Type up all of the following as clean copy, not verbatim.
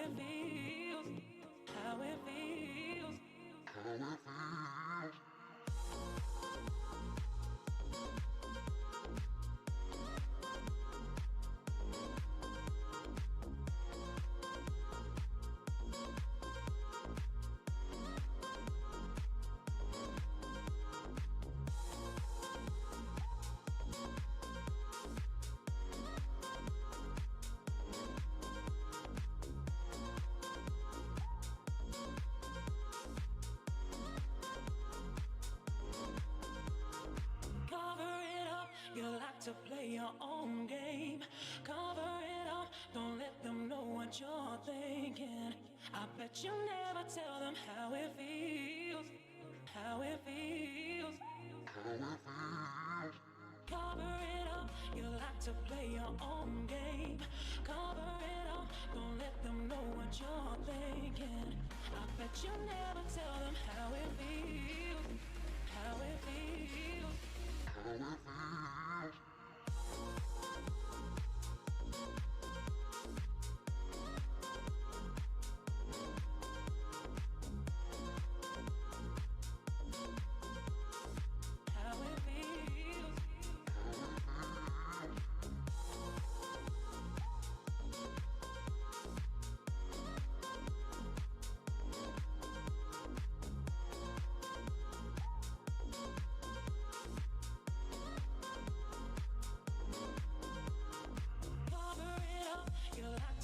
it feels, how it feels, how it feels. You like to play your own game. Cover it up, don't let them know what you're thinking. I bet you never tell them how it feels, how it feels, how it feels. Cover it up, you like to play your own game. Cover it up, don't let them know what you're thinking. I bet you never tell them how it feels, how it feels, how it feels.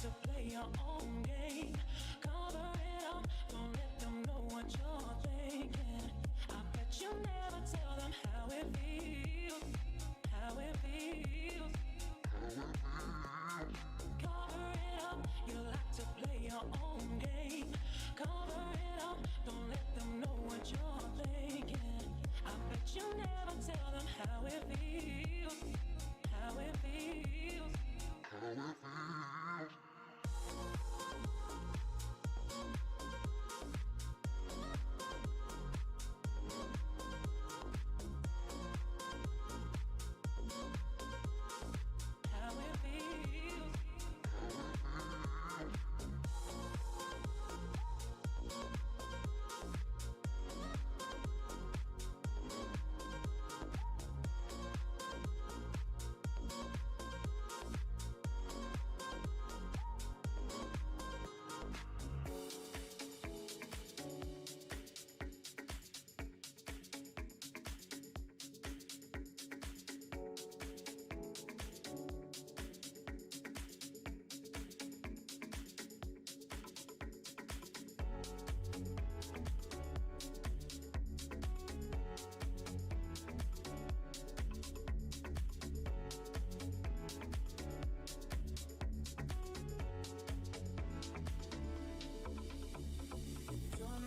To play your own game. Cover it up, don't let them know what you're thinking. I bet you never tell them how it feels, how it feels, how it feels. Cover it up, you like to play your own game. Cover it up, don't let them know what you're thinking. I bet you never tell them how it feels, how it feels, how it feels.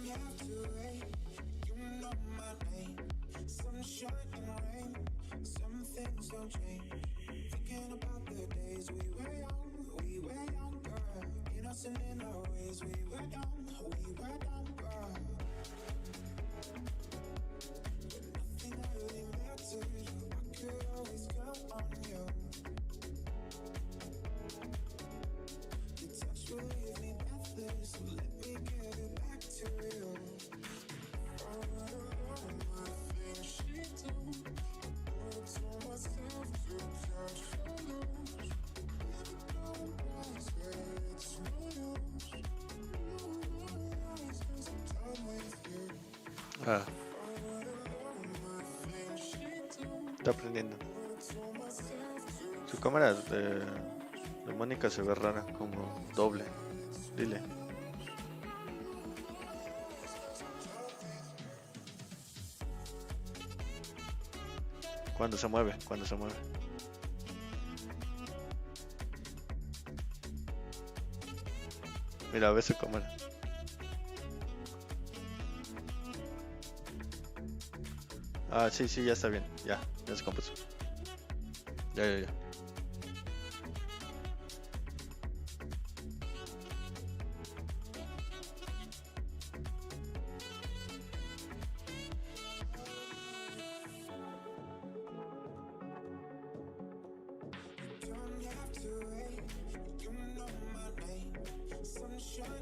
Have to wait, you know my name. Sunshine and rain, some things don't change. Thinking about the days we were young, girl. Innocent in our ways, we were dumb, girl. But nothing really mattered. I could always count on you. Your touch will leave me breathless, so let me get it back to you. Ah, está aprendiendo. Su cámara de Mónica se ve rara, como doble. Dile. Cuando se mueve. Mira, ve su cámara. Ah, sí, ya está bien. Ya se compuso. Ya. Don't have to wait, you know my name. Sunshine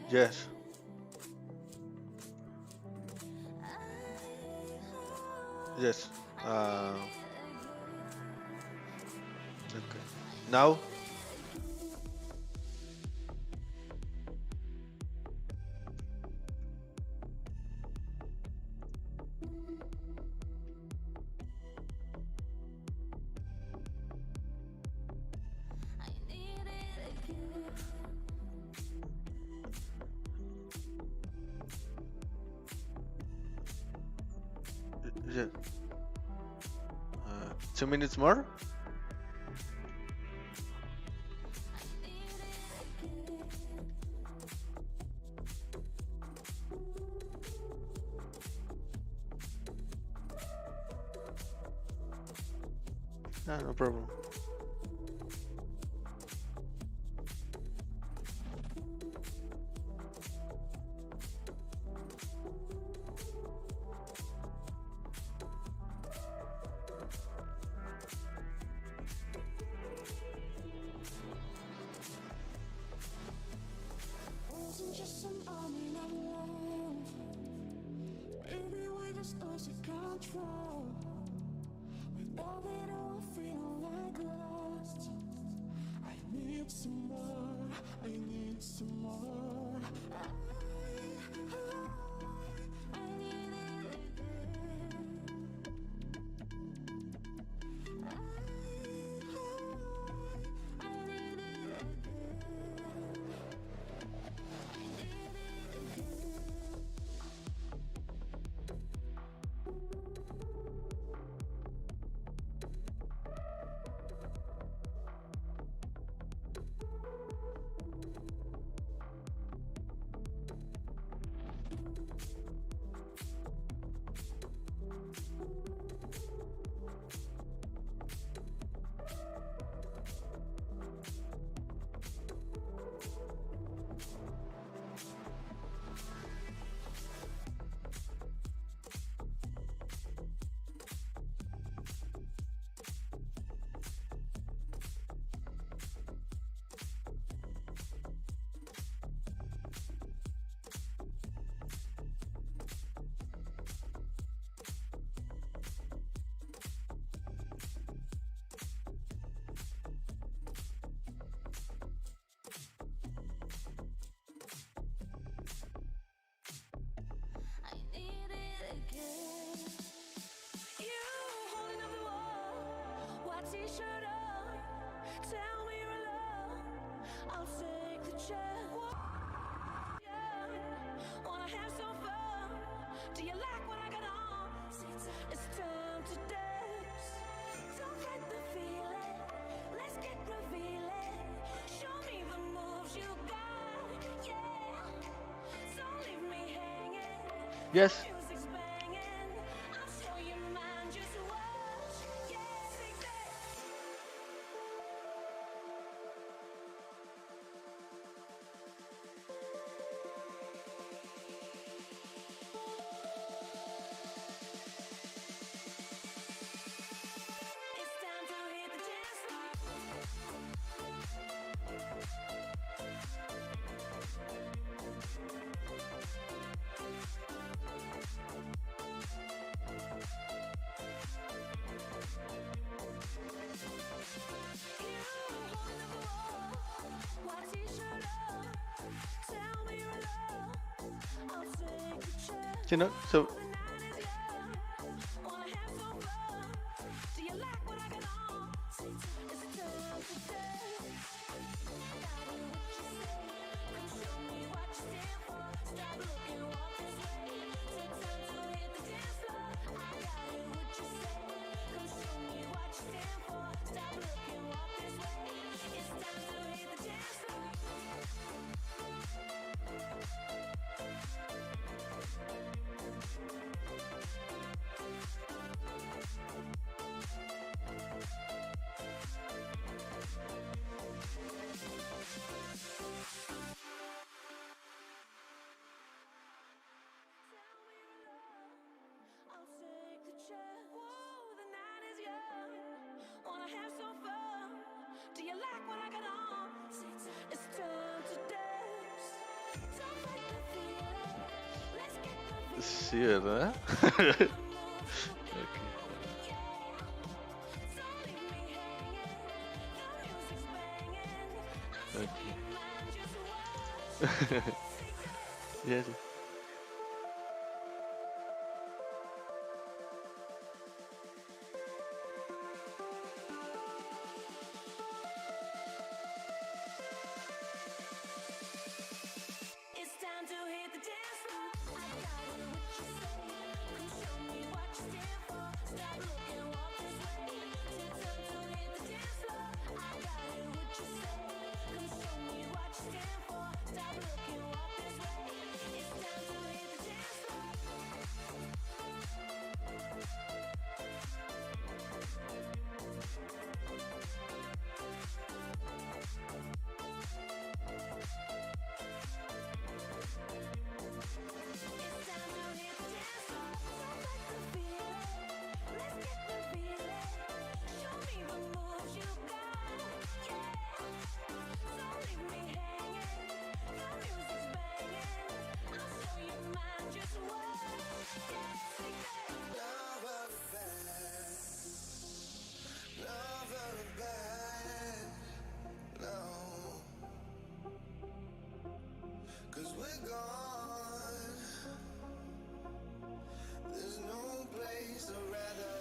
Yes. Yes. Okay. Now. Yeah. 2 minutes more. No problem. Wasn't just some army of love. Baby, we just lost control. Without it all, feeling like lost. I need some more. I need some more. I need it again. I need it again. I need it again. You holding up the wall, white t-shirt on. Tell me you're alone. I'll take the chance. Yeah, wanna have some fun. Do you like what I got on? It's time to dance. Don't fight the feeling. Let's get revealing. Show me the moves you got. Yeah, don't leave me hanging. Yes. Music's banging. I'll show you mine. Just watch. Yeah, take that. It's time to hit the dance floor. You holding up the wall, white t-shirt on. Tell me you're alone. I'll take the chance. You know. So. The night is young. Wanna have some fun. Do you like what I got on? It's time to dance. Got what you say. Come show me what you stand for. Stop looking, walk this way. Take time to hit the dance floor. I got it, what you say. Come show me what you stand for. Stop looking, walk this way. It's time to hit the dance floor. Tell me you're alone. I'll take the chance. Whoa, Sí, ¿verdad? Ok. Ya, sí. It's time to hit the dance floor. I got it, what you say? Come show me what you stand for. Stop looking, walk this way. It's time to hit the dance floor. I got it, what you say? Come show me what you stand for. Stop looking, walk this way. It's time to hit the dance floor. Cause we're gone. There's no place I'd rather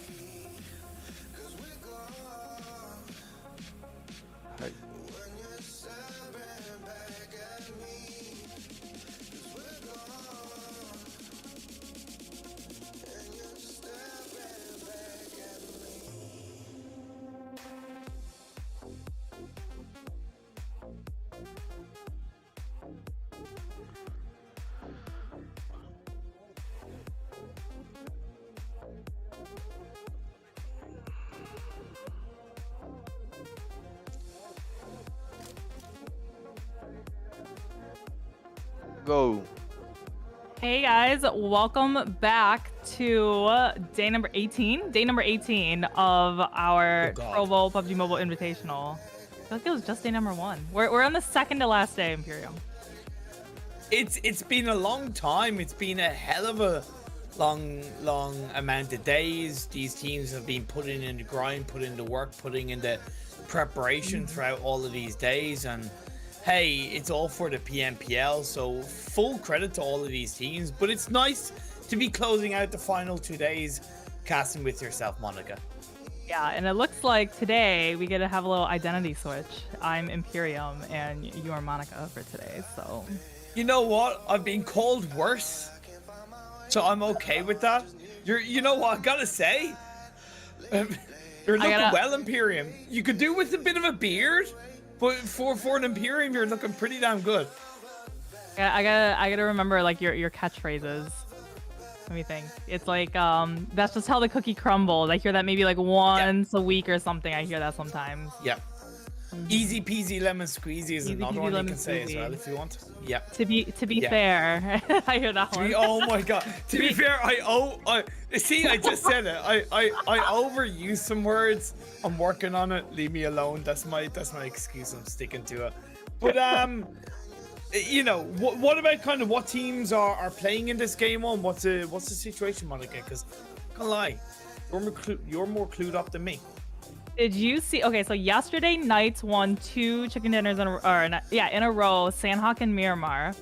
be. Cause we're gone. Hi. When you're staring back at me. Cause we're gone. And you're staring back at me. Go. Hey guys, welcome back to day number 18. Day number 18 of our Trovo PUBG Mobile Invitational. I feel like it was just day number 1. We're on the second to last day, Imperium. It's been a long time. It's been a hell of a long amount of days. These teams have been putting in the grind, putting in the work, putting in the preparation throughout all of these days, and hey, it's all for the PMPL, so full credit to all of these teams. But it's nice to be closing out the final 2 days casting with yourself, Monica. Yeah, and it looks like today we get to have a little identity switch. I'm Imperium and you are Monica for today, so... You know what? I've been called worse, so I'm okay with that. You know what I gotta say? You're looking well, Imperium. You could do with a bit of a beard, but for an Imperium, you're looking pretty damn good. Yeah, I gotta remember like your catchphrases. Let me think. It's like that's just how the cookie crumbles. I hear that maybe like once a week or something. I hear that sometimes. Yeah. Easy peasy lemon squeezy is another one you can say as well if you want. Yeah. To be fair, I hear that one. Oh my god. To be fair, I just said it. I overuse some words. I'm working on it. Leave me alone. That's my excuse. I'm sticking to it. But you know, what about kind of what teams are playing in this game on? What's the situation, Monica? Because I'm gonna lie, you're more clued up than me. Did you see? Okay, so yesterday Knights won 2 chicken dinners in a row, Sandhawk and Miramar,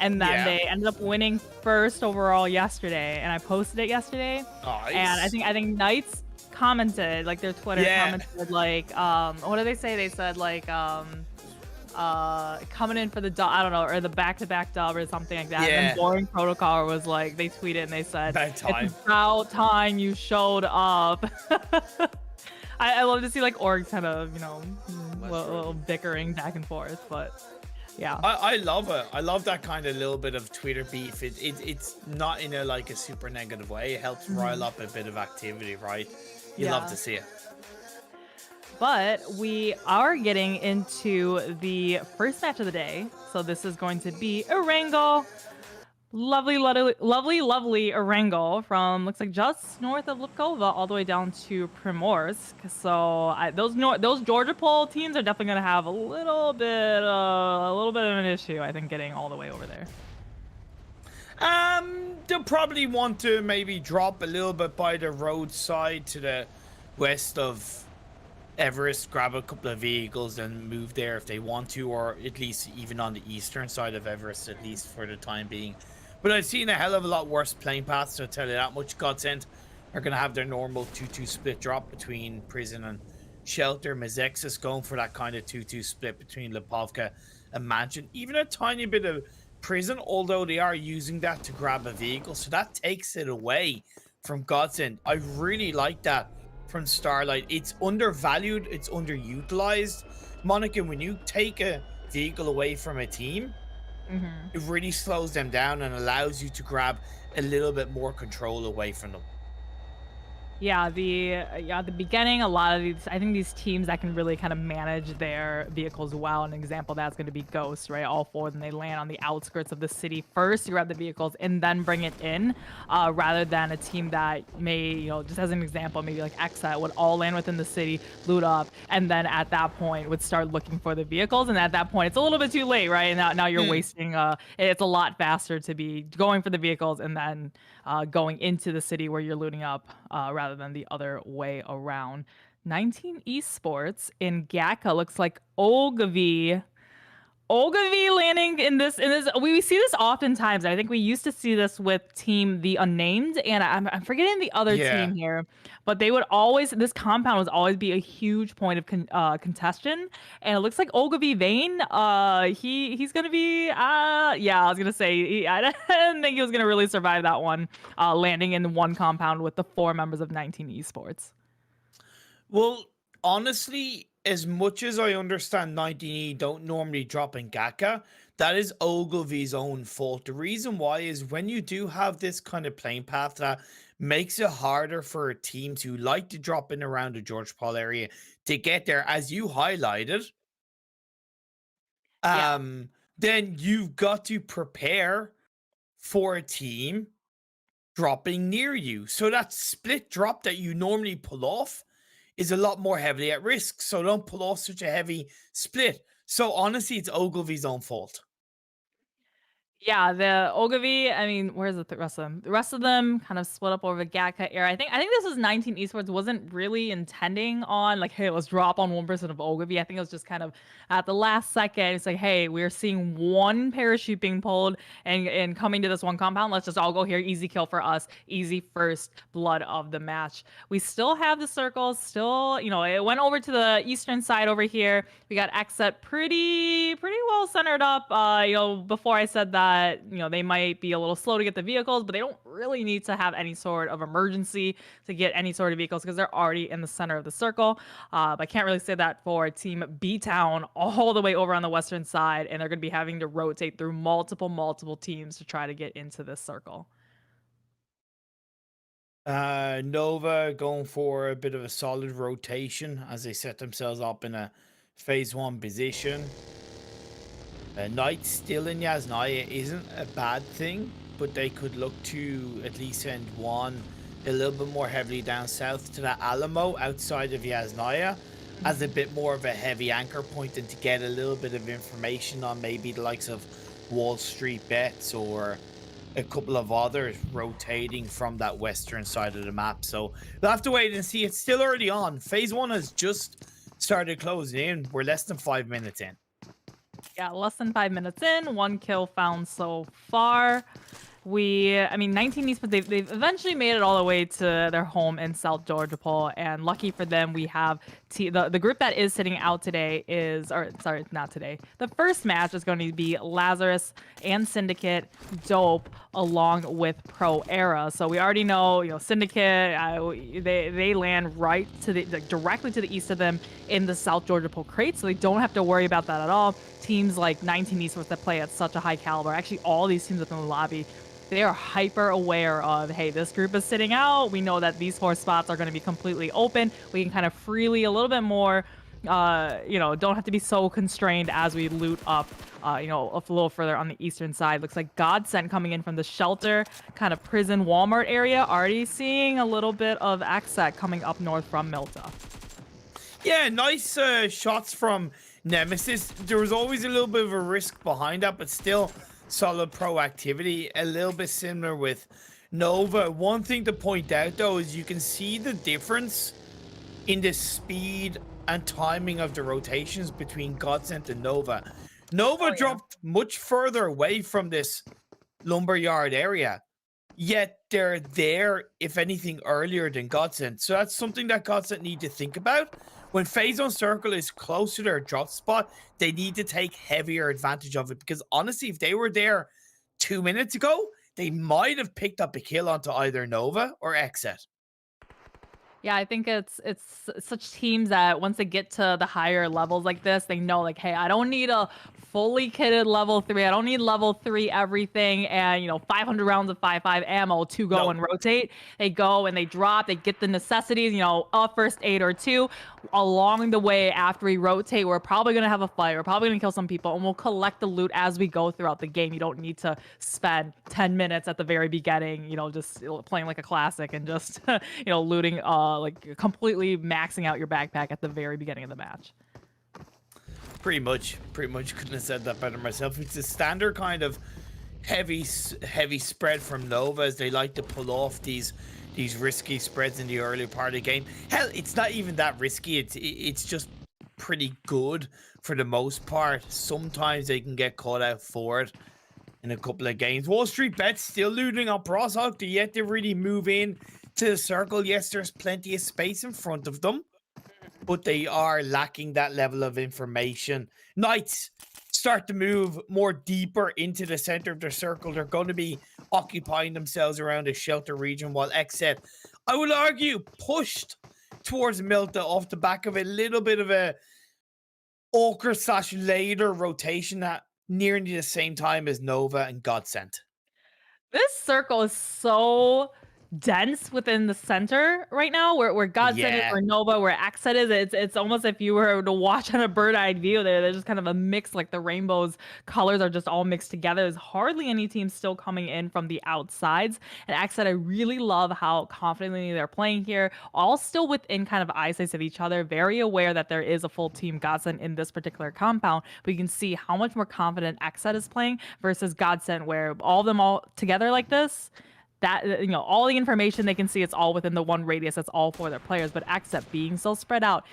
and then they ended up winning first overall yesterday. And I posted it yesterday, and I think Knights commented, like their Twitter commented, like what did they say? They said like coming in for the dub, I don't know, or the back-to-back dub or something like that. And then Boring Protocol was like, they tweeted and they said, it's about time you showed up. I love to see like orgs kind of, you know, little bickering back and forth, but yeah. I love it. I love that kind of little bit of Twitter beef. It's not in a like a super negative way. It helps rile up a bit of activity, right? You love to see it. But we are getting into the first match of the day. So this is going to be Erangel. Lovely Erangel from, looks like just north of Lipkova all the way down to Primorsk. So those Georgia Pole teams are definitely going to have a little bit of an issue, I think, getting all the way over there. They'll probably want to maybe drop a little bit by the roadside to the west of Everest, grab a couple of vehicles and move there if they want to, or at least even on the eastern side of Everest, at least for the time being. But I've seen a hell of a lot worse plane paths, so I'll tell you that much. Godsend are going to have their normal 2-2 split drop between prison and shelter. Mazexis going for that kind of 2-2 split between Lipovka and Mansion. Even a tiny bit of prison, although they are using that to grab a vehicle, so that takes it away from Godsend. I really like that from Starlight. It's undervalued, it's underutilized. Monica, when you take a vehicle away from a team, it really slows them down and allows you to grab a little bit more control away from them. Yeah, the beginning, a lot of these, I think these teams that can really kind of manage their vehicles well. An example of that's going to be Ghost, right? All four of them, they land on the outskirts of the city first, grab the vehicles, and then bring it in, rather than a team that may, just as an example, maybe like Exa would all land within the city, loot up, and then at that point would start looking for the vehicles. And at that point, it's a little bit too late, right? And now you're wasting, it's a lot faster to be going for the vehicles and then going into the city where you're looting up, rather than the other way around. 19 Esports in Gaka looks like Ogilvy landing in this. We see this oftentimes. I think we used to see this with team The Unnamed, and I'm forgetting the other team here, but they would always, this compound would always be a huge point of contention, and it looks like Ogilvy Vane, he's gonna be, yeah, I was gonna say, I didn't think he was gonna really survive that one, landing in one compound with the 4 members of 19 Esports. Well, honestly, as much as I understand 19E don't normally drop in Gaka, that is Ogilvy's own fault. The reason why is when you do have this kind of plane path that makes it harder for teams who like to drop in around the George Paul area to get there, as you highlighted, then you've got to prepare for a team dropping near you. So that split drop that you normally pull off is a lot more heavily at risk. So don't pull off such a heavy split. So honestly, it's Ogilvy's own fault. Yeah, the Ogilvy, I mean, where's the rest of them? The rest of them kind of split up over the Gatka era. I think this was 19 Esports wasn't really intending on like, hey, let's drop on 1% of Ogilvy. I think it was just kind of at the last second. It's like, hey, we're seeing one parachute being pulled and coming to this one compound. Let's just all go here. Easy kill for us. Easy first blood of the match. We still have the circles. Still, it went over to the eastern side over here. We got Xset pretty well centered up. Before I said that, they might be a little slow to get the vehicles, but they don't really need to have any sort of emergency to get any sort of vehicles because they're already in the center of the circle. But I can't really say that for Team B-Town all the way over on the western side, and they're going to be having to rotate through multiple teams to try to get into this circle. Nova going for a bit of a solid rotation as they set themselves up in a phase 1 position. Knight still in Yasnaya isn't a bad thing, but they could look to at least send one a little bit more heavily down south to the Alamo outside of Yasnaya as a bit more of a heavy anchor point and to get a little bit of information on maybe the likes of Wall Street Bets or a couple of others rotating from that western side of the map. So we'll have to wait and see. It's still early on. Phase 1 has just started closing in. We're less than 5 minutes in. Yeah, less than 5 minutes in, 1 kill found so far. 19 Esports, they've eventually made it all the way to their home in South Georgia Pole, and lucky for them, we have the group that is sitting out today not today. The first match is going to be Lazarus and Syndicate, Dope, along with Pro Era. So we already know, Syndicate, they land right to directly to the east of them in the South Georgia Pole crate, so they don't have to worry about that at all. Teams like 19 Esports that play at such a high caliber, actually all these teams up in the lobby, they are hyper aware of, hey, this group is sitting out. We know that these 4 spots are going to be completely open. We can kind of freely, a little bit more, don't have to be so constrained as we loot up, a little further on the eastern side. Looks like Godsend coming in from the shelter, kind of prison Walmart area. Already seeing a little bit of Axat coming up north from Milta. Yeah, nice shots from Nemesis. There was always a little bit of a risk behind that, but still solid proactivity. A little bit similar with Nova. One thing to point out though is you can see the difference in the speed and timing of the rotations between Godsent and Nova. Nova dropped much further away from this lumberyard area, yet they're there, if anything, earlier than Godsent. So that's something that Godsent need to think about. When Phase on Circle is close to their drop spot, they need to take heavier advantage of it, because honestly, if they were there 2 minutes ago, they might have picked up a kill onto either Nova or Exet. Yeah, I think it's such teams that once they get to the higher levels like this, they know like, hey, I don't need a fully kitted level 3. I don't need level 3 everything and 500 rounds of 5.5 ammo to go and rotate. They go and they drop, they get the necessities, a first aid or 2. Along the way after we rotate, we're probably gonna have a fight, we're probably gonna kill some people, and we'll collect the loot as we go throughout the game. You don't need to spend 10 minutes at the very beginning, just playing like a classic and just looting like completely maxing out your backpack at the very beginning of the match. Pretty much couldn't have said that better myself. It's a standard kind of heavy spread from Nova, as they like to pull off these risky spreads in the early part of the game. Hell, it's not even that risky. It's just pretty good for the most part. Sometimes they can get caught out for it in a couple of games. Wall Street Bets still looting on Proshawk. They yet to really move in to the circle. Yes, there's plenty of space in front of them, but they are lacking that level of information. Knights start to move more deeper into the center of their circle. They're going to be occupying themselves around a shelter region, while Exet, I would argue, pushed towards Milta off the back of a little bit of a awkward/later rotation at nearly the same time as Nova and Godsent. This circle is so dense within the center right now, where Godsent is, where Nova, where Exet is. It's almost if you were to watch on a bird-eyed view there. There's just kind of a mix, like the rainbow's colors are just all mixed together. There's hardly any teams still coming in from the outsides. And Exet, I really love how confidently they're playing here, all still within kind of eyesight of each other, very aware that there is a full team Godsent in this particular compound. But you can see how much more confident Exet is playing versus Godsent, where all of them all together like this, that all the information they can see, it's all within the one radius. That's all for their players. But Exet being so spread out,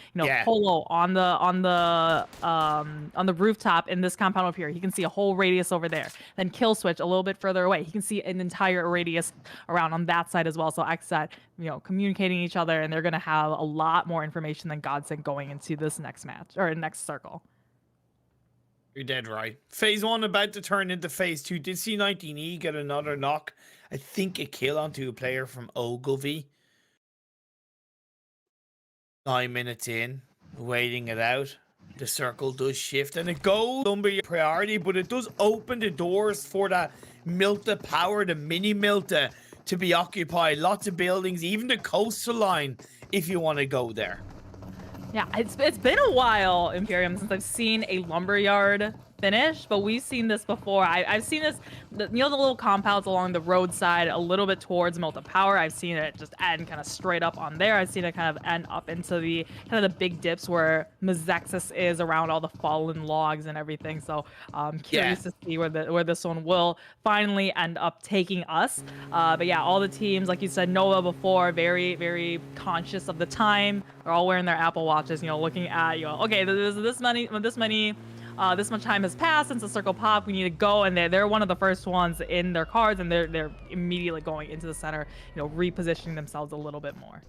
Polo on the rooftop in this compound over here, he can see a whole radius over there. Then Kill Switch a little bit further away, he can see an entire radius around on that side as well. So Exet, communicating each other, and they're gonna have a lot more information than Godsent going into this next match or next circle. You're dead right. Phase 1 about to turn into Phase 2. Did see 19E get another knock? I think a kill onto a player from Ogilvy. 9 minutes in, waiting it out. The circle does shift, and it goes number priority, but it does open the doors for that Milta power, the mini Milta, to be occupied. Lots of buildings, even the coastal line, if you want to go there. Yeah, it's been a while, Imperium, since I've seen a lumberyard finish, but we've seen this before. I've seen this, the little compounds along the roadside a little bit towards Milta Power. I've seen it just end kind of straight up on there. I've seen it kind of end up into the kind of the big dips where Mazexis is around all the fallen logs and everything. So I'm curious to see where this one will finally end up taking us. But yeah, all the teams, like you said, Nova before, very, very conscious of the time. They're all wearing their Apple Watches, looking at, okay, this much time has passed since the circle pop. We need to go, and they're one of the first ones in their cards, and they're immediately going into the center, repositioning themselves a little bit more.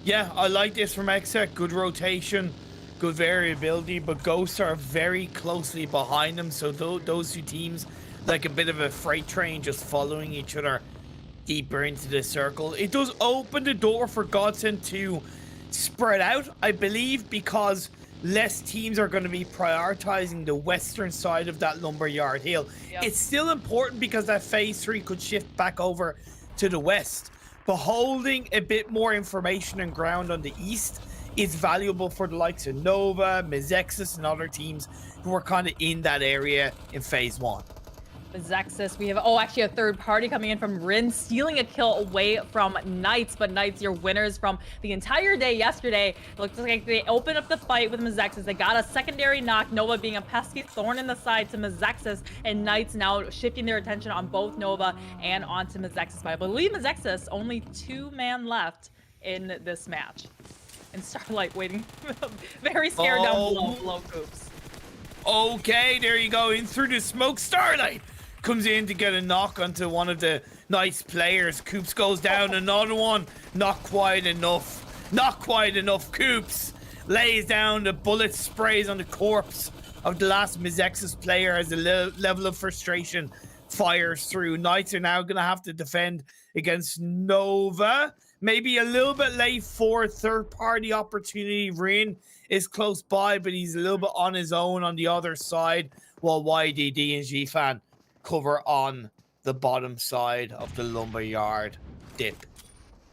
Yeah, I like this from Exet. Good rotation, good variability, but Ghosts are very closely behind them. So those two teams, like a bit of a freight train, just following each other deeper into the circle. It does open the door for Godsent to spread out, I believe, because less teams are going to be prioritizing the western side of that lumberyard hill. Yep. It's still important because that Phase 3 could shift back over to the west, but holding a bit more information and ground on the east is valuable for the likes of Nova, Mazexis, and other teams who are kind of in that area in Phase 1. Zexus, we have actually a third party coming in from Rin, stealing a kill away from Knights, but Knights, your winners from the entire day yesterday. It looks like they opened up the fight with Zexus. They got a secondary knock, Nova being a pesky thorn in the side to Zexus, and Knights now shifting their attention on both Nova and onto Zexus. But I believe Zexus only 2-man left in this match. And Starlight waiting, very scared down below Coops. Okay, there you go, in through the smoke. Starlight comes in to get a knock onto one of the nice players. Coops goes down, another one. Not quite enough. Not quite enough. Coops lays down, the bullet sprays on the corpse of the last Mizexus player as a level of frustration fires through. Knights are now going to have to defend against Nova. Maybe a little bit late for a third-party opportunity. Rin is close by, but he's a little bit on his own on the other side, while YDD and G-Fan cover on the bottom side of the lumberyard dip.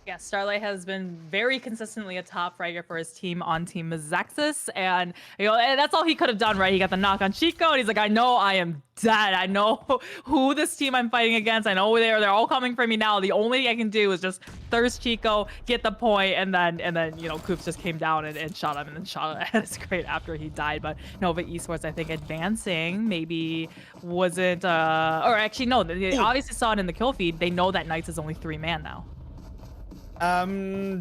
Yeah, Starlight has been very consistently a top fragger for his team on Team Zexus, and that's all he could have done, right? He got the knock on Chico, and he's like, I know I am dead. I know who this team I'm fighting against. I know they're all coming for me now. The only thing I can do is just thirst Chico, get the point, and then Coops just came down and shot him, and then shot him. It's great after he died. But Nova Esports, I think, advancing maybe wasn't, or actually no, they obviously saw it in the kill feed. They know that Knights is only 3-man now.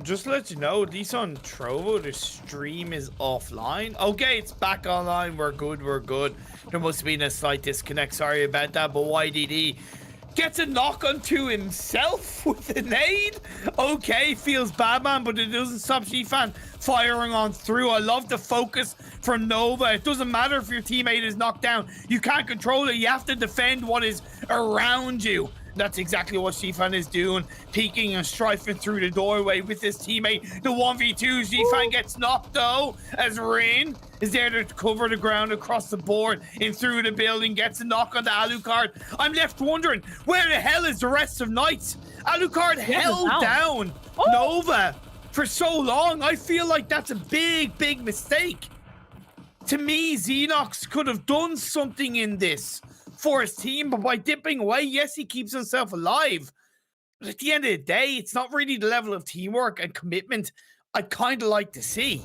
Just to let you know, at least on Trovo, the stream is offline. Okay, it's back online. We're good. There must have been a slight disconnect. Sorry about that, but YDD gets a knock onto himself with a nade. Okay, feels bad, man, but it doesn't stop G-Fan firing on through. I love the focus from Nova. It doesn't matter if your teammate is knocked down. You can't control it. You have to defend what is around you. That's exactly what G-Fan is doing, peeking and strafing through the doorway with his teammate. The 1v2, G-Fan gets knocked though, as Rain is there to cover the ground across the board and through the building, gets a knock on the Alucard. I'm left wondering, where the hell is the rest of Knights? Alucard held down Nova for so long. I feel like that's a big mistake. To me, Xenox could have done something in this for his team, but by dipping away, yes, he keeps himself alive. But at the end of the day, it's not really the level of teamwork and commitment I'd kind of like to see.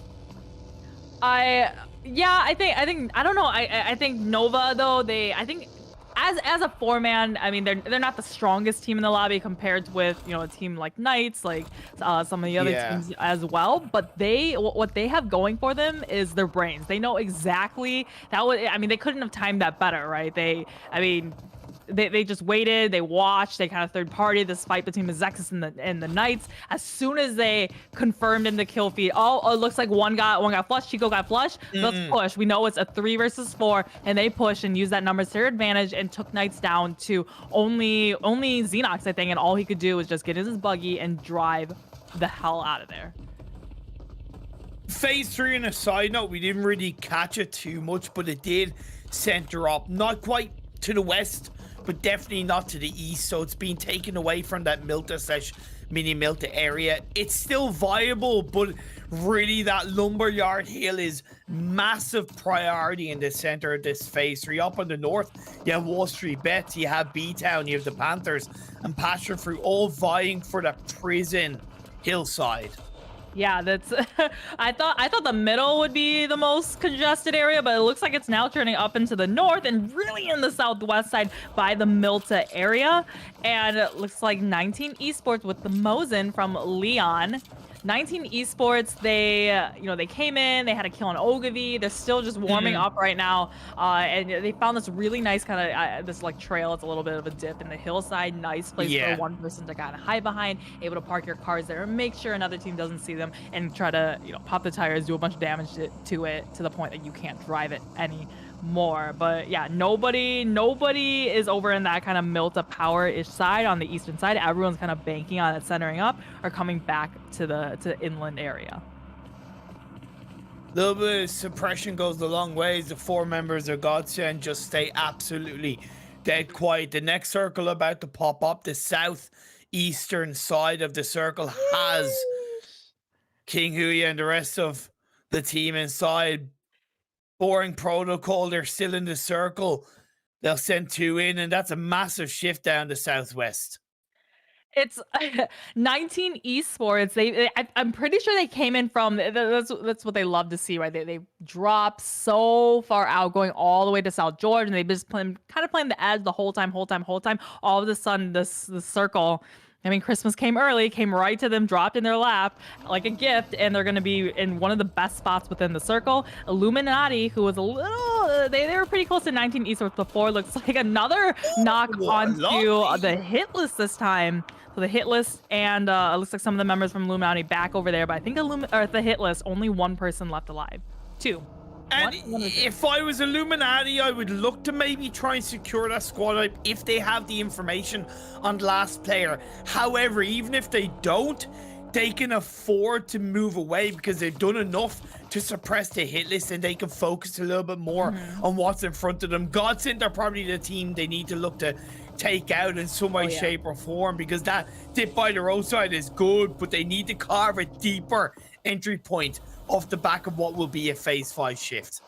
I don't know. I think Nova though, I think as a 4-man, I mean they're not the strongest team in the lobby compared with a team like Knights, like some of the other teams as well. But what they have going for them is their brains. They know exactly they couldn't have timed that better, right? They just waited, they watched, they kind of third party this fight between the Zexus and the Knights. As soon as they confirmed in the kill feed, it looks like one got flushed, Chico got flushed. Let's push. We know it's a 3 versus 4, and they pushed and used that numbers to their advantage and took Knights down to only Xenox, I think, and all he could do was just get in his buggy and drive the hell out of there. Phase 3, on a side note, we didn't really catch it too much, but it did center up, not quite to the west, but definitely not to the east, so it's been taken away from that Milta/mini Milta area. It's still viable, but really that lumberyard hill is massive priority in the center of this phase 3. Up on the north, you have Wall Street Bets, you have B-Town, you have the Panthers, and Passion Fruit all vying for that prison hillside. Yeah, that's I thought the middle would be the most congested area, but it looks like it's now turning up into the north and really in the southwest side by the Milta area. And it looks like 19 Esports with the Mosin from Leon. 19 Esports, they came in, they had a kill on Ogilvy. They're still just warming up right now, and they found this really nice kind of this like trail. It's a little bit of a dip in the hillside. Nice place for one person to kind of hide behind, able to park your cars there and make sure another team doesn't see them and try to pop the tires, do a bunch of damage to it to the point that you can't drive it anymore. But yeah, nobody is over in that kind of Milta power-ish side on the eastern side. Everyone's kind of banking on it, centering up, or coming back to the inland area. A little bit of suppression goes a long ways. The 4 members of Godsend just stay absolutely dead quiet. The next circle about to pop up, the southeastern side of the circle, has King Huya and the rest of the team inside. Boring protocol, they're still in the circle. They'll send 2 in, and that's a massive shift down the southwest. It's 19 esports. I'm pretty sure they came in from. That's what they love to see, right? They drop so far out, going all the way to South Georgia, and they just kind of playing the edge the whole time. All of a sudden, this circle. I mean, Christmas came early, came right to them, dropped in their lap like a gift, and they're going to be in one of the best spots within the circle. Illuminati, who was a little, they were pretty close to 19 esports before, looks like another knock onto the hit list this time. So the hit list, and it looks like some of the members from Illuminati back over there, but I think the hit list, only one person left alive. 2. And if I was Illuminati, I would look to maybe try and secure that squad up if they have the information on the last player. However, even if they don't, they can afford to move away because they've done enough to suppress the hit list, and they can focus a little bit more on what's in front of them. Godsend are probably the team they need to look to take out in some way, shape, or form, because that dip by the roadside is good, but they need to carve a deeper entry point off the back of what will be a phase 5 shift.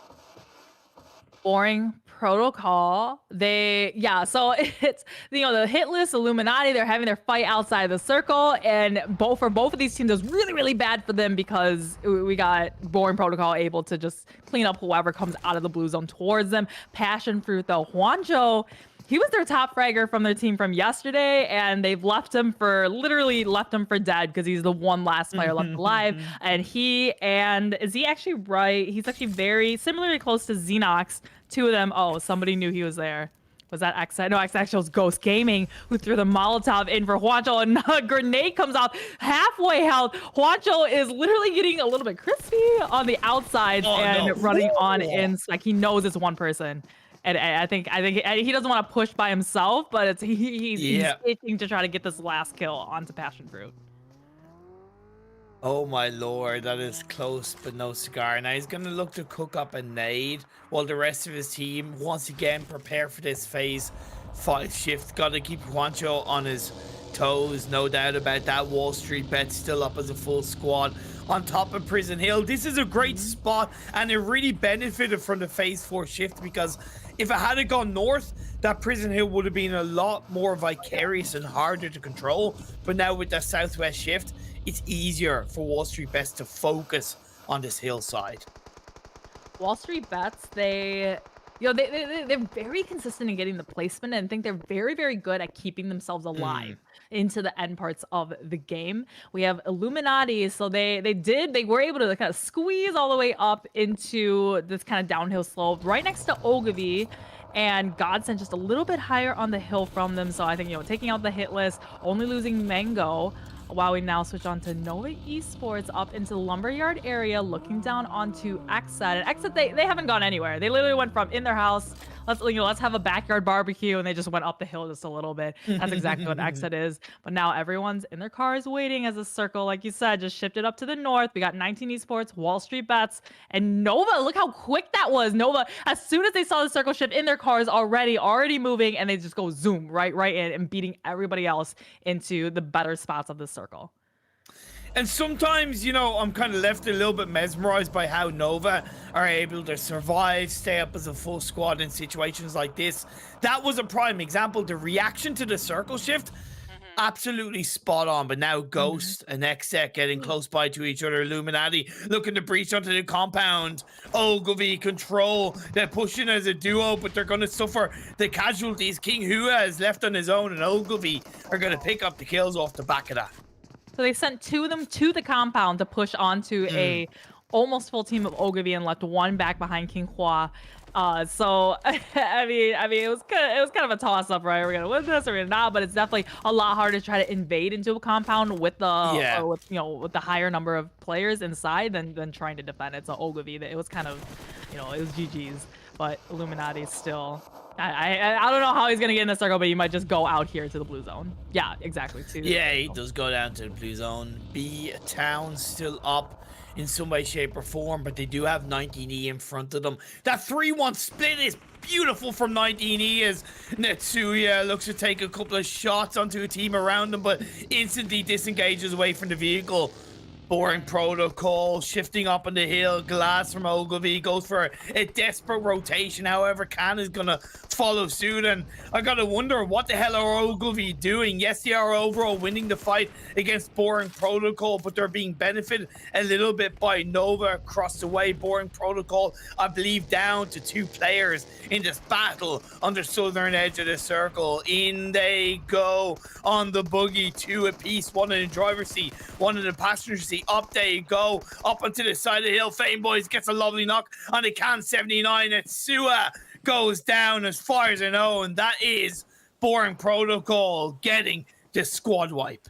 Boring protocol. So it's, the hit list, Illuminati, they're having their fight outside the circle, and for both of these teams, it was really, really bad for them because we got boring protocol able to just clean up whoever comes out of the blue zone towards them. Passion fruit though, Juancho, he was their top fragger from their team from yesterday, and they've literally left him for dead because he's the one last player left alive. And is he actually right? He's actually very similarly close to Xenox. 2 of them. Oh, somebody knew he was there. Was that X? No, X was Ghost Gaming who threw the Molotov in for Juancho, and a grenade comes off halfway health. Juancho is literally getting a little bit crispy on the outside running on in. Like, he knows it's one person. And I think he doesn't want to push by himself, but he's itching to try to get this last kill onto Passion Fruit. Oh my lord, that is close but no cigar. Now he's going to look to cook up a nade while the rest of his team once again prepare for this phase 5 shift. Got to keep Juancho on his toes, no doubt about that. Wall Street bet still up as a full squad on top of Prison Hill. This is a great spot, and it really benefited from the phase 4 shift, because if it hadn't gone north, that Prison Hill would have been a lot more vicarious and harder to control. But now with that southwest shift, it's easier for Wall Street Bets to focus on this hillside. Wall Street Bets, they're very consistent in getting the placement, and I think they're very, very good at keeping themselves alive into the end parts of the game. We have Illuminati, so they were able to kind of squeeze all the way up into this kind of downhill slope right next to Ogilvy, and Godsend just a little bit higher on the hill from them. So I think, taking out the hit list, only losing Mango, while we now switch on to Nova Esports up into the Lumberyard area, looking down onto Exet. And Exet, they haven't gone anywhere. They literally went from in their house, let's have a backyard barbecue, and they just went up the hill just a little bit. That's exactly what Exet is. But now everyone's in their cars waiting as a circle, like you said, just shifted up to the north. We got 19 Esports, Wall Street Bets, and Nova. Look how quick that was. Nova, as soon as they saw the circle shift in their cars already moving, and they just go zoom right in and beating everybody else into the better spots of the circle. And sometimes, I'm kind of left a little bit mesmerized by how Nova are able to survive, stay up as a full squad in situations like this. That was a prime example. The reaction to the circle shift, absolutely spot on. But now Ghost and Exec getting close by to each other. Illuminati looking to breach onto the compound. Ogilvy control. They're pushing as a duo, but they're going to suffer the casualties. King Hua is left on his own, and Ogilvy are going to pick up the kills off the back of that. So they sent 2 of them to the compound to push onto a almost full team of Ogilvy, and left 1 back behind King Hua. So I mean, it was kind of a toss up, right? We're gonna win this or we're gonna not, but it's definitely a lot harder to try to invade into a compound with the with the higher number of players inside than trying to defend it. So Ogilvy, it was kind of, it was GG's, but Illuminati still. I don't know how he's gonna get in the circle, but he might just go out here to the blue zone. Yeah, exactly. Yeah, he does go down to the blue zone. B Town still up in some way, shape, or form, but they do have 19E in front of them. That 3-1 split is beautiful from 19E as Netsuya looks to take a couple of shots onto a team around him, but instantly disengages away from the vehicle. Boring protocol, shifting up on the hill. Glass from Ogilvy goes for a desperate rotation. However, Khan is gonna follow suit, and I gotta wonder what the hell are Ogilvy doing? Yes, they are overall winning the fight against Boring Protocol, but they're being benefited a little bit by Nova across the way. Boring Protocol, I believe, down to 2 players in this battle on the southern edge of the circle. In they go on the buggy, 2 apiece, 1 in the driver's seat, 1 in the passenger seat. Up they go, up onto the side of the hill. Fame Boys gets a lovely knock on the Can 79. And Sua goes down as far as I know, and that is Boring Protocol getting the squad wipe.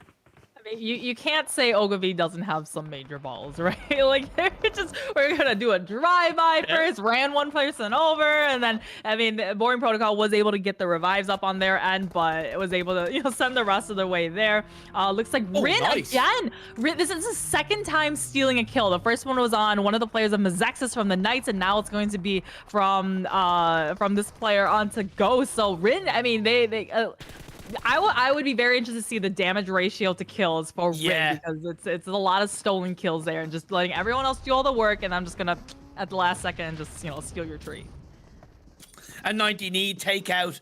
I mean, you can't say Ogilvy doesn't have some major balls, right? Like, they're just, we're gonna do a drive-by first, ran one person over, and then, I mean, Boring Protocol was able to get the revives up on their end, but it was able to, send the rest of the way there. Looks like Rin again. Rin, this is the second time stealing a kill. The first one was on one of the players of Mazexis from the Knights, and now it's going to be from this player onto Ghost. So Rin, I mean, I would be very interested to see the damage ratio to kills for Rin, because it's a lot of stolen kills there, and just letting everyone else do all the work, and I'm just gonna at the last second just steal your tree. A 90 take out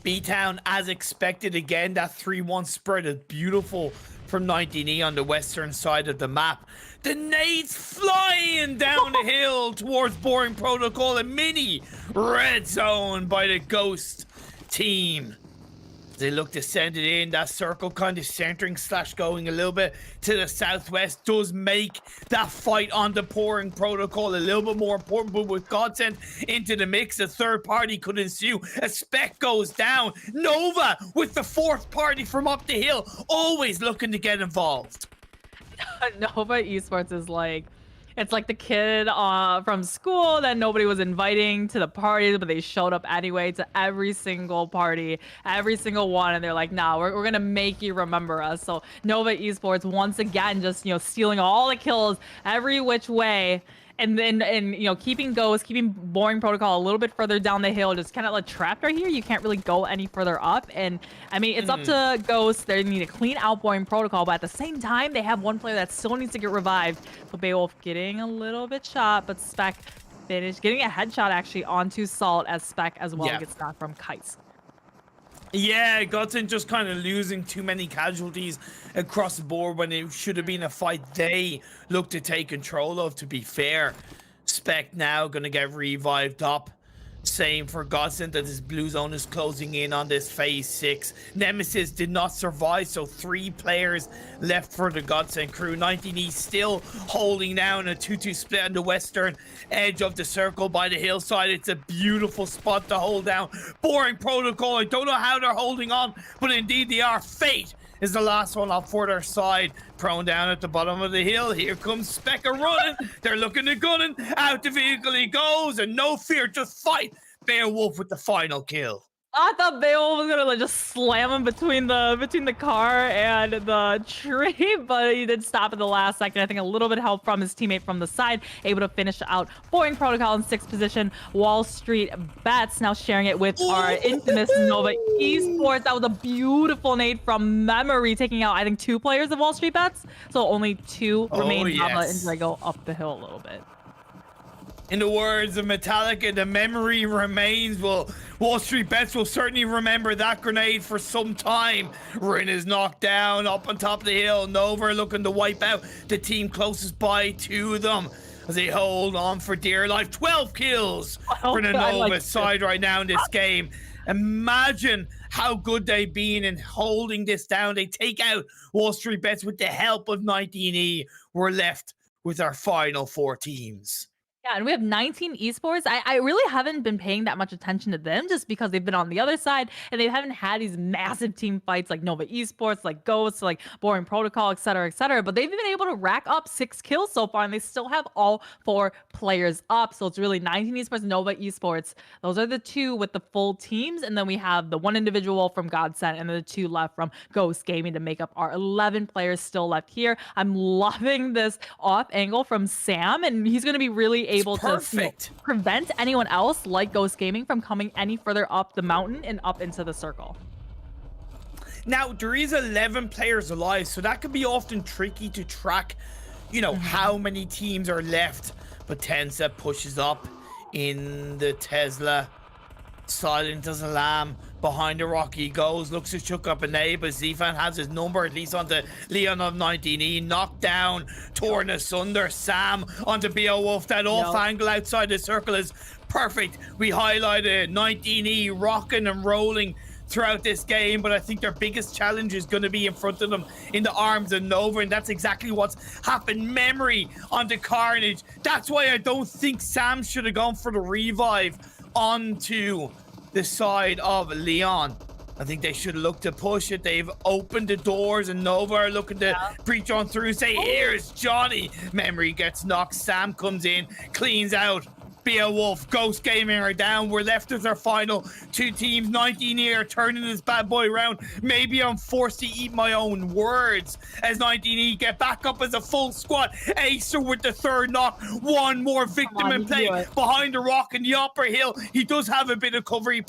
B-Town as expected again. That 3-1 spread is beautiful from 90 on the western side of the map. The nades flying down the hill towards Boring Protocol. A mini red zone by the Ghost team. They look to send it in. That circle kind of centering / going a little bit to the southwest does make that fight on the Boring Protocol a little bit more important. But with Godsend into the mix, a third party could ensue. A spec goes down. Nova with the 4th party from up the hill, always looking to get involved. Nova Esports is like, it's like the kid from school that nobody was inviting to the parties, but they showed up anyway to every single party, every single one, and they're like, nah, we're gonna make you remember us. So Nova Esports once again just stealing all the kills every which way. And then, keeping Ghost, keeping Boring Protocol a little bit further down the hill, just kind of like trapped right here. You can't really go any further up. And I mean, it's up to Ghost. They need to clean out Boring Protocol, but at the same time, they have one player that still needs to get revived. So Beowulf getting a little bit shot, but Spec finished getting a headshot actually onto Salt as Spec as well gets knocked from Kites. Yeah, Godson just kind of losing too many casualties across the board when it should have been a fight they looked to take control of, to be fair. Spec now going to get revived up. Same for Godson, that his blue zone is closing in on this phase 6. Nemesis did not survive, so 3 players left for the Godsend crew. 19E still holding down a 2-2 split on the western edge of the circle by the hillside. It's a beautiful spot to hold down. Boring Protocol, I don't know how they're holding on, but indeed they are. Fate is the last one up for their side. Prone down at the bottom of the hill. Here comes Specker running. They're looking to gunning. Out the vehicle he goes, and no fear, just fight. Beowulf with the final kill. I thought Beowulf was gonna just slam him between the car and the tree, but he did stop at the last second. I think a little bit of help from his teammate from the side, able to finish out Boring Protocol in 6th position. Wall Street Bets now sharing it with our infamous Nova Esports. That was a beautiful nade from memory, taking out I think 2 players of Wall Street Bets. So only 2 remain. Lava and Drago up the hill a little bit. In the words of Metallica, the memory remains. Well, Wall Street Bets will certainly remember that grenade for some time. Rin is knocked down up on top of the hill. Nova looking to wipe out the team closest by to them as they hold on for dear life. 12 kills for the Nova side right now in this game. Imagine how good they've been in holding this down. They take out Wall Street Bets with the help of 19E. We're left with our final 4 teams. Yeah, and we have 19 esports. I really haven't been paying that much attention to them just because they've been on the other side and they haven't had these massive team fights like Nova Esports, like Ghosts, like Boring Protocol, et cetera, et cetera. But they've been able to rack up 6 kills so far and they still have all 4 players up. So it's really 19 esports, Nova Esports. Those are the 2 with the full teams. And then we have the 1 individual from Godsend and then the 2 left from Ghost Gaming to make up our 11 players still left here. I'm loving this off angle from Sam, and he's going to be really able to prevent anyone else like Ghost Gaming from coming any further up the mountain and up into the circle. Now, there is 11 players alive, so that could be often tricky to track you know, how many teams are left. But Tensa pushes up in the Tesla. Silent as a lamb. Behind the rock he goes, looks to chuck up a neighbor. Zfan has his number, at least onto Leon of 19E. Knocked down, torn asunder. Sam onto Beowulf. That off angle outside the circle is perfect. We highlighted 19E rocking and rolling throughout this game, but I think their biggest challenge is going to be in front of them in the arms of Nova, and that's exactly what's happened. Memory onto Carnage. That's why I don't think Sam should have gone for the revive onto the side of Leon. I think they should look to push it. They've opened the doors, and Nova are looking to breach on through. Say, here's Johnny. Memory gets knocked. Sam comes in, cleans out. Beowulf, Ghost Gaming are down. We're left with our final two teams. 19E are turning this bad boy around. Maybe I'm forced to eat my own words as 19E get back up as a full squad. Acer with the third knock. One more victim in play behind the rock in the upper hill. He does have a bit of cover. He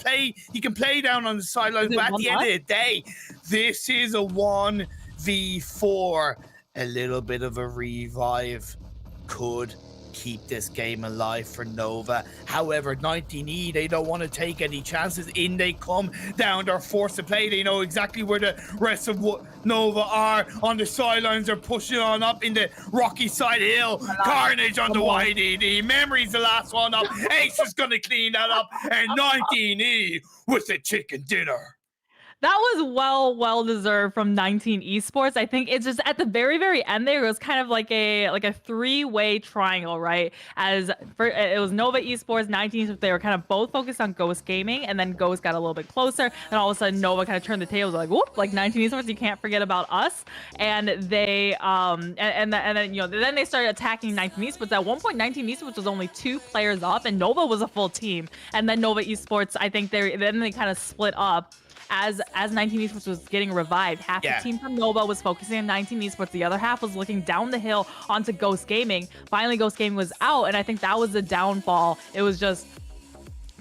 can play down on the sidelines, but at the end of the day, this is a 1v4. A little bit of a revive could keep this game alive for Nova. However, 19E, they don't want to take any chances. In they come down. They're forced to play. They know exactly where the rest of Nova are. On the sidelines, they're pushing on up in the rocky side hill. Carnage on the YDD. Memory's the last one up. Ace is going to clean that up. And 19E with the chicken dinner. That was well deserved from 19 Esports. I think it's just at the very end there, it was kind of like a three-way triangle, right? It was Nova Esports, 19 Esports, they were kind of both focused on Ghost Gaming, and then Ghost got a little bit closer, and all of a sudden Nova kind of turned the tables, like, whoop, like 19 Esports, you can't forget about us. And they and then you know, then they started attacking 19 Esports. At one point 19 Esports was only 2 players up, and Nova was a full team. And then Nova Esports, I think they kind of split up. As 19 Esports was getting revived, half the team from Nova was focusing on 19 Esports, the other half was looking down the hill onto Ghost Gaming. Finally, Ghost Gaming was out, and I think that was the downfall. It was just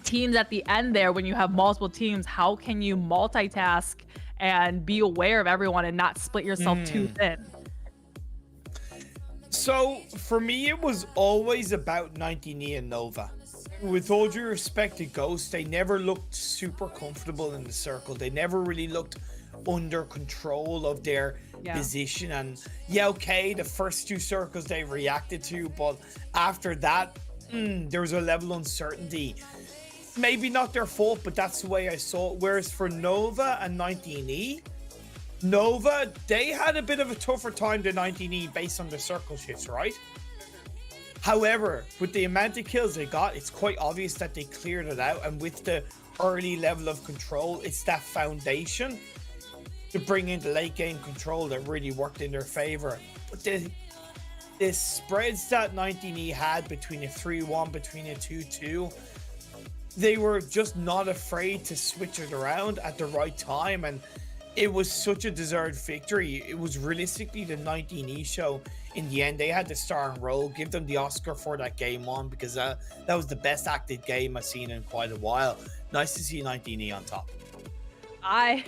teams at the end there. When you have multiple teams, how can you multitask and be aware of everyone and not split yourself too thin? So, for me, it was always about 19E and Nova. With all due respect to Ghost, they never looked super comfortable in the circle. They never really looked under control of their position. And okay, the first 2 circles they reacted to, but after that, there was a level of uncertainty. Maybe not their fault, but that's the way I saw it. Whereas for Nova and 19E, Nova, they had a bit of a tougher time than 19E based on the circle shifts, right? However, with the amount of kills they got, it's quite obvious that they cleared it out. And with the early level of control, it's that foundation to bring in the late game control that really worked in their favor. But the spreads that 19E had between a 3-1, between a 2-2, they were just not afraid to switch it around at the right time. And it was such a deserved victory. It was realistically the 19E show. In the end, they had the starring role, give them the Oscar for that game 1, because that was the best acted game I've seen in quite a while. Nice to see 19E on top. I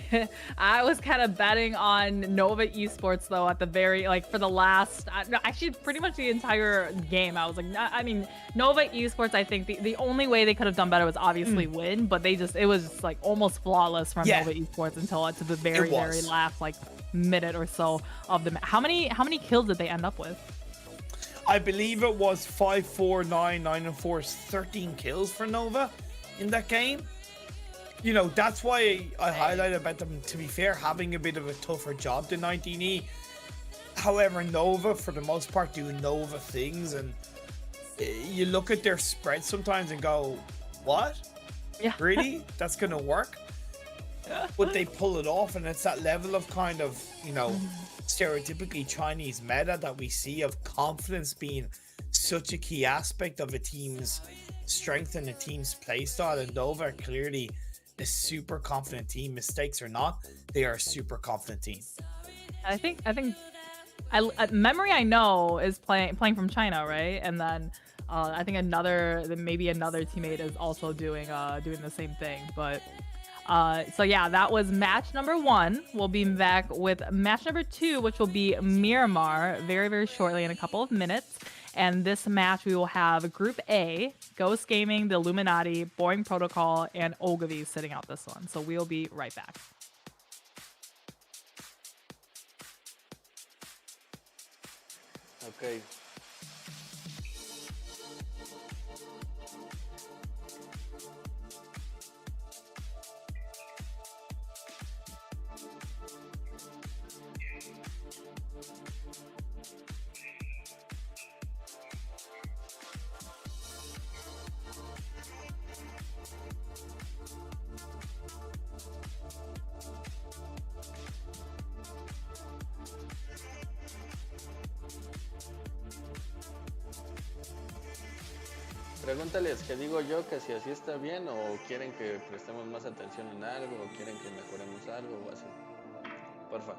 was kind of betting on Nova Esports though at the very, like, for the last, actually pretty much the entire game. I was like, I mean, Nova Esports, I think the only way they could have done better was obviously win, but it was just like almost flawless from Nova Esports until to the very last like minute or so of the how many kills did they end up with? I believe it was 5-4, 9-4, 13 kills for Nova in that game. You know, that's why I highlighted about them, to be fair, having a bit of a tougher job than 19E. However, Nova, for the most part, do Nova things, and you look at their spread sometimes and go, what? Yeah. Really? That's going to work? But they pull it off, and it's that level of kind of, you know, stereotypically Chinese meta that we see of confidence being such a key aspect of a team's strength and a team's playstyle. And Nova clearly a super confident team. Mistakes or not, they are a super confident team. I think Memory, I know, is playing from China, right? And then I think maybe another teammate is also doing the same thing. But So yeah, that was match number 1. We'll be back with match number 2, which will be Miramar very, very shortly in a couple of minutes. And this match, we will have Group A, Ghost Gaming, the Illuminati, Boring Protocol, and Ogilvy sitting out this one. So we'll be right back. Okay. Pregúntales que digo yo que si así está bien o quieren que prestemos más atención en algo o quieren que mejoremos algo o así. Porfa.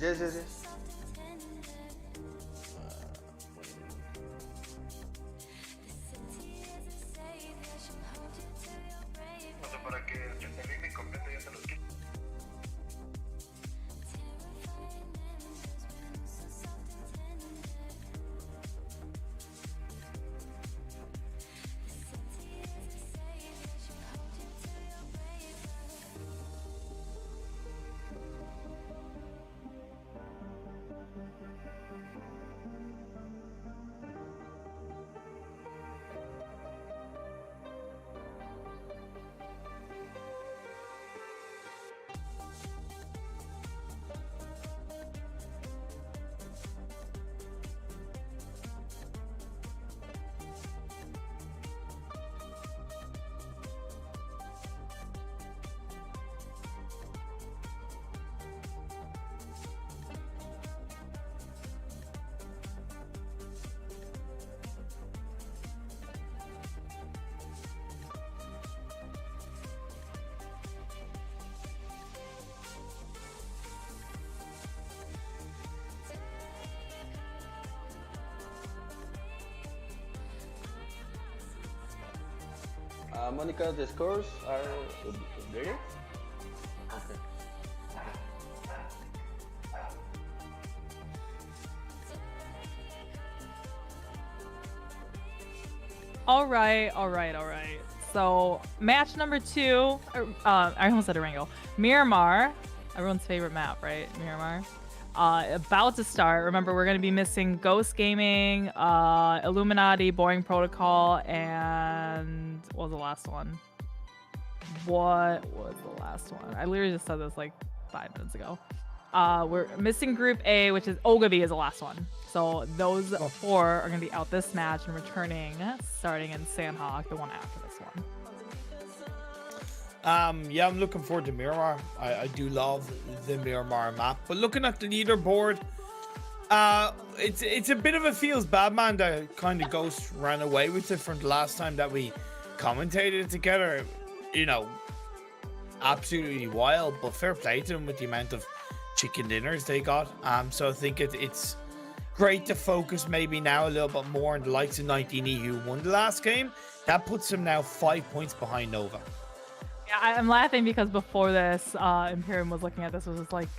Yes, yes, yes. O sea, para que el link completo ya te los quito. Monica, the scores are there? Okay. All right. So match number 2. I almost said Durango. Miramar, everyone's favorite map, right? Miramar. About to start. Remember, we're gonna be missing Ghost Gaming, Illuminati, Boring Protocol, and what was the last one? What was the last one? I literally just said this like 5 minutes ago. We're missing Group A, which is Ogilvy is the last one. So those 4 are gonna be out this match and returning, starting in Sandhawk, the one after this one. Yeah, I'm looking forward to Miramar. I do love the Miramar map, but looking at the leaderboard, it's a bit of a feels bad man that kind of Ghost ran away with it from the last time that we commentated together. You know, absolutely wild, but fair play to them with the amount of chicken dinners they got. So I think it's great to focus maybe now a little bit more on the likes of 19E who won the last game. That puts them now 5 points behind Nova. Yeah, I'm laughing because before this, Imperium was looking at this, was just like,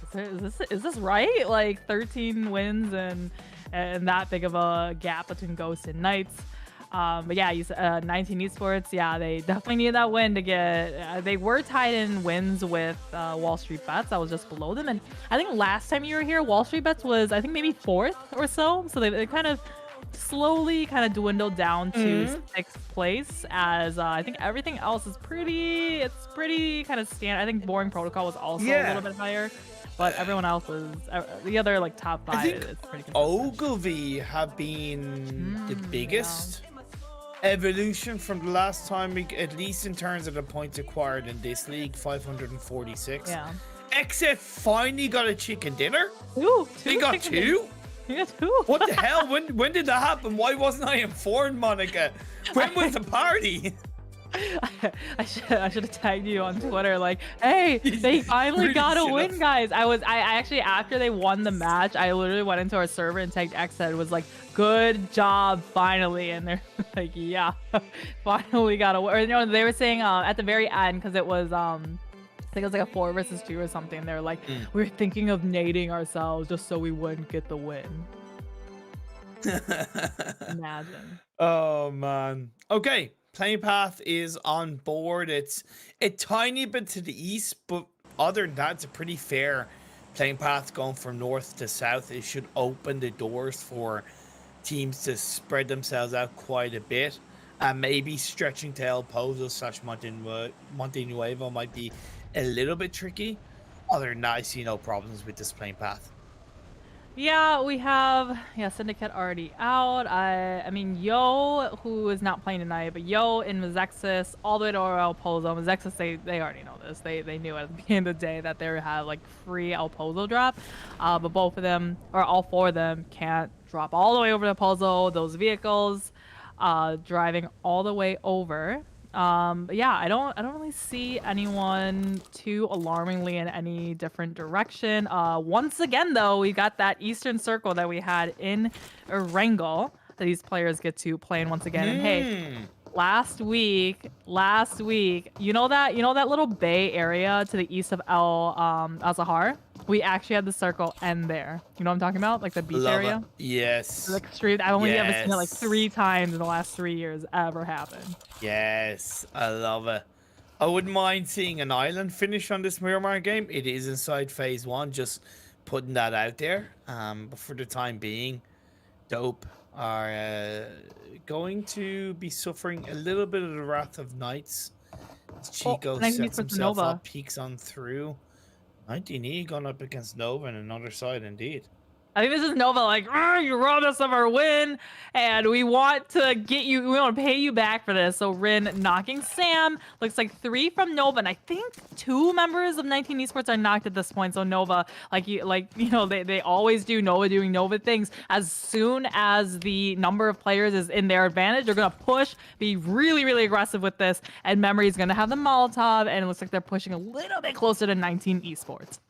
is this right? Like 13 wins and that big of a gap between Ghost and Knights. But yeah, 19 Esports, yeah, they definitely needed that win to get. They were tied in wins with Wall Street Bets. I was just below them, and I think last time you were here, Wall Street Bets was I think maybe 4th or so. So they kind of slowly kind of dwindled down to 6th place, as I think everything else is pretty kind of standard. I think Boring Protocol was also a little bit higher, but everyone else is the other like top 5 is pretty consistent. Ogilvy have been the biggest evolution from the last time, at least in terms of the points acquired in this league, 546. Yeah. XF finally got a chicken dinner. Ooh, They got 2? Yeah, 2. What the hell? When did that happen? Why wasn't I informed, Monica? When was the party? I should have tagged you on Twitter like, hey, they finally Really got a should've. win, guys. I actually, after they won the match, I literally went into our server and tagged X and was like, good job, finally. And they're like, yeah, finally got a win. Or, you know, they were saying at the very end, because it was I think it was like a 4 versus 2 or something. They're like, we're thinking of nading ourselves just so we wouldn't get the win. Imagine. Oh man. Okay, playing path is on board. It's a tiny bit to the east, but other than that, it's a pretty fair playing path going from north to south. It should open the doors for teams to spread themselves out quite a bit, and maybe stretching to El Pozo / Monte Nuevo might be a little bit tricky. Other than that, I see no problems with this playing path. Yeah, we have Syndicate already out. I mean Yo, who is not playing tonight, but Yo and Mazexis all the way to El Pozo. Mazexis, they already know this. They knew at the beginning of the day that they would have like free El Pozo drop. But both of them, or all 4 of them, can't drop all the way over to Pozo. Those vehicles driving all the way over. But yeah, I don't really see anyone too alarmingly in any different direction. Once again though, we got that Eastern Circle that we had in Erangel that these players get to play in once again. And hey, last week, you know that little bay area to the east of Al Zahar? We actually had the circle end there. You know what I'm talking about? Like the beach Love area? it. Yes. Like street. I've only ever seen it like Yes. 3 times in the last 3 years ever happen. Yes, I love it. I wouldn't mind seeing an island finish on this Miramar game. It is inside phase 1, just putting that out there. But for the time being, Dope are going to be suffering a little bit of the wrath of Knights. As Chico nice sets for himself Nova. up, peeks on through. 19E going up against Nova on another side, indeed. I think this is Nova like, you robbed us of our win, and we want to we want to pay you back for this. So Rin knocking Sam. Looks like 3 from Nova, and I think 2 members of 19 Esports are knocked at this point. So Nova, they always do. Nova doing Nova things. As soon as the number of players is in their advantage, they're gonna push, be really, really aggressive with this, and Memory is gonna have the Molotov, and it looks like they're pushing a little bit closer to 19 Esports.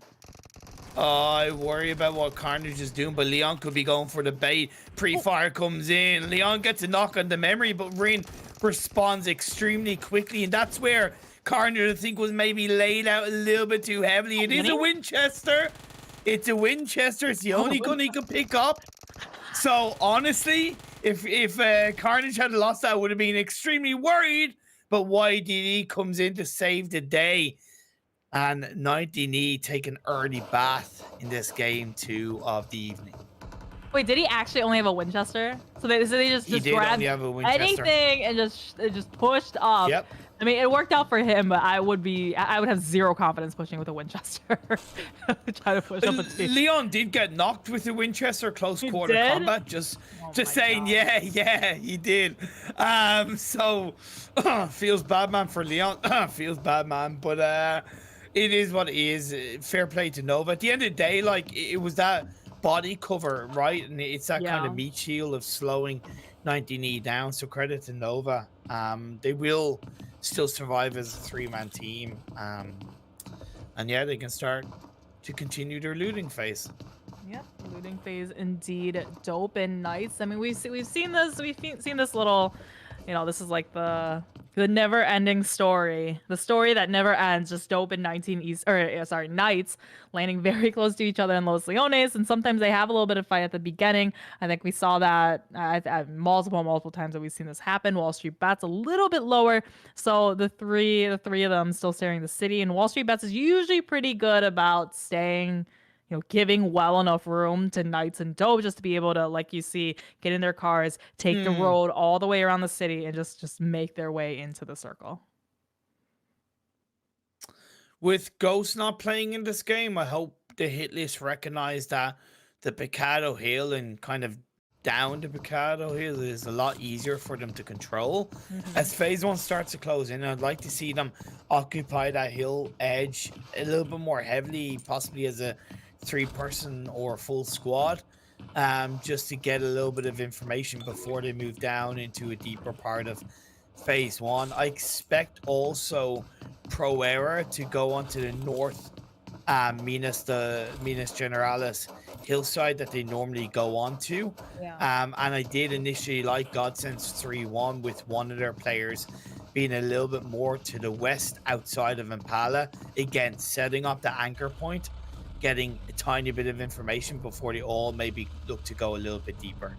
I worry about what Carnage is doing, but Leon could be going for the bait. Pre-fire comes in. Leon gets a knock on the Memory, but Rin responds extremely quickly, and that's where Carnage, I think, was maybe laid out a little bit too heavily. It is a Winchester. It's a Winchester. It's the only gun he could pick up. So, honestly, if Carnage had lost that, I would have been extremely worried, but YDD comes in to save the day. And 19E take an early bath in this game 2 of the evening. Wait, did he actually only have a Winchester? So they just grabbed only have a Winchester. anything and just pushed up. Yep. I mean, it worked out for him, but I would have 0 confidence pushing with a Winchester. Try to push up a team. Leon did get knocked with the Winchester close quarter did? combat. Just saying, God. yeah, he did. So feels bad, man, for Leon. Feels bad, man, but it is what it is. Fair play to Nova. At the end of the day, like, it was that body cover, right? And it's that kind of meat shield of slowing 19E down. So credit to Nova. They will still survive as a 3-man team. And yeah, they can start to continue their looting phase. Yep, looting phase indeed. Dope and nice. I mean, we've seen this. We've seen this little. This is like the never-ending story, the story that never ends. Just Dope and 19 Knights landing very close to each other in Los Leones, and sometimes they have a little bit of fight at the beginning. I think we saw that multiple times that we've seen this happen. Wall Street Bets a little bit lower, so the three of them still staring the city, and Wall Street Bets is usually pretty good about staying. Giving well enough room to Knights and Dope just to be able to, like you see, get in their cars, take the road all the way around the city, and just make their way into the circle. With Ghost not playing in this game, I hope the hit list recognized that the Picado Hill and kind of down the Picado Hill is a lot easier for them to control. As phase 1 starts to close in, I'd like to see them occupy that hill edge a little bit more heavily, possibly as a 3-person or full squad, just to get a little bit of information before they move down into a deeper part of phase 1. I expect also Pro Era to go onto the north Minas Generalis hillside that they normally go onto. And I did initially like Godsense 3-1 with one of their players being a little bit more to the west outside of Impala, again setting up the anchor point, getting a tiny bit of information before they all maybe look to go a little bit deeper.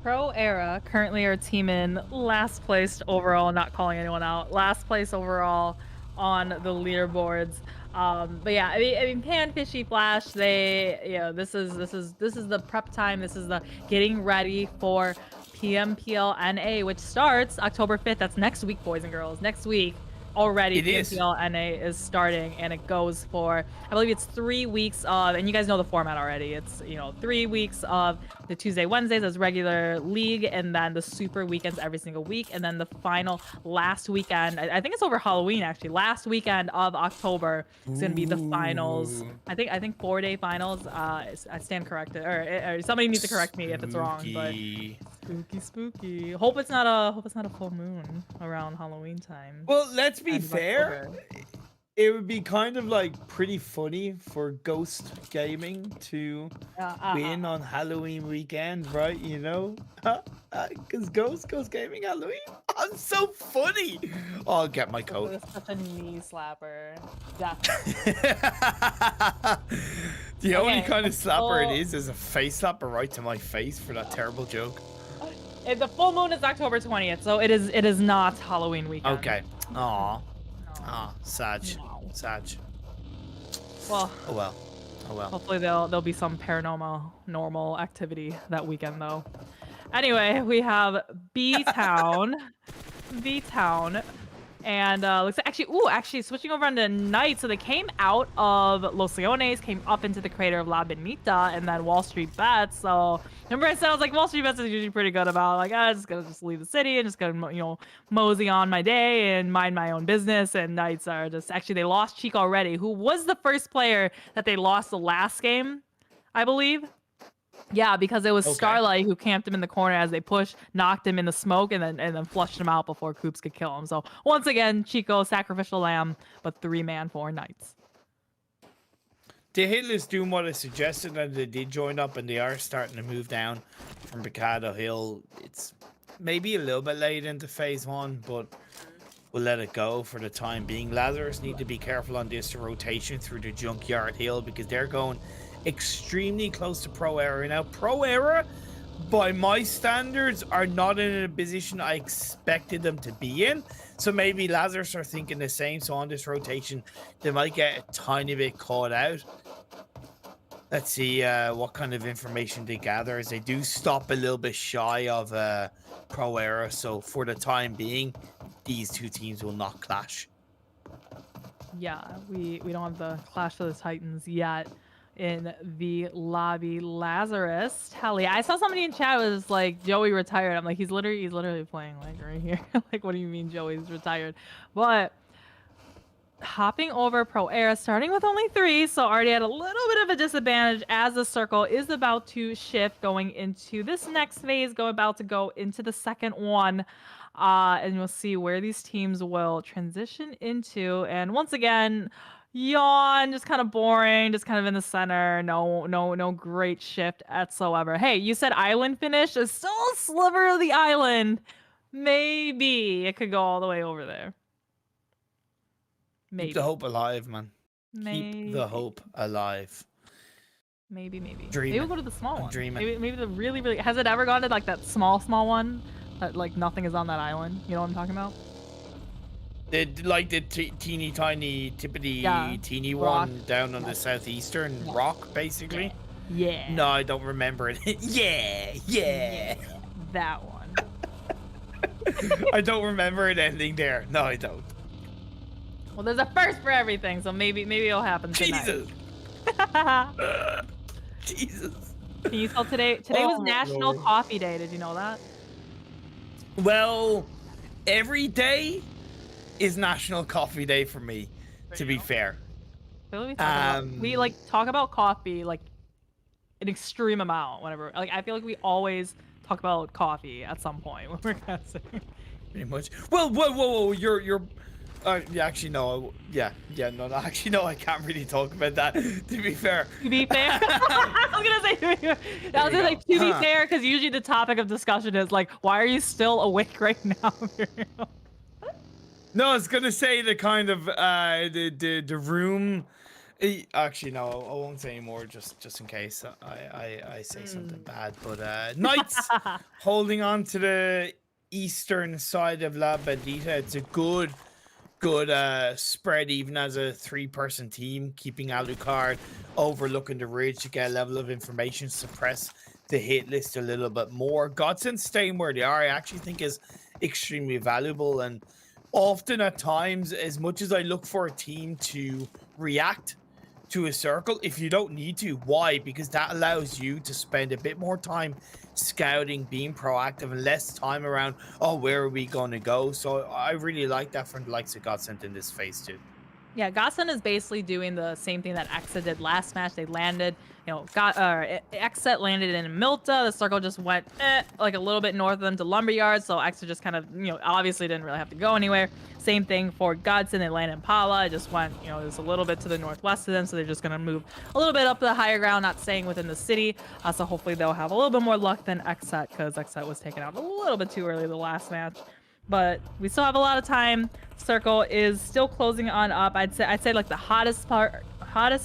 Pro Era currently are team in last place overall, not calling anyone out. Last place overall on the leaderboards. But yeah, I mean, Pan, Fishy, Flash, this is the prep time. This is the getting ready for PMPL NA, which starts October 5th. That's next week, boys and girls. Next week. Already PMPL NA is starting, and it goes for, I believe it's 3 weeks of, and you guys know the format already. It's 3 weeks of the Tuesday, Wednesdays as regular league, and then the super weekends every single week, and then the final last weekend. I think it's over Halloween actually. Last weekend of October is going to be the finals. I think 4-day finals. I stand corrected, or somebody needs to correct me if it's wrong, but Spooky, spooky. Hope it's not a full moon around Halloween time. Well, let's be End of fair. October. It would be kind of like pretty funny for Ghost Gaming to win on Halloween weekend, right? You know, because Ghost Gaming Halloween. I'm so funny. Oh, I'll get my coat. It's such a knee slapper. Yeah. The only Okay, kind of slapper well- it is a face slapper right to my face for that terrible joke. The full moon is October 20th, so it is not Halloween weekend. Okay. Aw. Sag. No. Sag. Well, Oh well. Oh well. hopefully there'll be some paranormal activity that weekend though. Anyway, we have B Town. B Town. And looks like actually switching over onto night. So they came out of Los Leones, came up into the crater of La Benita, and then Wall Street Bets. So remember I said I was like Wall Street Bets is usually pretty good about like I'm just gonna leave the city and just gonna mosey on my day and mind my own business. And Knights are just actually they lost Cheek already, who was the first player that they lost the last game, I believe. Yeah, because it was Starlight who camped him in the corner as they pushed, knocked him in the smoke, and then flushed him out before Coops could kill him. So once again, Chico, sacrificial lamb, but 3-man for Knights. The Hitless doing what I suggested, and they did join up, and they are starting to move down from Picado Hill. It's maybe a little bit late into phase 1, but we'll let it go for the time being. Lazarus need to be careful on this rotation through the Junkyard Hill because they're going extremely close to Pro Era. Now, Pro Era, by my standards, are not in a position I expected them to be in. So maybe Lazarus are thinking the same. So on this rotation, they might get a tiny bit caught out. Let's see what kind of information they gather as they do stop a little bit shy of Pro Era. So for the time being, these two teams will not clash. Yeah, we don't have the Clash of the Titans yet in the lobby. Lazarus, hell yeah. I saw somebody in chat was like Joey retired. I'm like he's literally playing like right here. Like what do you mean Joey's retired? But hopping over Pro Era, starting with only 3, so already at a little bit of a disadvantage as the circle is about to shift going into this next phase, about to go into the second one. And you'll see where these teams will transition into. And once again, yawn, just kind of boring, just kind of in the center. No great shift whatsoever. Hey, you said island finish. There's still a sliver of the island. Maybe it could go all the way over there. Maybe. Keep the hope alive, man. Maybe. Keep the hope alive. Maybe. Dreaming. Maybe we'll go to the small one. Dreaming. Maybe the really. Has it ever gone to like that small one? That like nothing is on that island. You know what I'm talking about? The teeny tiny tippity teeny rock. one down on the southeastern rock, basically. Yeah. No, I don't remember it. yeah. That one. I don't remember it ending there. No, I don't. Well, there's a first for everything, so maybe it'll happen tonight. Jesus. Can you tell today was National Coffee Day? Did you know that? Well, every day is National Coffee Day for me, to be fair. I feel like we talk about coffee like an extreme amount whenever. Like I feel like we always talk about coffee at some point when we're guessing. Pretty much. Well, whoa, you're. Actually, no. Yeah, no. Actually, no. I can't really talk about that. To be fair. To be fair. I was gonna say. I was gonna say to be fair, because usually the topic of discussion is like, why are you still awake right now? No, I was gonna say the kind of the room. Actually, no. I won't say anymore. Just in case I say something bad. But Knights holding on to the eastern side of La Bandita. It's a good spread, even as a 3-person team, keeping Alucard overlooking the ridge to get a level of information, suppress the hit list a little bit more. Godson staying where they are, I actually think is extremely valuable. And often at times, as much as I look for a team to react to a circle, if you don't need to, why? Because that allows you to spend a bit more time scouting, being proactive, and less time around, oh, where are we going to go? So I really like that from the likes of Godsend in this phase too. Yeah, Gossen is basically doing the same thing that Exa did last match. They landed, Exa landed in Milta. The circle just went like a little bit north of them to Lumberyard. So Exa just kind of, obviously didn't really have to go anywhere. Same thing for Godson. They landed in Pala. It just went, just a little bit to the northwest of them. So they're just going to move a little bit up the higher ground, not staying within the city. So hopefully they'll have a little bit more luck than Exet, because Exet was taken out a little bit too early the last match. But we still have a lot of time. Circle is still closing on up. I'd say like the hottest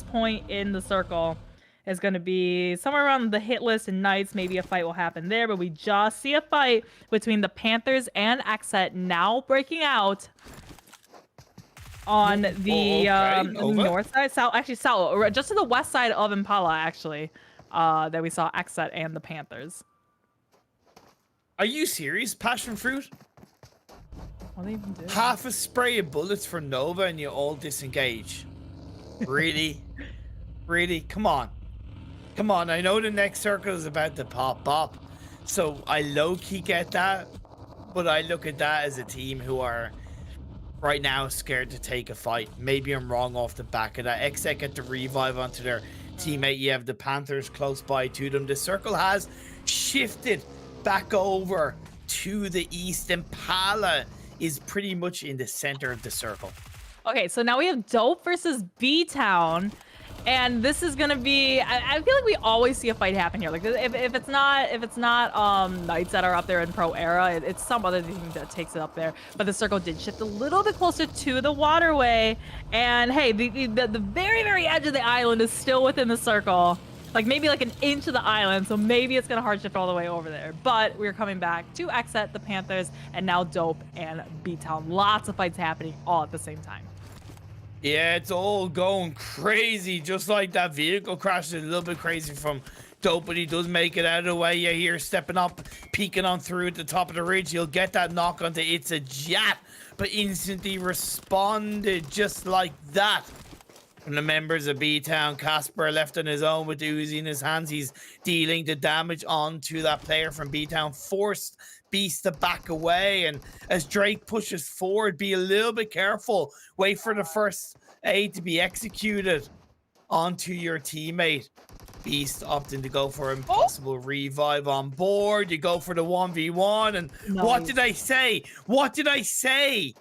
point in the circle is going to be somewhere around the hit list and Knights. Maybe a fight will happen there, but we just see a fight between the Panthers and Exet now breaking out on the north side, south, just to the west side of Impala, actually, that we saw Exet and the Panthers. Are you serious, Passion Fruit? What they even do? Half a spray of bullets for Nova and you all disengage. Really? Really? Come on. Come on. I know the next circle is about to pop up. So I low-key get that. But I look at that as a team who are right now scared to take a fight. Maybe I'm wrong off the back of that. Exec get the revive onto their teammate. You have the Panthers close by to them. The circle has shifted back over to the east. Impala is pretty much in the center of the circle. Okay, so now we have Dope versus B-Town, and this is gonna be. I feel like we always see a fight happen here. Like if it's not Knights that are up there in Pro Era, it's some other thing that takes it up there. But the circle did shift a little bit closer to the waterway, and hey, the very very edge of the island is still within the circle. Like maybe like an inch of the island, so maybe it's gonna hard shift all the way over there. But we're coming back to Exet, the Panthers, and now Dope and B-Town. Lots of fights happening all at the same time. Yeah, it's all going crazy, just like that vehicle crash is a little bit crazy from Dope, but he does make it out of the way. You hear stepping up, peeking on through at the top of the ridge. He'll get that knock onto It's a Jet, but instantly responded just like that. From the members of B-Town, Casper left on his own with the Uzi in his hands. He's dealing the damage onto that player from B-Town. Forced Beast to back away. And as Drake pushes forward, be a little bit careful. Wait for the first aid to be executed onto your teammate. Beast opting to go for an impossible revive on board. You go for the 1v1. And what did I say? What did I say?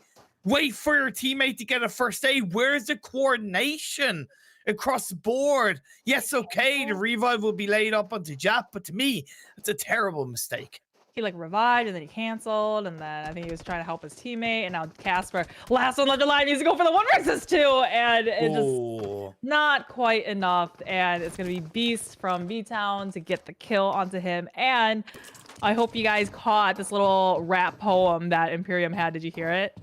Wait for your teammate to get a first aid. Where's the coordination across the board? Yes, okay, the revive will be laid up onto Jap, but to me, it's a terrible mistake. He like revived and then he canceled, and then I think he was trying to help his teammate, and now Casper, last one left alive, needs to go for the 1 versus 2, and it's just not quite enough, and it's gonna be Beast from B-Town to get the kill onto him. And I hope you guys caught this little rap poem that Imperium had. Did you hear it?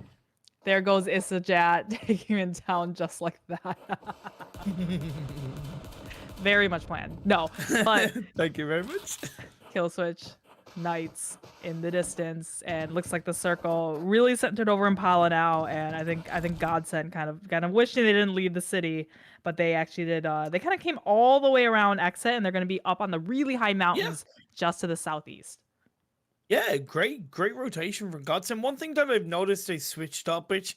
There goes Isajat taking him down just like that. Very much planned. No, but thank you very much. Kill switch, Knights in the distance, and looks like the circle really centered over Impala now. And I think Godsend kind of wishing they didn't leave the city, but they actually did. They kind of came all the way around Exit, and they're going to be up on the really high mountains just to the southeast. Yeah, great rotation for Godsend. One thing that I've noticed they switched up, which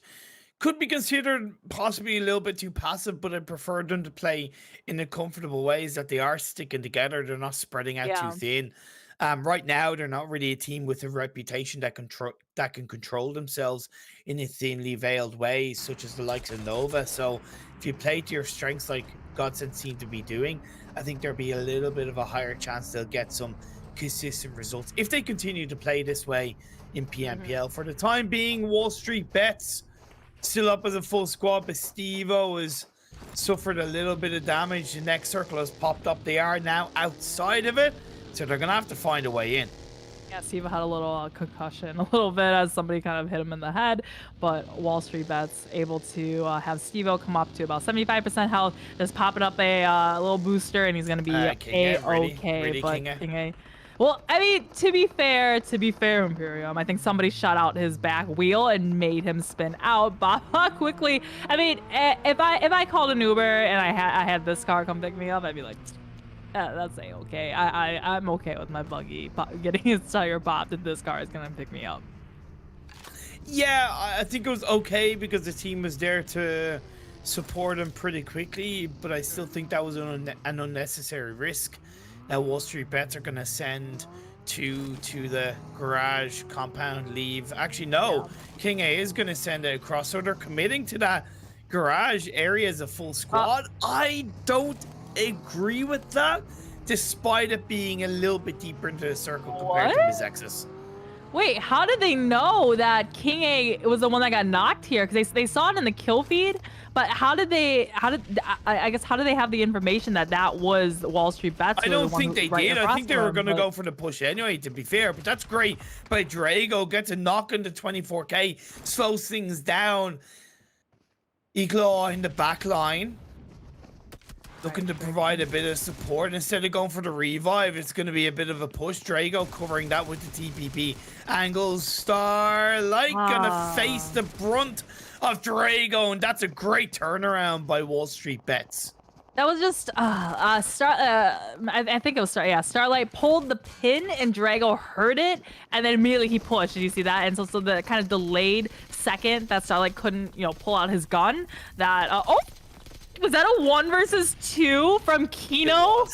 could be considered possibly a little bit too passive, but I prefer them to play in a comfortable way, is that they are sticking together. They're not spreading out too thin. Right now, they're not really a team with a reputation that can control themselves in a thinly veiled way, such as the likes of Nova. So if you play to your strengths like Godsend seem to be doing, I think there'll be a little bit of a higher chance they'll get some consistent results if they continue to play this way in PMPL. For the time being, Wall Street Bets still up as a full squad, but Steve-O has suffered a little bit of damage. The next circle has popped up. They are now outside of it, so they're gonna have to find a way in. Yeah, Steve had a little concussion a little bit as somebody kind of hit him in the head, but Wall Street Bets able to have Steve-O come up to about 75% health, just popping up a little booster, and he's gonna be A-okay. But King A. Well, I mean, to be fair, Imperium, I think somebody shot out his back wheel and made him spin out. Baba quickly. I mean, if I called an Uber and I had this car come pick me up, I'd be like, that's A-okay. I'm okay with my buggy getting his tire popped if this car is gonna pick me up. Yeah, I think it was okay because the team was there to support him pretty quickly, but I still think that was an unnecessary risk that Wall Street Bets are going to send to the garage compound leave. Actually, no, King A is going to send it across, so they're committing to that garage area as a full squad. I don't agree with that, despite it being a little bit deeper into the circle compared to Miss X's. Wait, how did they know that King A was the one that got knocked here? Because they saw it in the kill feed, but how did they have the information that that was Wall Street Bets? I don't think they did. I think they were going to go for the push anyway, to be fair, but that's great. But Drago gets a knock into 24k, slows things down. Eglaw in the back line, looking to provide a bit of support. Instead of going for the revive, it's going to be a bit of a push. Drago covering that with the TPP angles. Starlight gonna face the brunt of Drago, and that's a great turnaround by Wall Street Bets. That was just I think it was Starlight pulled the pin and Drago heard it, and then immediately he pushed. Did you see that? And so the kind of delayed second that Starlight couldn't pull out his gun. That was that a 1 versus 2 from Kino?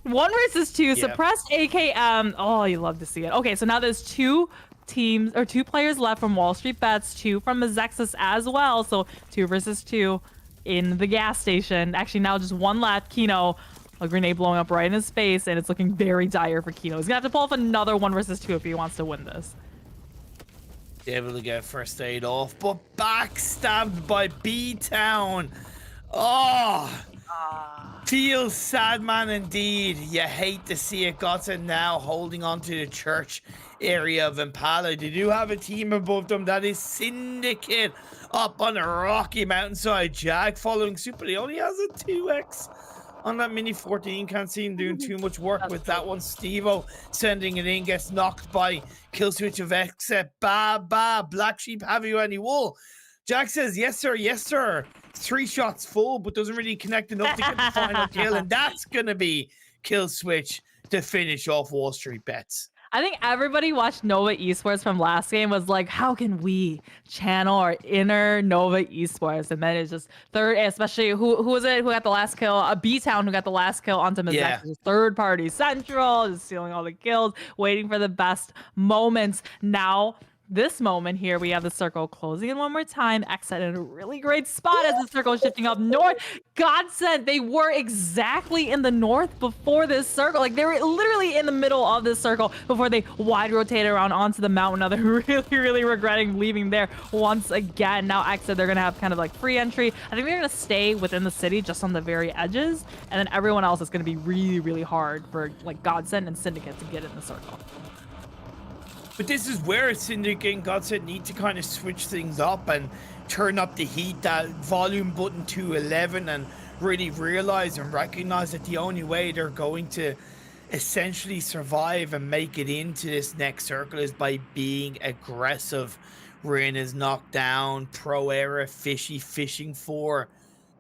1 versus 2, suppressed AKM. Oh, you love to see it. Okay, so now there's 2 players left from Wall Street Bets, 2 from Azexis as well. So 2 versus 2 in the gas station. Actually, now just 1 left. Kino, a grenade blowing up right in his face, and it's looking very dire for Kino. He's gonna have to pull off another 1 versus 2 if he wants to win this. Able to get first aid off, but backstabbed by B-Town. Oh, feels sad, man, indeed. You hate to see it. Godsend now holding on to the church area of Impala. They do have a team above them. That is Syndicate up on the rocky mountainside. Jag following suit, but he only has a 2x on that Mini 14. Can't see him doing too much work with that one. Stevo sending it in, gets knocked by kill switch of exit. Black Sheep, have you any wool? Jack says, yes, sir, yes, sir. 3 shots full, but doesn't really connect enough to get the final kill, and that's gonna be kill switch to finish off Wall Street Bets. I think everybody watched Nova Esports from last game was like, how can we channel our inner Nova Esports? And then it's just third, especially who was it who got the last kill? B-Town who got the last kill onto Mazek. Third party central, just stealing all the kills, waiting for the best moments. Now, this moment here, we have the circle closing in one more time. Exit in a really great spot as the circle is shifting up north. Godsend, they were exactly in the north before this circle. Like, they were literally in the middle of this circle before they wide rotated around onto the mountain. Now they're really, really regretting leaving there once again. Now Exit, they're going to have kind of like free entry. I think they're going to stay within the city just on the very edges. And then everyone else is going to be really, really hard for like Godsend and Syndicate to get in the circle. But this is where Syndicate and Godsend need to kind of switch things up and turn up the heat, that volume button to 11, and really realize and recognize that the only way they're going to essentially survive and make it into this next circle is by being aggressive. Rin is knocked down, Pro Era Fishy fishing for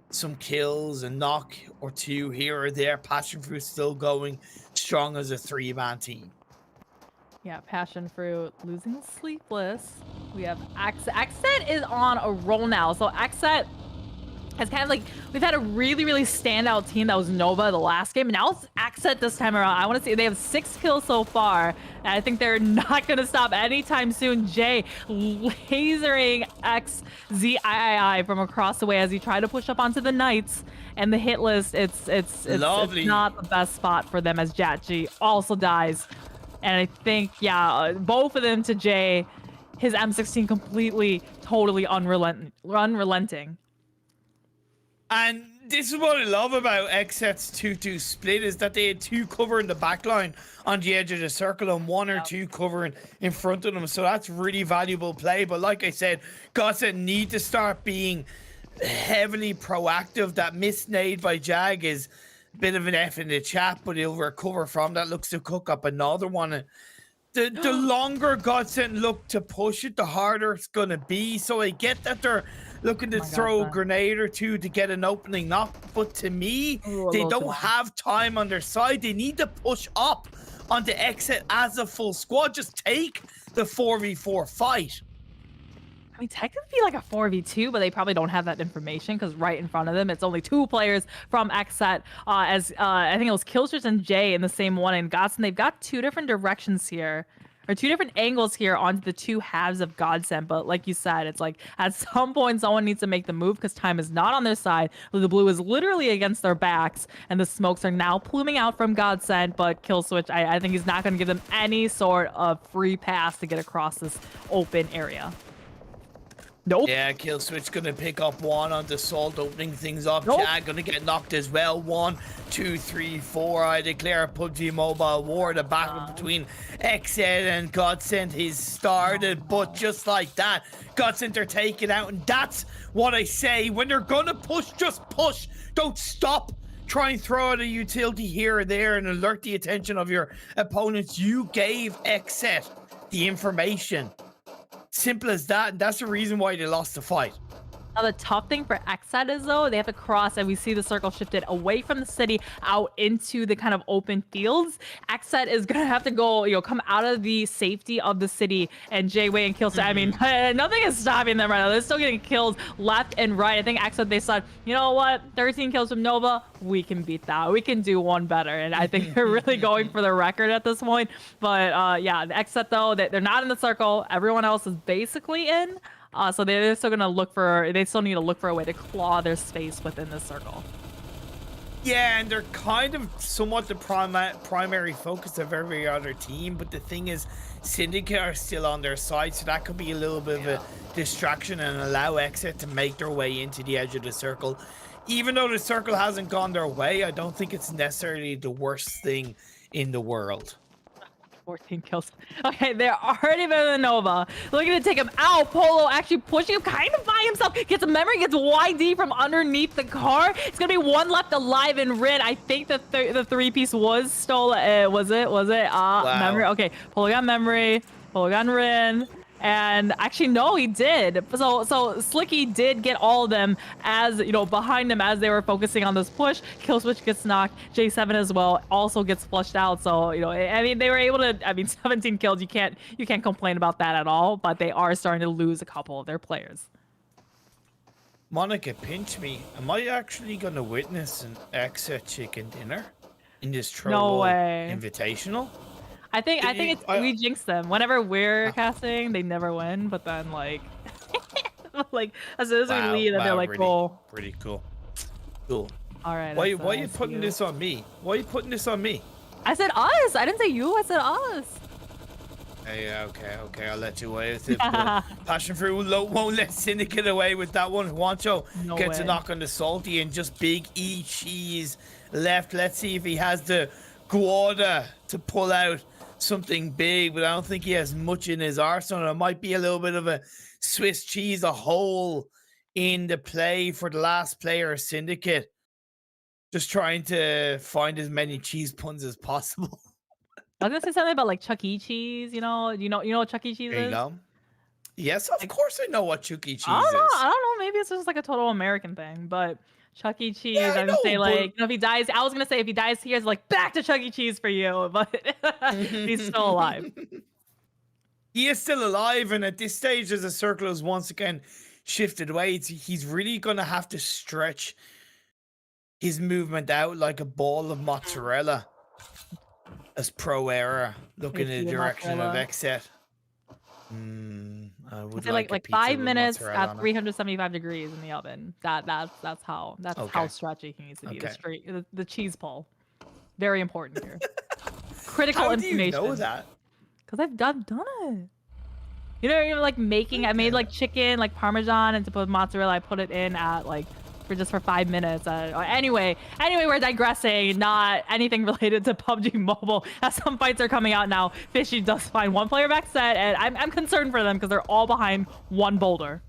some kills, a knock or 2 here or there. Passion Fruit still going strong as a 3-man team. Yeah, Passion Fruit losing Sleepless. We have Exet. Exet is on a roll now. So Exet has kind of like, we've had a really, really standout team that was Nova the last game. And now it's Exet this time around. I want to see, they have 6 kills so far. And I think they're not going to stop anytime soon. Jay lasering XZII from across the way as he tried to push up onto the Knights. And the hit list, it's not the best spot for them as Jatji also dies. And I think, yeah, both of them to Jay, his M16 completely, totally unrelenting. And this is what I love about Exet's 2-2 split, is that they had 2 covering the backline on the edge of the circle and 1 or 2 covering in front of them. So that's really valuable play. But like I said, Godsend need to start being heavily proactive. That missed nade by Jag is bit of an F in the chat, but he'll recover from that. Looks to cook up another one. The longer Godsend look to push it, the harder it's gonna be. So I get that they're looking to throw a grenade or 2 to get an opening knock, but to me, they don't have time on their side. They need to push up onto Exit as a full squad. Just take the 4v4 fight. I mean, technically it'd be like a 4v2, but they probably don't have that information because right in front of them, it's only 2 players from XSET. I think it was Killstreak and Jay in the same one, and Godsend. They've got 2 different directions here, or 2 different angles here onto the 2 halves of Godsend. But like you said, it's like at some point someone needs to make the move because time is not on their side. The blue is literally against their backs, and the smokes are now pluming out from Godsend. But Killswitch, I think he's not going to give them any sort of free pass to get across this open area. Nope. Yeah, Killswitch gonna pick up 1 on the Salt, opening things up. Nope. Chad gonna get knocked as well. 1, 2, 3, 4. I declare a PUBG Mobile war. The battle between XSET and Godsend has started, but just like that, Godsend are taken out, and that's what I say. When they're gonna push, just push. Don't stop. Try and throw out a utility here or there and alert the attention of your opponents. You gave XSET the information. Simple as that, and that's the reason why they lost the fight. Now, the tough thing for XSET is, though, they have to cross, and we see the circle shifted away from the city out into the kind of open fields. XSET is going to have to go, come out of the safety of the city, and J-Way and Killstreak, I mean, nothing is stopping them right now. They're still getting kills left and right. I think XSET, they said, you know what, 13 kills from Nova, we can beat that. We can do one better, and I think they're really going for the record at this point. But, yeah, the XSET, though, they're not in the circle. Everyone else is basically in. So they're still gonna they still need to look for a way to claw their space within the circle. Yeah, and they're kind of somewhat the primary focus of every other team, but the thing is, Syndicate are still on their side, so that could be a little bit of a distraction and allow XSET to make their way into the edge of the circle. Even though the circle hasn't gone their way, I don't think it's necessarily the worst thing in the world. 14 kills. Okay, they're already better than Nova. Looking to take him out. Polo actually pushing him kind of by himself. Gets a memory, gets YD from underneath the car. It's going to be 1 left alive in Rin. I think the 3-piece was stolen. Was it? Wow. Memory. Okay, Polo got memory. Polo got Rin. And actually, no, he did. So Slicky did get all of them as, behind him as they were focusing on this push. Killswitch gets knocked. J7 as well also gets flushed out. So, I mean, they were able to, 17 kills. You can't complain about that at all. But they are starting to lose a couple of their players. Monica, pinch me. Am I actually going to witness an XSET chicken dinner in this Trovo Invitational? I think we jinx them. Whenever we're casting, they never win. But then like as soon as we lead, and they're like, "Oh, pretty cool." Cool. All right. Why are you putting this on me? Why are you putting this on me? I said us. I didn't say you. I said us. Yeah, okay. I'll let you away with it. Passion Fruit won't let Cynic get away with that one. Juancho gets a knock on the Salty, and just Big E Cheese left. Let's see if he has the Guada to pull out something big, but I don't think he has much in his arsenal. It might be a little bit of a Swiss cheese, a hole in the play for the last player, Syndicate. Just trying to find as many cheese puns as possible. I was gonna say something about like Chuck E. Cheese. You know what Chuck E. Cheese is? There you go. Yes, of course I know what Chuck E. Cheese is. I don't know. Maybe it's just like a total American thing, but Chuck E. Cheese. I would say like if he dies, I was gonna say if he dies here, it's like back to Chuck E. Cheese for you, but he's still alive. He is still alive, and at this stage, as the circle is once again shifted away, he's really gonna have to stretch his movement out like a ball of mozzarella. As Pro Era looking in the direction of XSET. I would like 5 minutes at 375 degrees in the oven. That's how stretchy he needs to be. The cheese pull, very important here. Critical information. How do you know that? Because I've done it. Even like making. I made like chicken, like Parmesan, and to put mozzarella, I put it in at like for 5 minutes. Anyway, we're digressing. Not anything related to PUBG Mobile. As some fights are coming out now, Fishy does find one player back set, and I'm concerned for them because they're all behind one boulder.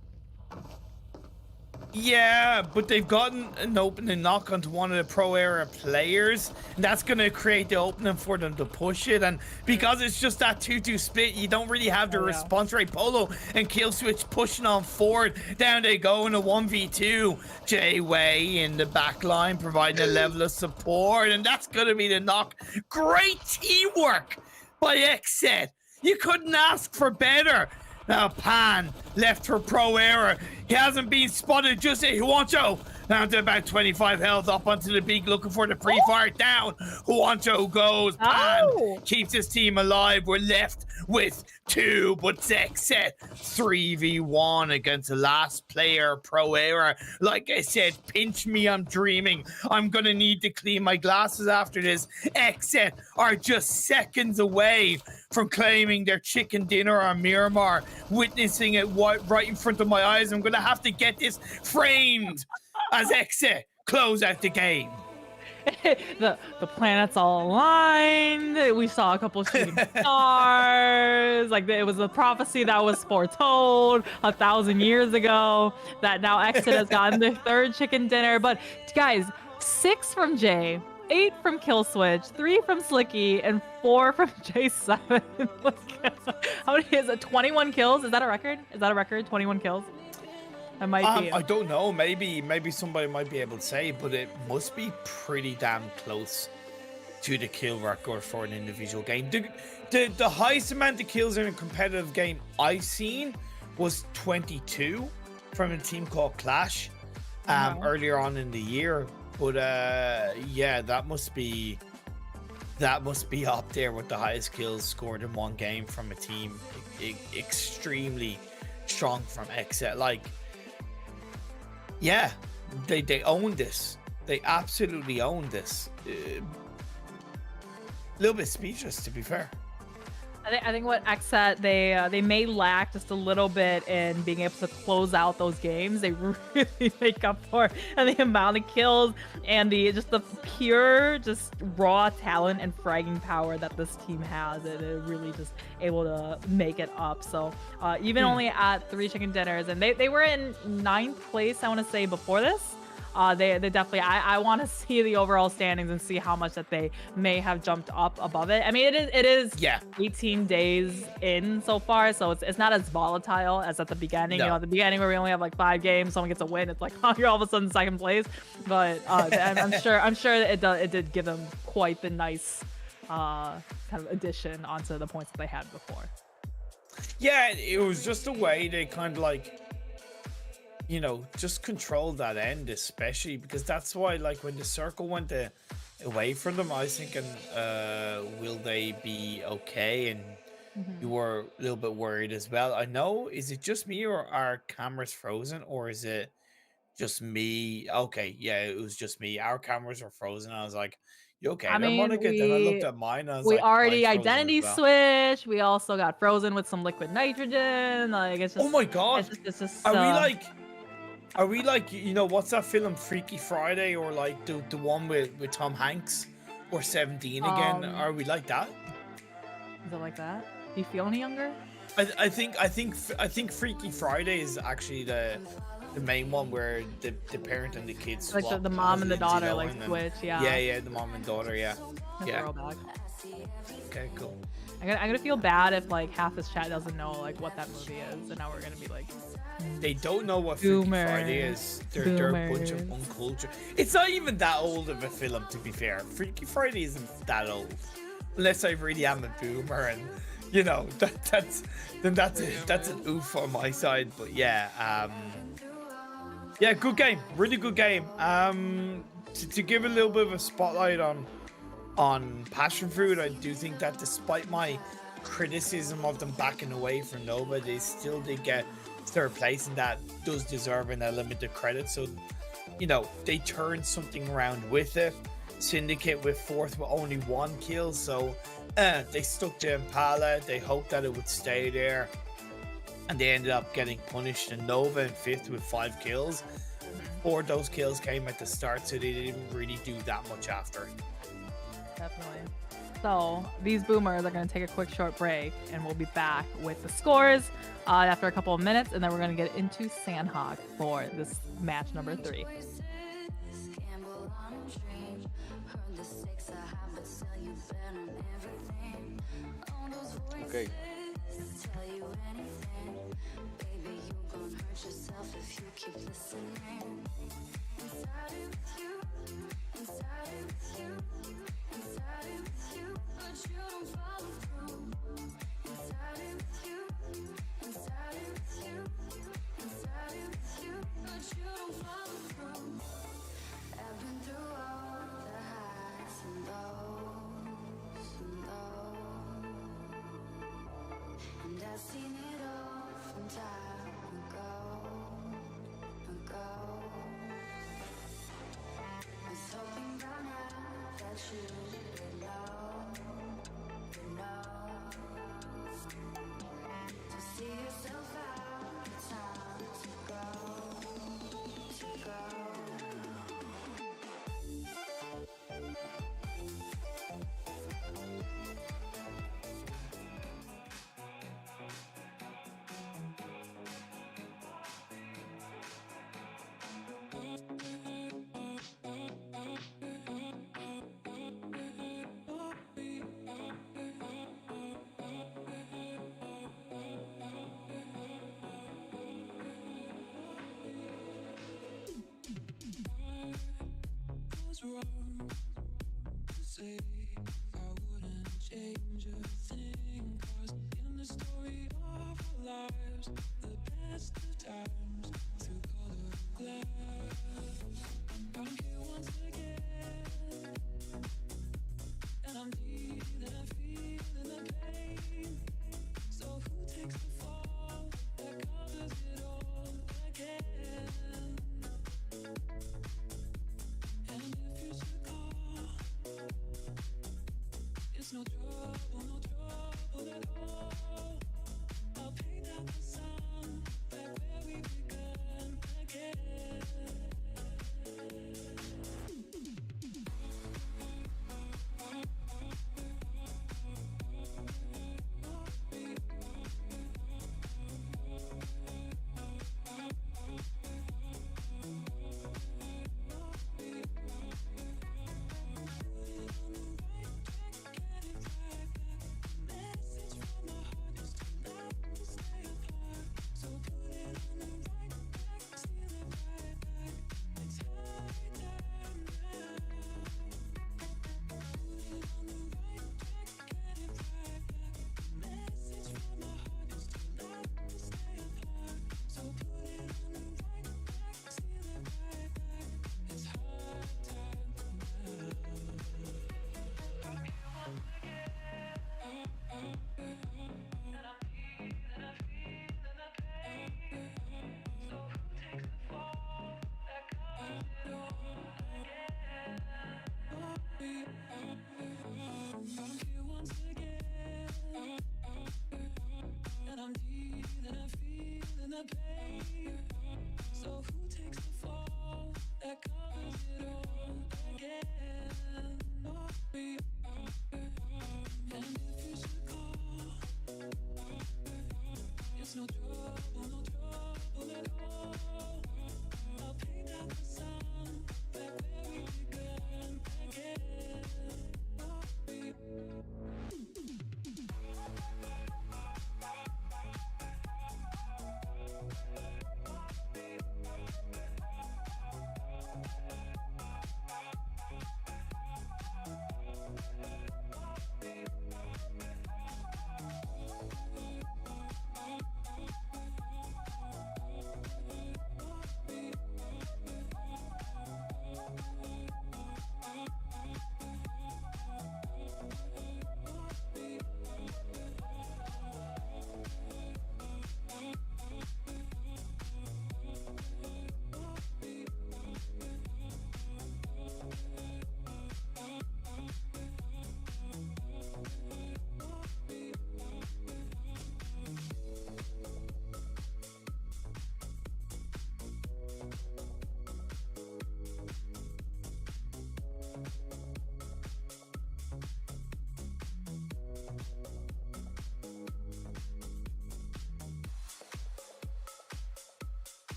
Yeah, but they've gotten an opening knock onto one of the Pro Era players, and that's going to create the opening for them to push it. And because it's just that 2-2 split, you don't really have the response rate. Polo and Killswitch pushing on forward. Down they go in a 1v2. J-Way in the back line providing a level of support, and that's going to be the knock. Great teamwork by XSET. You couldn't ask for better. Now Pan left for Pro Era. He hasn't been spotted just yet. Juancho down to about 25 health, up onto the beak, looking for the pre-fire down. Juancho goes. Pan keeps his team alive. We're left with 2, but Zek set 3v1 against the last player, Pro Era. Like I said, pinch me, I'm dreaming. I'm gonna need to clean my glasses after this. Exet are just seconds away from claiming their chicken dinner on Miramar, witnessing it right in front of my eyes. I'm gonna have to get this framed as Exet close out the game. the planets all aligned. We saw a couple shooting stars. Like it was a prophecy that was foretold 1,000 years ago. That now Exit has gotten their 3rd chicken dinner. But guys, 6 from Jay, 8 from Killswitch, 3 from Slicky, and 4 from J7. How many is it? 21 kills? Is that a record? Is that a record? 21 kills? That might be. I don't know. Maybe somebody might be able to say, but it must be pretty damn close to the kill record for an individual game. The highest amount of kills in a competitive game I've seen was 22 from a team called Clash earlier on in the year. But yeah, that must be up there with the highest kills scored in one game from a team. Extremely strong from Exet. Like, yeah, they own this. They absolutely own this. A little bit speechless, to be fair. I think what Exet they may lack just a little bit in being able to close out those games. They really make up for it. And the amount of kills and the pure raw talent and fragging power that this team has. They're really just able to make it up. So even only at 3 chicken dinners, and they were in 9th place, I want to say, before this. They definitely, I want to see the overall standings and see how much that they may have jumped up above it. I mean, it is 18 days in so far, so it's not as volatile as at the beginning. No. You know, at the beginning where we only have like 5 games, someone gets a win, it's like, oh, you're all of a sudden 2nd place. But I'm sure it did give them quite the nice kind of addition onto the points that they had before. Yeah, it was just a way they kind of like, you know, just control that end, especially because that's why, like, when the circle went away from them, I was thinking, will they be okay? And you were a little bit worried as well. I know, is it just me or are cameras frozen, or is it just me? Okay, yeah, it was just me. Our cameras were frozen. I was like, you okay? I mean, Monica? Then I looked at mine. I was we like, already mine's frozen identity as well. switched. We also got frozen with some liquid nitrogen. Like, it's just, Oh my god! It's just Are we like, you know, what's that film, Freaky Friday, or like the one with Tom Hanks, or 17 again? Are we like that? Is it like that? Do you feel any younger? I think Freaky Friday is actually the main one where the parent and the kids Like swap the mom as and the Lindsay daughter Lohan, like and switch, yeah. Yeah, the mom and daughter, yeah. Throwback. Okay, cool. I'm gonna feel bad if like half this chat doesn't know like what that movie is, and now we're gonna be like, They don't know what Freaky Friday is. They're a bunch of uncultured. It's not even that old of a film, to be fair. Freaky Friday isn't that old, unless I really am a boomer, and you know that's an oof on my side. But yeah, yeah, good game, really good game. To give a little bit of a spotlight on Passion Fruit, I do think that despite my criticism of them backing away from Nova, they still did get 3rd place, and that does deserve an element of credit. So, you know, they turned something around with it. Syndicate with 4th with only 1 kill, so they stuck to Impala. They hoped that it would stay there, and they ended up getting punished. And Nova in 5th with 5 kills. 4 of those kills came at the start, so they didn't really do that much after. definitely. So these boomers are going to take a quick short break, and we'll be back with the scores after a couple of minutes, and then we're going to get into Sandhawk for this match number 3. Okay. Was wrong to say I wouldn't change a thing, 'cause in the story of our lives, the best of times through colored glass. I'm here once again, and I'm feeling the pain. So who takes the fall that covers it all again? And if you should call, it's no trouble at all. I'll paint out the sun back where we began.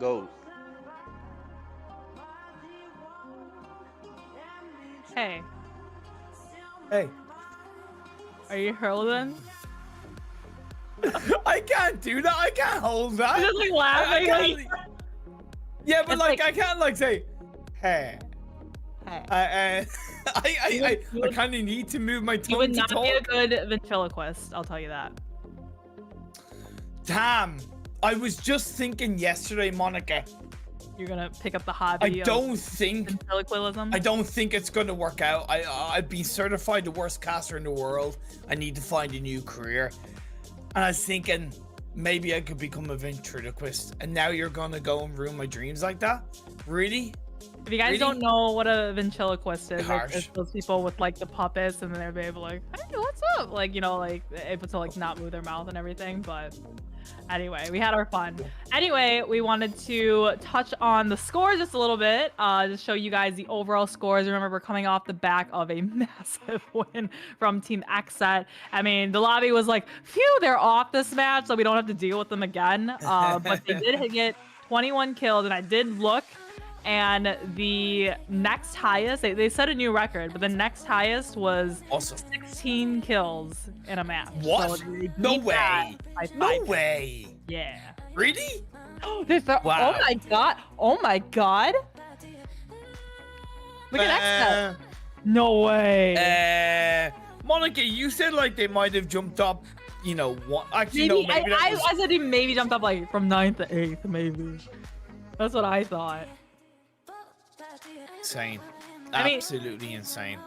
Go. Hey, Hey, are you hurling? I can't do that. I can't hold that. You're just like I laughing. can't, Like, yeah, but it's like, like- I can't like say, hey. hey. I kind of need to move my You tongue would to not talk. be a good ventriloquist, I'll tell you that. Damn. I was just thinking yesterday, Monica. You're gonna pick up the I hobby of don't think ventriloquism. it's gonna work out. I've been certified the worst caster in the world. I need to find a new career. And I was thinking maybe I could become a ventriloquist. And now you're gonna go and ruin my dreams like that? Really? If you guys Really? don't know what a ventriloquist is, Harsh. it's those people with like the puppets and then they're able like, hey, what's up? Like, you know, like able to like not move their mouth and everything. But anyway, we had our fun. Anyway, we wanted to touch on the scores just a little bit, to show you guys the overall scores. Remember, we're coming off the back of a massive win from Team Xset. I mean, the lobby was like, phew, they're off this match, so we don't have to deal with them again. But they did get 21 kills, and I did look. And the next highest, they set a new record, but the next highest was Awesome. 16 kills in a match. What? So they No beat that way. by No 5. way. Yeah. Really? Wow. Wow. Oh my god. Oh my god. Look at Xset. No way. Monica, you said like they might have jumped up, you know, one. Actually, maybe, no, maybe that was... I said he maybe jumped up like from 9th to 8th, maybe. That's what I thought. Insane. I mean- Absolutely insane.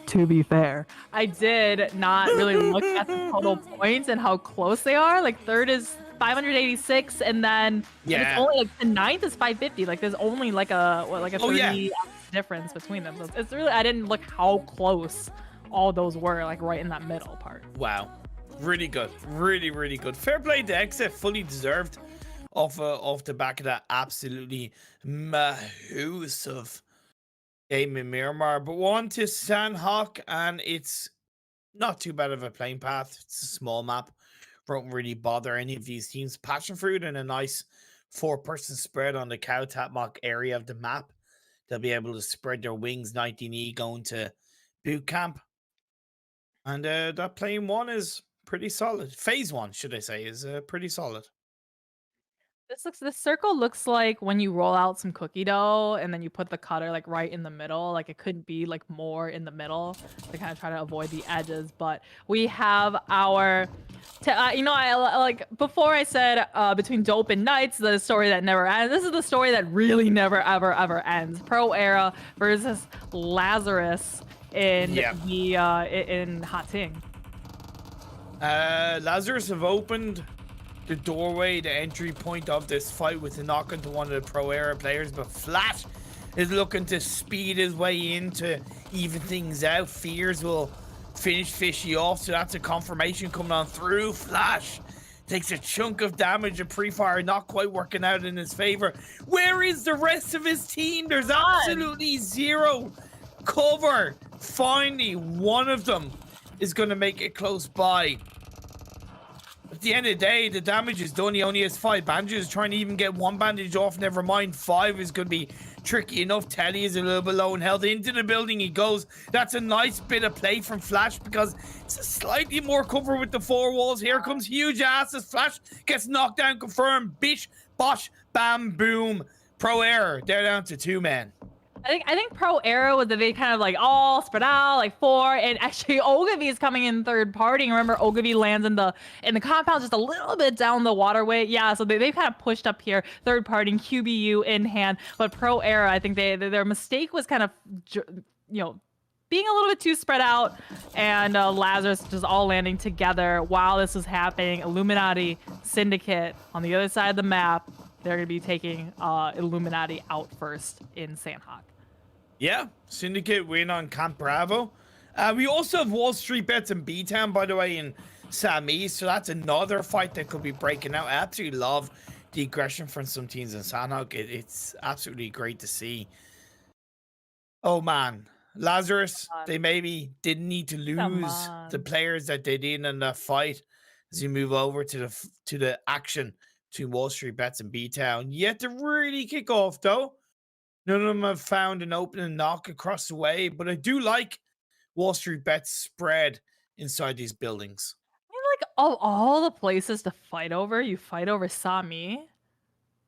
To be fair, I did not really look at the total points and how close they are. Like third is 586, and then Yeah. it's only like the 9th is 550. Like there's only like a 30 Oh, yeah. difference between them. So it's really, I didn't look how close all those were, like right in that middle part. Wow. Really good. Really, really good. Fair play to Exit. Fully deserved off the back of that absolutely massive game in Miramar. But we're on to Sandhawk, and it's not too bad of a playing path. It's a small map. Won't really bother any of these teams. Passion fruit and a nice 4-person spread on the cow tapmock area of the map. They'll be able to spread their wings 19E going to boot camp. And that playing one is pretty solid. Phase one, should I say, is pretty solid. This circle looks like when you roll out some cookie dough and then you put the cutter like right in the middle. Like it could be like more in the middle to kind of try to avoid the edges. But we have our, you know, I like before I said between Dope and Knights, the story that never ends. This is the story that really never ever ends. Pro Era versus Lazarus in the in Hot Ting. Lazarus have opened the doorway, the entry point of this fight with a knock into one of the Pro Era players, but Flash is looking to speed his way in to even things out. Fears will finish Fishy off, so that's a confirmation coming on through. Flash takes a chunk of damage, a pre-fire not quite working out in his favor. Where is the rest of his team? There's absolutely zero cover. Finally, one of them is going to make it close by. At the end of the day, the damage is done. He only has 5 bandages. Trying to even get 1 bandage off, never mind 5 is going to be tricky enough. Telly is a little bit low and held. Into the building he goes. That's a nice bit of play from Flash because it's a slightly more cover with the 4 walls. Here comes huge asses. Flash gets knocked down, confirmed. Bish, bosh, bam, boom. Pro Air, they're down to 2 men. I think Pro Era was that they kind of like all spread out like 4, and actually Ogilvy is coming in third party. Remember, Ogilvy lands in the compound just a little bit down the waterway. Yeah, so they kind of pushed up here, third party, QBU in hand. But Pro Era, I think their mistake was kind of, you know, being a little bit too spread out, and Lazarus just all landing together while this was happening. Illuminati Syndicate on the other side of the map. They're going to be taking Illuminati out first in Sandhawk. Yeah, Syndicate win on Camp Bravo. We also have Wall Street Bets and B-Town, by the way, in Sam East. So that's another fight that could be breaking out. I absolutely love the aggression from some teams in Sandhawk. It's absolutely great to see. Oh, man. Lazarus, they maybe didn't need to lose the players that they did in that fight as you move over to the action between Wall Street Bets and B-Town. Yet to really kick off, though. None of them have found an opening knock across the way, but I do like Wall Street Bets spread inside these buildings. I mean, like, of all the places to fight over, you fight over Sami.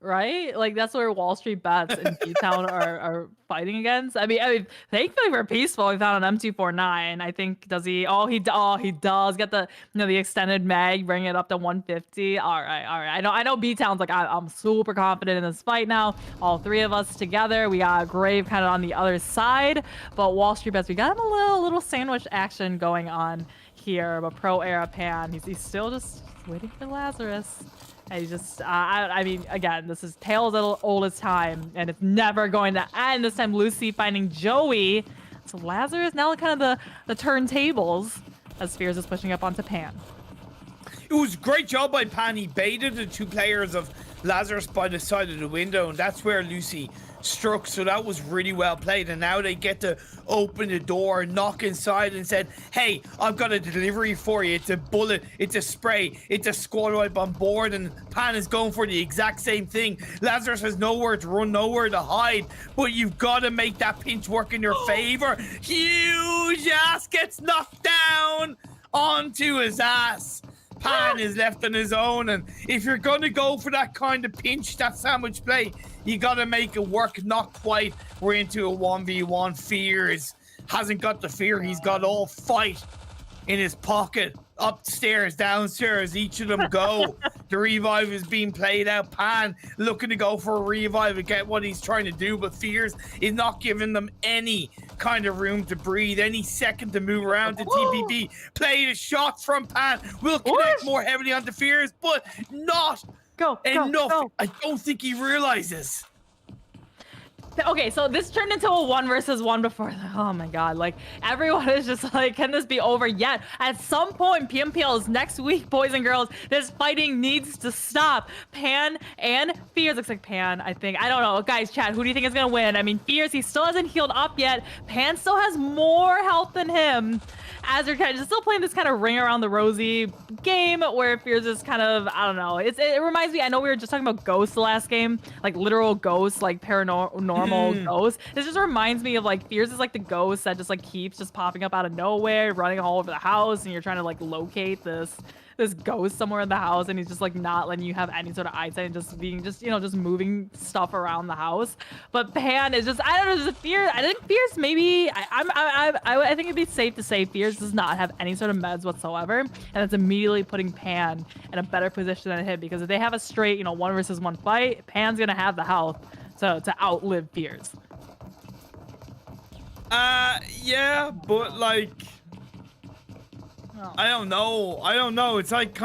Right? Like that's where Wall Street Bets and B-Town are fighting against. I mean, thankfully we're peaceful. We found an M249. I think does he? Oh, he does get the the extended mag, bring it up to 150. All right. I know B-Town's like I'm super confident in this fight now. All three of us together. We got Grave kind of on the other side, but Wall Street Bets we got him a little sandwich action going on here. But Pro Era Pan, he's still just waiting for Lazarus. And he just, I mean, again, this is Tales of the Oldest Time, and it's never going to end. This time, Lucy finding Joey. So Lazarus now kind of the turntables as Fears is pushing up onto Pan. It was a great job by Pan. He baited the two players of Lazarus by the side of the window, and that's where Lucy struck. So that was really well played. And now they get to open the door, knock inside, and said, "Hey, I've got a delivery for you. It's a bullet, it's a spray, it's a squad wipe on board." And Pan is going for the exact same thing. Lazarus has nowhere to run, nowhere to hide, but you've got to make that pinch work in your favor. Huge ass gets knocked down onto his ass. Pan is left on his own, and if you're going to go for that kind of pinch, that sandwich play, you got to make it work. Not quite. We're into a 1v1. Fears hasn't got the fear. He's got all fight in his pocket. Upstairs, downstairs, each of them go. The revive is being played out. Pan looking to go for a revive and get what he's trying to do, but Fears is not giving them any kind of room to breathe, any second to move around to TPP. Play the shots from Pan. Will connect more heavily onto Fears, but not enough. Go. I don't think he realizes. Okay, so this turned into a 1 versus 1 before. Oh my god, like everyone is just like, can this be over yet? At some point, PMPL is next week, boys and girls. This fighting needs to stop. Pan and Fears. Looks like Pan, I think. I don't know. Guys, chat, who do you think is gonna win? I mean, Fears, he still hasn't healed up yet. Pan still has more health than him. As they're kind of still playing this kind of ring around the rosy game where Fears is kind of, I don't know. It reminds me, I know we were just talking about ghosts the last game, like literal ghosts, like paranormal ghosts. This just reminds me of like Fears is like the ghost that just like keeps just popping up out of nowhere, running all over the house, and you're trying to like locate this ghost somewhere in the house, and he's just like not letting you have any sort of eyesight and just being just just moving stuff around the house. But Pan is just, I don't know, just Fears. I think Fears maybe I think it'd be safe to say Fears does not have any sort of meds whatsoever, and it's immediately putting Pan in a better position than him, because if they have a straight 1 versus 1 fight, Pan's gonna have the health to outlive Fears. Yeah, but like I don't know. It's like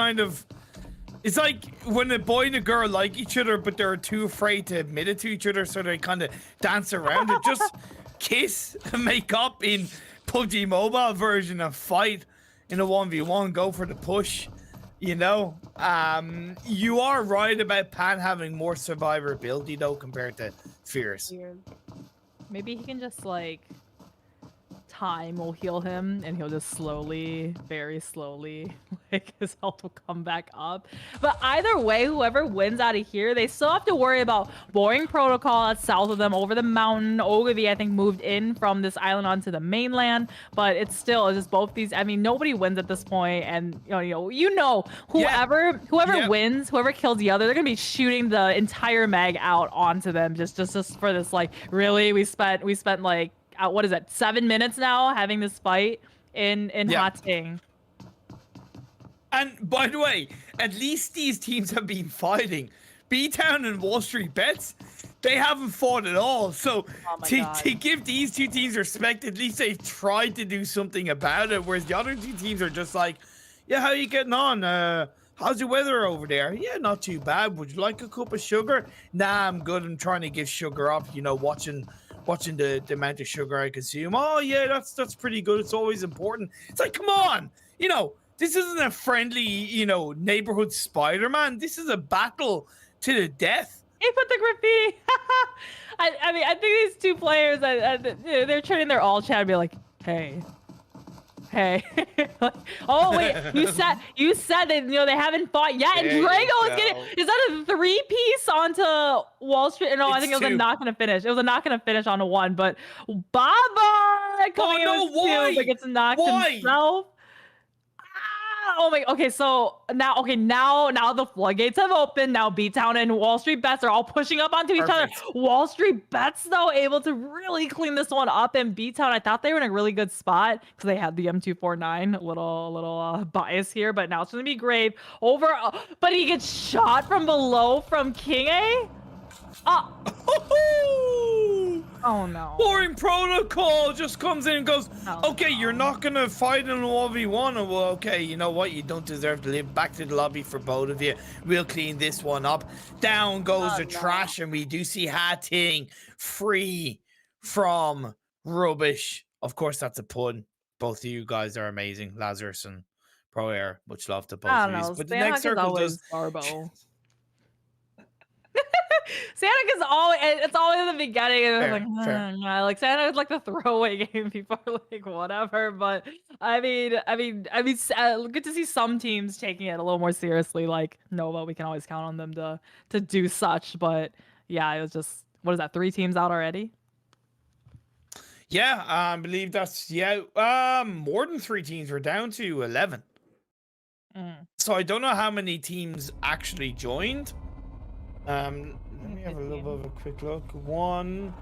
it's like when a boy and a girl like each other, but they're too afraid to admit it to each other, so they kind of dance around it. Just kiss and make up in PUBG mobile version and fight in a 1v1. Go for the push. You are right about Pan having more survivability though compared to Fears. Maybe he can just like time will heal him, and he'll just slowly, very slowly, like his health will come back up. But either way, whoever wins out of here, they still have to worry about Boring Protocol that's south of them over the mountain. Ogilvy, I think, moved in from this island onto the mainland, but it's just both these. I mean, nobody wins at this point, and whoever wins, whoever kills the other, they're gonna be shooting the entire mag out onto them just for this. Like, really, we spent like, what is that, 7 minutes now having this fight in Hot Spring. And by the way, at least these teams have been fighting. B-Town and Wall Street Bets, they haven't fought at all. So to give these two teams respect, at least they've tried to do something about it. Whereas the other two teams are just like, yeah, how are you getting on? How's the weather over there? Yeah, not too bad. Would you like a cup of sugar? Nah, I'm good. I'm trying to give sugar up, watching the amount of sugar I consume. Oh yeah, that's pretty good. It's always important. It's like, come on, this isn't a friendly, neighborhood Spider-Man. This is a battle to the death. He put the graffiti. I think these two players, they're turning their all chat and be like, hey, Hey. Oh wait, you said that they haven't fought yet, and There you Drago is getting. go. Is that a 3-piece onto Wall Street? No, I think it It's was a two. not gonna finish. It was a not gonna finish on a 1, but Baba coming in no, with 2, why? but gets knocked Why? himself. Oh my, okay, so now the floodgates have opened. Now B-Town and Wall Street Bets are all pushing up onto each Perfect. other. Wall Street Bets, though, able to really clean this one up, and B-Town, I thought they were in a really good spot because they had the M249, a little bias here, but now it's gonna be Grave over, but he gets shot from below from King A? Oh no. Boring Protocol just comes in and goes, Oh, okay, you're not going to fight in a 1v1. Oh, well, okay, you know what? You don't deserve to live. Back to the lobby for both of you. We'll clean this one up. Down goes the trash, and we do see Hating free from rubbish. Of course, that's a pun. Both of you guys are amazing. Lazarus and Pro Air. Much love to both I of don't you. know. But the next circle does... Garbo. Santa is always, it's always in the beginning, and Fair, it's like, fair. nah, like Santa is like the throwaway game. People are like, whatever. But I mean, good to see some teams taking it a little more seriously. Like Nova, we can always count on them to do such. But yeah, it was just, what is that? 3 teams out already? Yeah, I believe that's, more than 3 teams. We're down to 11. So I don't know how many teams actually joined. Let me have a little bit of a quick look. 1,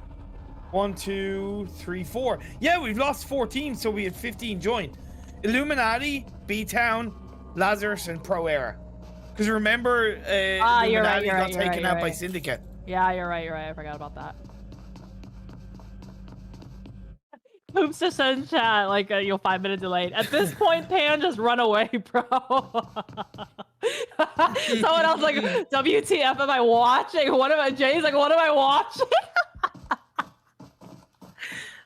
2, 3, 4. Yeah, we've lost 4 teams, so we had 15 joined. Illuminati, B-Town, Lazarus, and Pro Era. Because remember, Illuminati got taken out by Syndicate. Yeah, you're right. I forgot about that. Oops, just said in chat, like, 5-minute delay. At this point, Pan, just run away, bro. Someone else like, WTF am I watching? Jay's like, what am I watching?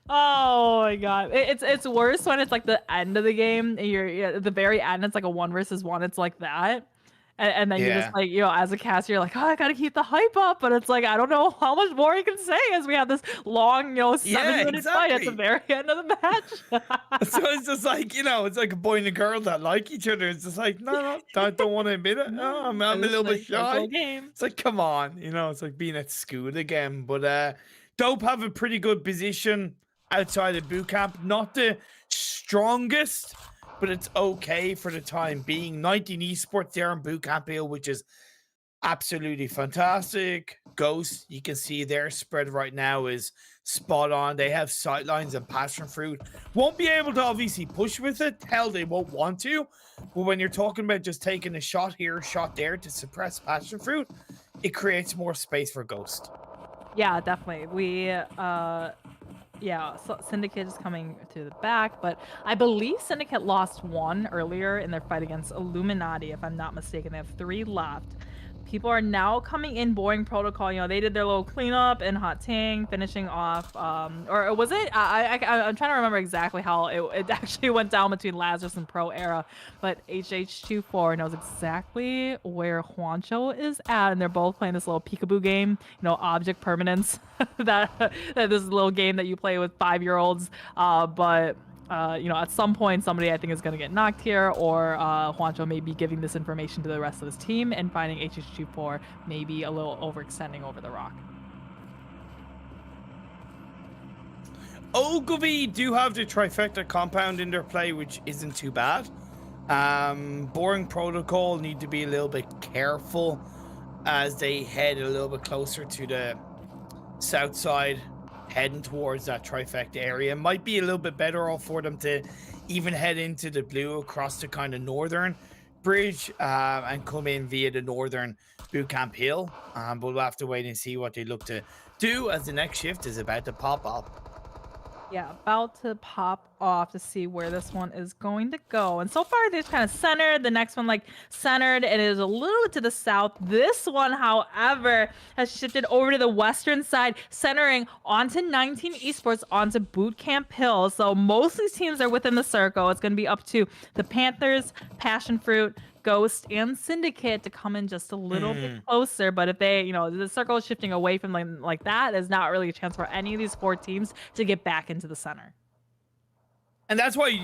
Oh my god. It's worse when it's like the end of the game. You're at the very end, it's like a 1 versus 1. It's like that. And then you're just like, as a caster, you're like, oh, I gotta keep the hype up. But it's like, I don't know how much more you can say as we have this long, 7-minute fight at the very end of the match. So it's just like, it's like a boy and a girl that like each other. It's just like, no, I don't want to admit it. No, I'm a little bit shy. It's like, come on. It's like being at school again. But Dope have a pretty good position outside of boot camp. Not the strongest, but it's okay for the time being. 19 Esports there in Bootcamp Hill, which is absolutely fantastic. Ghost, you can see their spread right now is spot on. They have sightlines and passion fruit. Won't be able to obviously push with it. Hell, they won't want to. But when you're talking about just taking a shot here, a shot there to suppress passion fruit, it creates more space for Ghost. Yeah, definitely. Yeah, so Syndicate is coming to the back, but I believe Syndicate lost 1 earlier in their fight against Illuminati, if I'm not mistaken. They have 3 left. People are now coming in. Boring Protocol, they did their little cleanup and Hot Ting, finishing off, or was it? I'm trying to remember exactly how it actually went down between Lazarus and Pro Era, but HH24 knows exactly where Juancho is at, and they're both playing this little peekaboo game, object permanence, that this little game that you play with 5-year-olds, but at some point, somebody I think is going to get knocked here, or Juancho may be giving this information to the rest of his team and finding HH24 maybe a little overextending over the rock. Ogilvy do have the trifecta compound in their play, which isn't too bad. Boring Protocol need to be a little bit careful as they head a little bit closer to the south side, heading towards that trifecta area. Might be a little bit better off for them to even head into the blue across the kind of northern bridge and come in via the northern Bootcamp Hill. But we'll have to wait and see what they look to do as the next shift is about to pop up. Yeah, about to pop off to see where this one is going to go. And so far, they're kind of centered. The next one, centered. It is a little to the south. This one, however, has shifted over to the western side, centering onto 19 Esports, onto Bootcamp Hill. So most of these teams are within the circle. It's going to be up to the Panthers, Passion Fruit, Ghost, and Syndicate to come in just a little bit closer. But if they, the circle is shifting away from like that, there's not really a chance for any of these 4 teams to get back into the center. And that's why,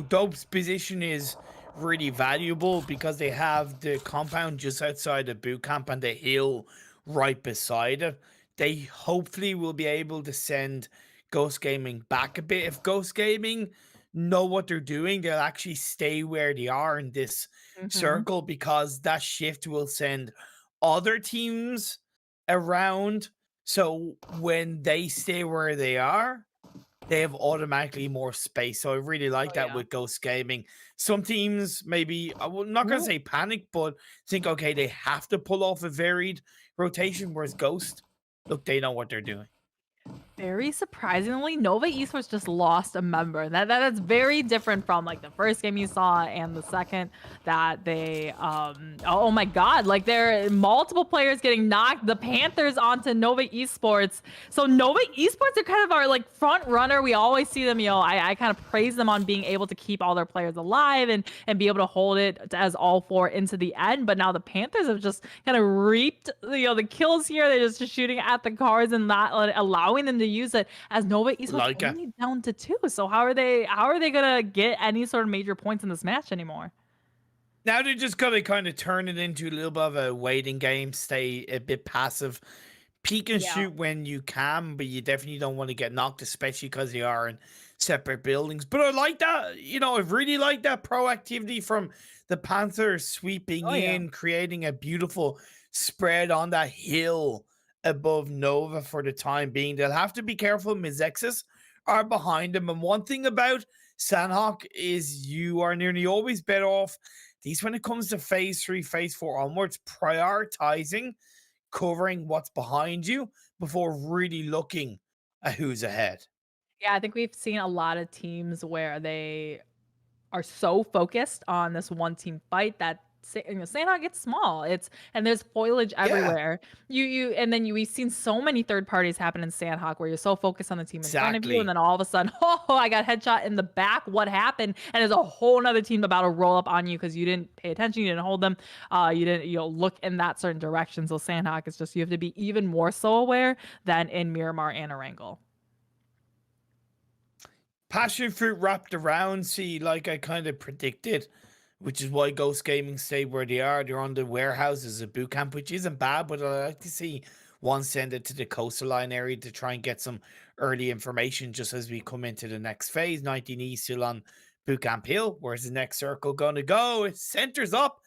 Dope's position is really valuable because they have the compound just outside the boot camp and the hill right beside it. They hopefully will be able to send Ghost Gaming back a bit. If Ghost Gaming know what they're doing, they'll actually stay where they are in this Hmm. circle because that shift will send other teams around. So when they stay where they are, they have automatically more space. So I really like Oh that yeah. with Ghost Gaming. Some teams maybe, I'm not going to No. say panic, but think, okay, they have to pull off a varied rotation, whereas Ghost, look, they know what they're doing. Very surprisingly, Nova Esports just lost a member. That's very different from like the first game you saw and the second that they oh my god, like there are multiple players getting knocked the Panthers onto Nova Esports. So Nova Esports are kind of our like front runner. We always see them, I kind of praise them on being able to keep all their players alive and be able to hold it as all four into the end. But now the Panthers have just kind of reaped the kills here. They're just shooting at the cars and not allowing them to use it as Nova Esports Leica. only down to 2. So how are they gonna get any sort of major points in this match anymore? Now they're just going to kind of turn it into a little bit of a waiting game, stay a bit passive, peek and Yeah. shoot when you can, but you definitely don't want to get knocked, especially because they are in separate buildings. But I like that, I really like that proactivity from the Panthers sweeping Oh yeah. in, creating a beautiful spread on that hill above Nova for the time being. They'll have to be careful. Mizexis are behind them. And one thing about Sandhawk is you are nearly always better off. These, when it comes to phase 3, phase 4 onwards, prioritizing covering what's behind you before really looking at who's ahead. Yeah, I think we've seen a lot of teams where they are so focused on this one team fight that Sandhawk gets small. And there's foliage Yeah, everywhere. We've seen so many third parties happen in Sandhawk where you're so focused on the team in front of you, and exactly. then all of a sudden, oh, I got headshot in the back. What happened? And there's a whole nother team about to roll up on you because you didn't pay attention, you didn't hold them, you didn't look in that certain direction. So Sandhawk is just you have to be even more so aware than in Miramar and Erangel. Passion fruit wrapped around, see, like I kind of predicted, which is why Ghost Gaming stay where they are. They're on the warehouses of boot camp, which isn't bad, but I like to see one send it to the coastal line area to try and get some early information just as we come into the next phase. 19E still on boot camp hill. Where's the next circle going to go? It centers up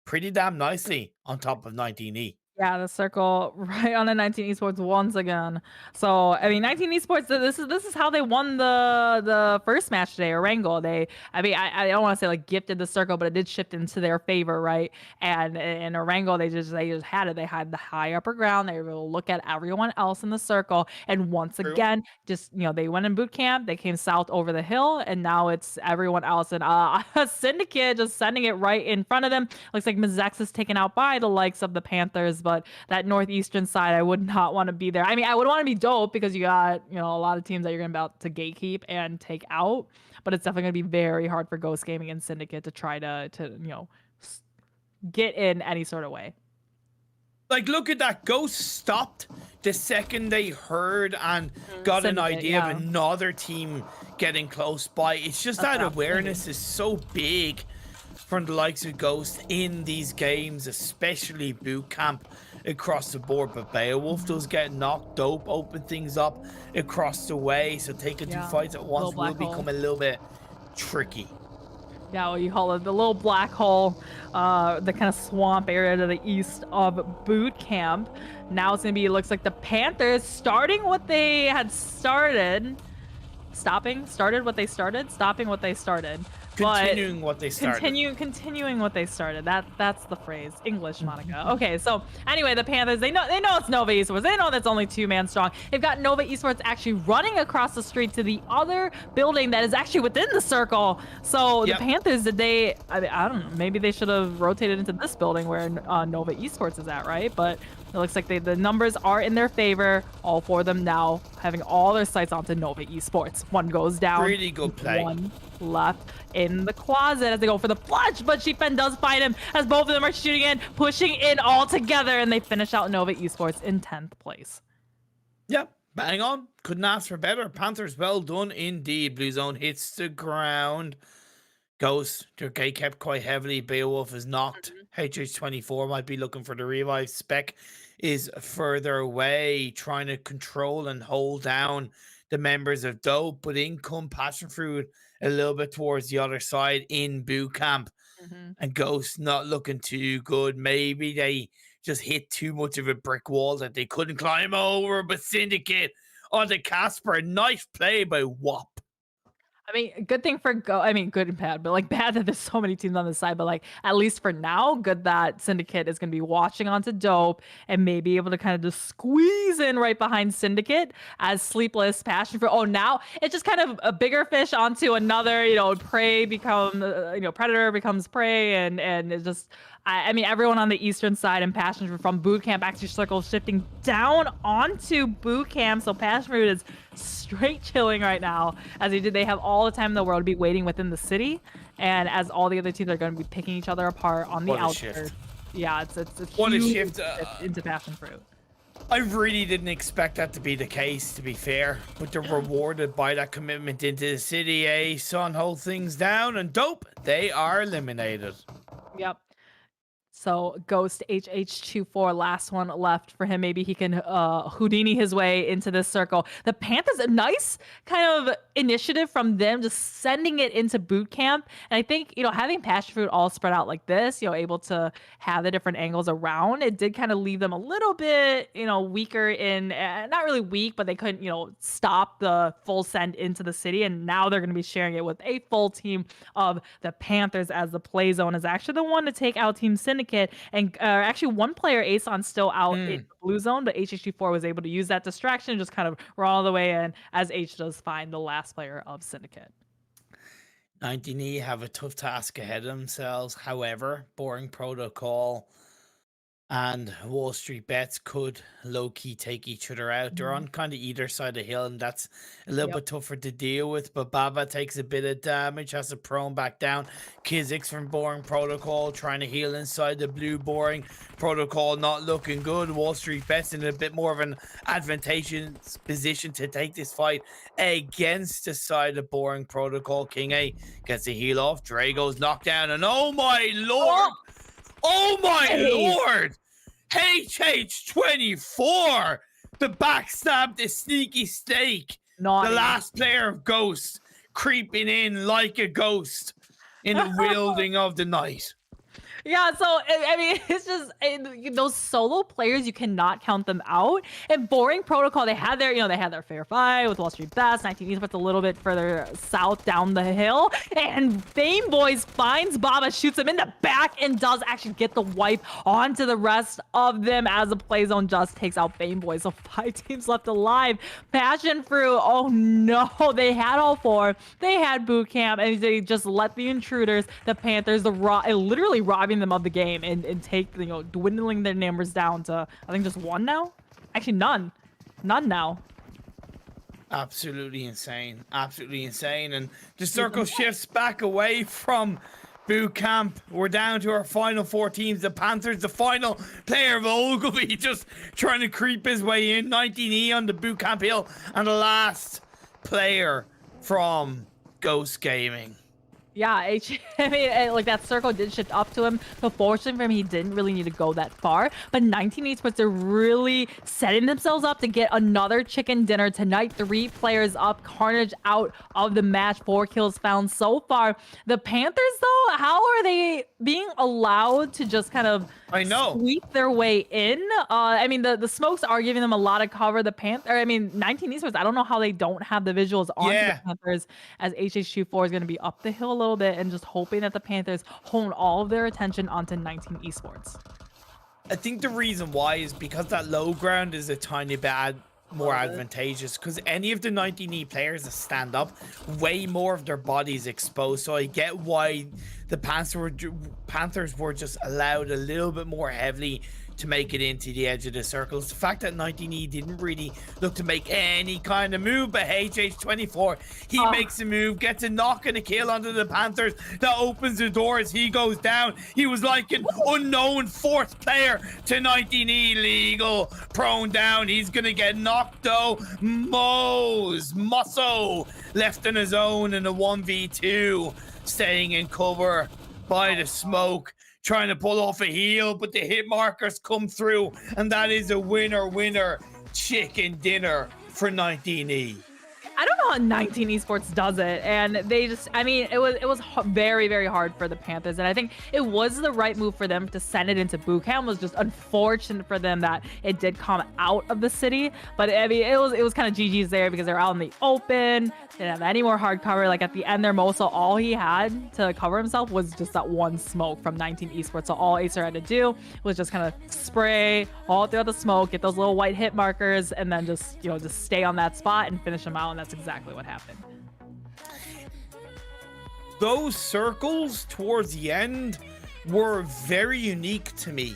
pretty damn nicely on top of 19E. Yeah, the circle right on the 19 esports once again. So I mean, 19 esports. This is how they won the first match today, Erangel. I don't want to say like gifted the circle, but it did shift into their favor, right? And in Erangel, they just had it. They had the high upper ground. They were able to look at everyone else in the circle, and once True. again, just they went in boot camp. They came south over the hill, and now it's everyone else. And Syndicate just sending it right in front of them. Looks like Mizex is taken out by the likes of the Panthers, but that northeastern side, I would not want to be there. I mean, I would want to be Dope because you got a lot of teams that you're going to about to gatekeep and take out, but it's definitely going to be very hard for Ghost Gaming and Syndicate to try to get in any sort of way. Like, look at that. Ghost stopped the second they heard and got an Syndicate, idea yeah. of another team getting close by. It's just That's that absolutely. awareness is so big from the likes of Ghost in these games, especially boot camp across the board. But Beowulf does get knocked. Dope open things up across the way. So taking two fights at once will black hole. become a little bit tricky. Yeah, what you call it, the little black hole, the kind of swamp area to the east of boot camp. Now it's gonna be, it looks like the Panthers starting what they had started, stopping what they started. Continuing what they started. Continuing what they started. That's the phrase. English, Monica. Okay, so anyway, the Panthers, they know it's Nova Esports. They know that's only 2-man strong. They've got Nova Esports actually running across the street to the other building that is actually within the circle. So the Panthers, I don't know, maybe they should have rotated into this building where Nova Esports is at, right? But it looks like the numbers are in their favor. All 4 of them now having all their sights onto Nova Esports. One goes down. Really good play. One left in the closet as they go for the flush, but Sheepfen does find him as both of them are shooting in, pushing in all together, and they finish out Nova Esports in 10th place. Yep. Bang on. Couldn't ask for better. Panthers, well done indeed. Blue Zone hits the ground. Ghost, their gate kept quite heavily. Beowulf is knocked. HH24 might be looking for the revive. Spec is further away, trying to control and hold down the members of Dope, but in come Passion Fruit a little bit towards the other side in boot camp. And Ghost not looking too good. Maybe they just hit too much of a brick wall that they couldn't climb over, but Syndicate onto Casper. Nice play by WAP. I mean, good thing for I mean, good and bad, but like bad that there's so many teams on the side. But like at least for now, good that Syndicate is going to be watching onto Dope and maybe able to kind of just squeeze in right behind Syndicate as Sleepless Passion for. Oh, now it's just kind of a bigger fish onto another. Prey become predator becomes prey, and it's just. I mean, everyone on the eastern side and Passion Fruit from boot camp actually circle shifting down onto boot camp. So Passion Fruit is straight chilling right now. As they have all the time in the world to be waiting within the city, and as all the other teams are going to be picking each other apart on the outskirts. Yeah, it's what a huge shift into Passion Fruit. I really didn't expect that to be the case, to be fair, but they're rewarded by that commitment into the city. Sun hold things down, and Dope, they are eliminated. Yep. So Ghost HH24, last one left for him. Maybe he can Houdini his way into this circle. The Panthers, a nice kind of initiative from them, just sending it into boot camp. And I think, having Passion Fruit all spread out like this, able to have the different angles around, it did kind of leave them a little bit, weaker in, not really weak, but they couldn't, stop the full send into the city. And now they're going to be sharing it with a full team of the Panthers, as the play zone is actually the one to take out Team Syndicate. And actually one player, Aeson, still out in the blue zone, but HH4 was able to use that distraction and just kind of run all the way in as H does find the last player of Syndicate. 19E have a tough task ahead of themselves. However, Boring Protocol and Wall Street Bets could low-key take each other out. They're on kind of either side of the hill, and that's a little bit tougher to deal with. But Baba takes a bit of damage, has to prone back down. Kizix from Boring Protocol trying to heal inside the blue. Boring Protocol not looking good. Wall Street Bets in a bit more of an advantageous position to take this fight against the side of Boring Protocol. King A gets a heal off. Drago's knocked down, and oh my lord! Oh my lord! HH24! The backstab, the sneaky stake. The last player of Ghost creeping in like a ghost in the wielding of the night. Yeah, so I mean, it's just those solo players, you cannot count them out. And Boring Protocol, they had their fair fight with Wall Street Best. 19 Esports a little bit further south down the hill, and Fame Boys finds Baba, shoots him in the back, and does actually get the wipe onto the rest of them as the play zone just takes out Fame Boys. So 5 teams left alive. Passion Fruit, oh no, they had all 4. They had boot camp, and they just let the intruders, the Panthers, literally robbing them of the game and take, dwindling their numbers down to, I think, just 1 now. Actually, none now. Absolutely insane, and the circle shifts back away from boot camp. We're down to our final 4 teams. The Panthers, the final player of Ogilvy, just trying to creep his way in. 19E on the boot camp hill, and the last player from Ghost Gaming. Yeah, I mean, like that circle did shift up to him. So fortunately for him, he didn't really need to go that far. But 19 Esports are really setting themselves up to get another chicken dinner tonight. 3 players up, Carnage out of the match. 4 kills found so far. The Panthers, though, how are they being allowed to just kind of sweep their way in? I mean, the smokes are giving them a lot of cover. 19 Esports, I don't know how they don't have the visuals on the Panthers, as HH24 is going to be up the hill a little bit and just hoping that the Panthers hone all of their attention onto 19 Esports. I think the reason why is because that low ground is a tiny bit more advantageous, because any of the 19E players that stand up, way more of their bodies exposed. So I get why the Panthers were just allowed a little bit more heavily to make it into the edge of the circle. It's the fact that 19E didn't really look to make any kind of move, but HH24, he makes a move, gets a knock and a kill onto the Panthers that opens the door as he goes down. He was like an unknown fourth player to 19E. Legal prone down. He's gonna get knocked though. Musso left on his own in a 1v2, staying in cover by the smoke, trying to pull off a heel, but the hit markers come through, and that is a winner chicken dinner for 19E. I don't know how 19 Esports does it, and they just, I mean, it was very, very hard for the Panthers, and I think it was the right move for them to send it into boot camp. It was just unfortunate for them that it did come out of the city, but I mean, it was kind of GG's there because they're out in the open. They didn't have any more hard cover. Like at the end there, Moso, all he had to cover himself was just that one smoke from 19 Esports. So all Acer had to do was just kind of spray all throughout the smoke, get those little white hit markers, and then just, you know, just stay on that spot and finish them out. And that's exactly what happened. Those circles towards the end were very unique to me.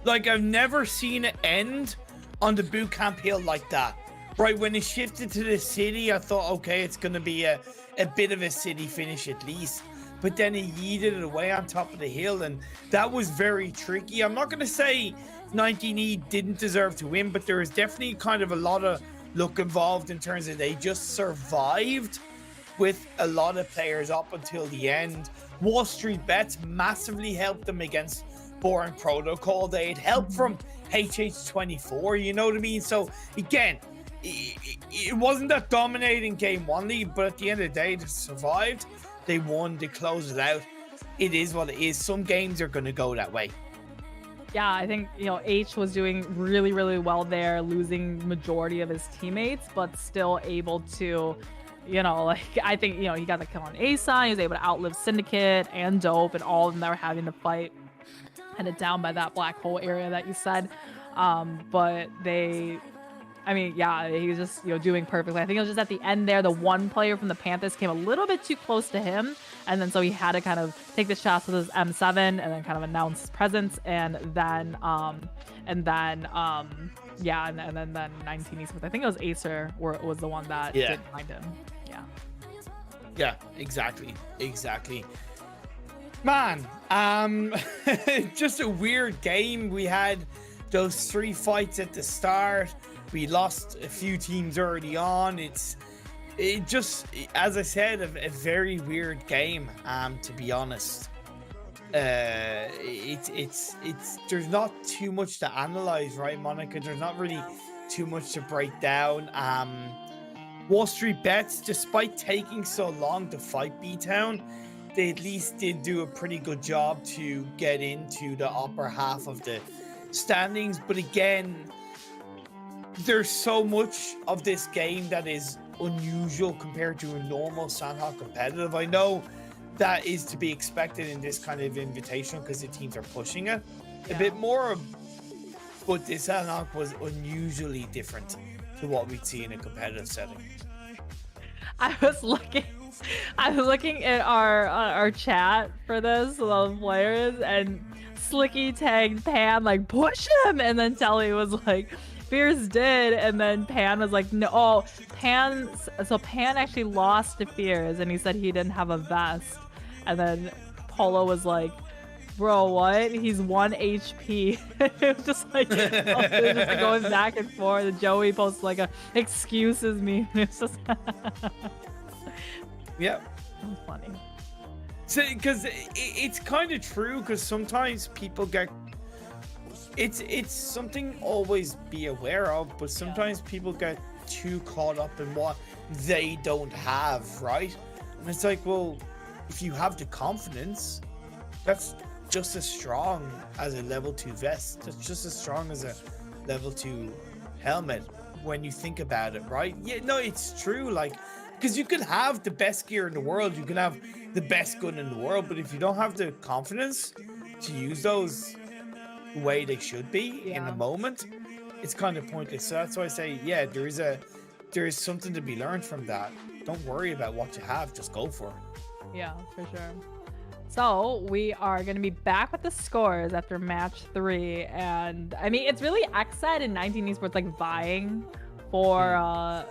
Like, I've never seen it end on the boot camp hill like that. Right, when it shifted to the city, I thought, okay, it's going to be a bit of a city finish at least. But then it yeeted it away on top of the hill, and that was very tricky. I'm not going to say 19E didn't deserve to win, but there is definitely kind of a lot of luck involved in terms of they just survived with a lot of players up until the end. Wall Street Bets massively helped them against Boring Protocol. They had help from HH24, you know what I mean? So, again, it wasn't that dominating game one league, but at the end of the day, they survived. They won, they closed it out. It is what it is. Some games are going to go that way. Yeah, I think, you know, H was doing really, really well there, losing majority of his teammates, but still able to, you know, like, I think, you know, he got the kill on A-Sign. He was able to outlive Syndicate and Dope and all of them that were having to fight, headed down by that black hole area that you said. But they... I mean, yeah, he was just, you know, doing perfectly. I think it was just at the end there, the one player from the Panthers came a little bit too close to him, and then so he had to kind of take the shots with his M7 and then kind of announce his presence, and then 19 Esports. I think it was Acer was the one that did find him. Yeah, exactly. Man, just a weird game. We had those 3 fights at the start. We lost a few teams early on. It just, as I said, a very weird game. To be honest, it's there's not too much to analyze, right, Monica? There's not really too much to break down. Wall Street Bets, despite taking so long to fight B-Town, they at least did do a pretty good job to get into the upper half of the standings. But again, there's so much of this game that is unusual compared to a normal Sandhawk competitive. I know that is to be expected in this kind of invitational because the teams are pushing it a bit more, but this Sandhawk was unusually different to what we'd see in a competitive setting. I was looking at our chat for this, the players, and Slicky tagged Pan like, push him, and then Telly was like, Fierce did, and then Pan was like, no. Oh, Pan actually lost to Fierce, and he said he didn't have a vest, and then Polo was like, bro, what? He's 1 HP. It was just like, going back and forth. And Joey posts like excuses me. It's just yeah, it was funny. So, because it's kind of true, because sometimes people get, it's something always be aware of, but sometimes people get too caught up in what they don't have, right? And it's like, well, if you have the confidence, that's just as strong as a level 2 vest. That's just as strong as a level 2 helmet when you think about it, right? Yeah, no, it's true. Like, because you can have the best gear in the world, you can have the best gun in the world, but if you don't have the confidence to use those the way they should be in the moment, it's kind of pointless. So that's why I say, yeah, there is something to be learned from that. Don't worry about what you have, just go for it. Yeah, for sure. So we are going to be back with the scores after match 3, and I mean it's really XSET and 19 Esports like vying for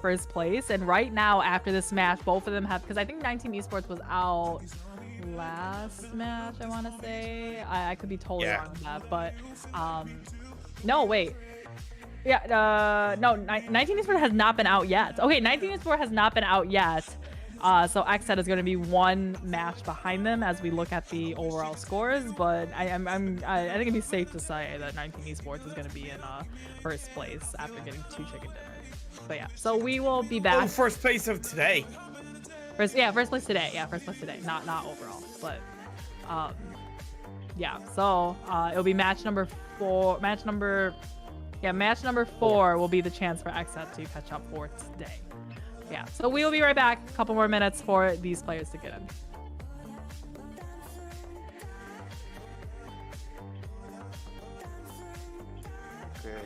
first place. And right now after this match, both of them have, because I think 19 Esports was out last match. I want to say I could be totally wrong on that, but no wait. Yeah, no, 19 Esports has not been out yet. Okay, 19 Esports has not been out yet. So XSET is going to be one match behind them as we look at the overall scores, but I think it'd be safe to say that 19 Esports is going to be in first place after getting 2 chicken dinners. But yeah, so we will be back. Oh, first place of today. First place today. Yeah, first place today. Not overall, but yeah. So it'll be match number 4. Match number 4 will be the chance for XSET to catch up for today. Yeah, so we will be right back. A couple more minutes for these players to get in. Okay.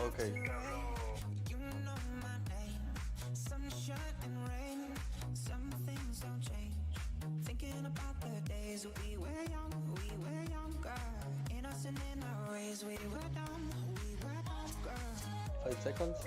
Okay. You know my name. Sunshine and rain. Some things don't change. Thinking about the days we were younger. Innocent in our ways, we were dumb. 5 seconds.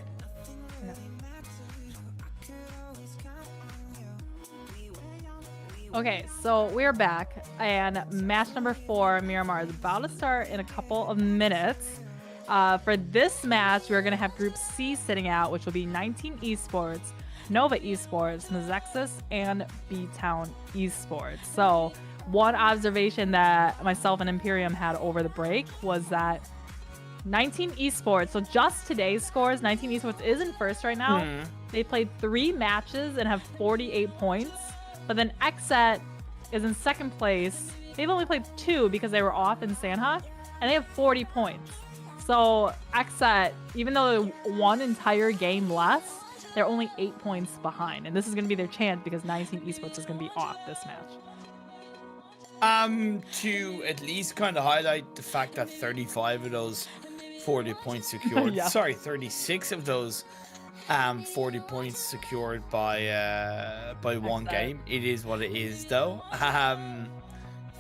Okay, so we're back, and match number 4, Miramar, is about to start in a couple of minutes. For this match, we're going to have Group C sitting out, which will be 19 Esports, Nova Esports, Mazexus, and B-Town Esports. So one observation that myself and Imperium had over the break was that 19 Esports, so just today's scores, 19 Esports is in first right now. They played 3 matches and have 48 points. But then Xset is in second place. They've only played 2 because they were off in Sandhawk, and they have 40 points. So Xset, even though they're 1 entire game less, they're only 8 points behind. And this is going to be their chance because 19 Esports is going to be off this match. To at least kind of highlight the fact that 35 of those 40 points secured. Yeah. Sorry, 36 of those 40 points secured by one game. It is what it is, though.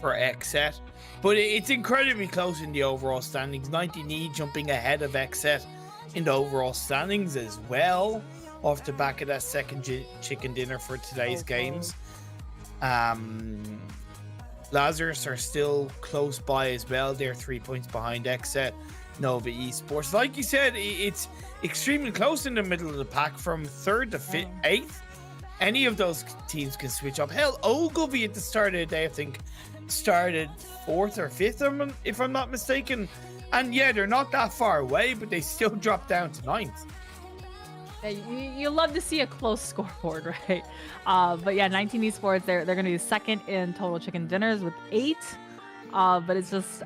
For Xset, but it's incredibly close in the overall standings. 19E jumping ahead of Xset in the overall standings as well, off the back of that second chicken dinner for today's games. Lazarus are still close by as well. They're 3 points behind Xset, Nova Esports. Like you said, it's extremely close in the middle of the pack from 3rd to 8th. Any of those teams can switch up. Hell, Ogilvy at the start of the day, I think, started 4th or 5th, if I'm not mistaken. And yeah, they're not that far away, but they still dropped down to 9th. You love to see a close scoreboard, right? But yeah, 19 Esports, they're going to be second in total chicken dinners with 8. But it's just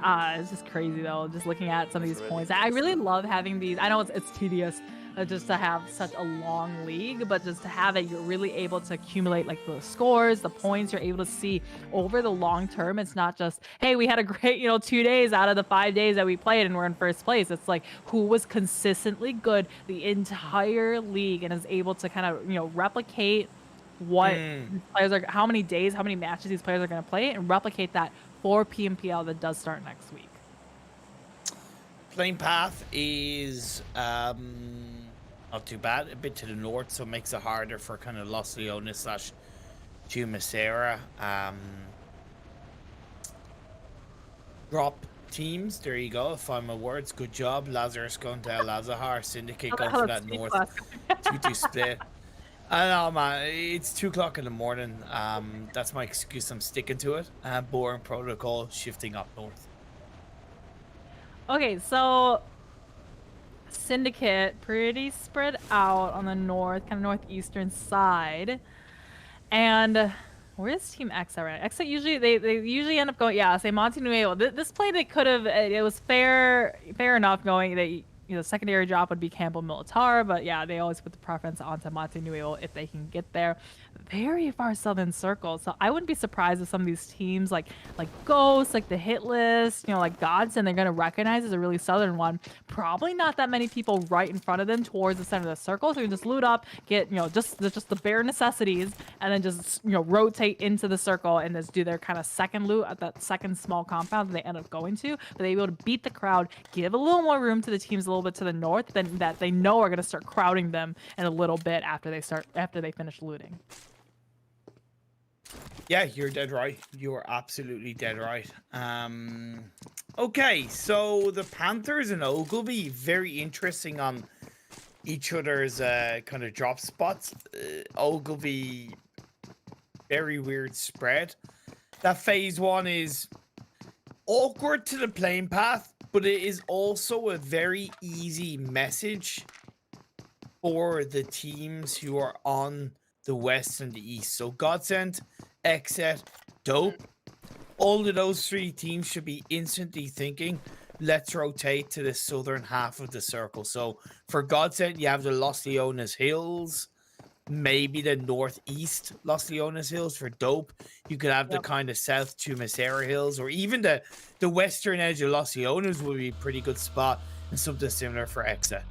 crazy though, just looking at some of these points. I really love having these. I know it's tedious just to have such a long league, but just to have it, you're really able to accumulate like the scores, the points. You're able to see over the long term. It's not just, hey, we had a great 2 days out of the 5 days that we played and we're in first place. It's like who was consistently good the entire league and is able to kind of replicate what players are, how many days, how many matches these players are going to play, and replicate that for PMPL that does start next week. Playing path is not too bad, a bit to the north, so it makes it harder for kind of Los Leones / Jumeirah. Drop teams, there you go, find my words, good job. Lazarus going to El Azahar, Syndicate going for that north 2-2 split. I know, man, it's 2 o'clock in the morning. That's my excuse, I'm sticking to it. Boring protocol, shifting up north. Okay, so Syndicate pretty spread out on the north, kind of northeastern side. And where's Team X at right now? X usually they usually end up going, yeah, say Monte Nuevo. This play they could have, it was fair enough going. They secondary drop would be Campbell Militar, but yeah, they always put the preference onto Monte Nuevo if they can get there. Very far southern circle, so I wouldn't be surprised if some of these teams like Ghost, like the Hit List, like Godson, they're gonna recognize as a really southern one. Probably not that many people right in front of them towards the center of the circle, so you can just loot up, get just the bare necessities, and then just rotate into the circle and just do their kind of second loot at that second small compound that they end up going to. But they're able to beat the crowd, give a little more room to the teams a little bit to the north than that they know are going to start crowding them in a little bit after they finish looting. Yeah, you're dead right. You're absolutely dead right. Okay, so the Panthers and Ogilvy, very interesting on each other's kind of drop spots. Ogilvy, very weird spread. That phase 1 is awkward to the playing path, but it is also a very easy message for the teams who are on the west and the east. So Godsend, Xset, Dope, all of those 3 teams should be instantly thinking, let's rotate to the southern half of the circle. So for Godsend, you have the Los Leones Hills, maybe the northeast Los Leones Hills for dope. You could have the Yep. kind of south Tumasera Hills, or even the western edge of Los Leones would be a pretty good spot, and something similar for Exa.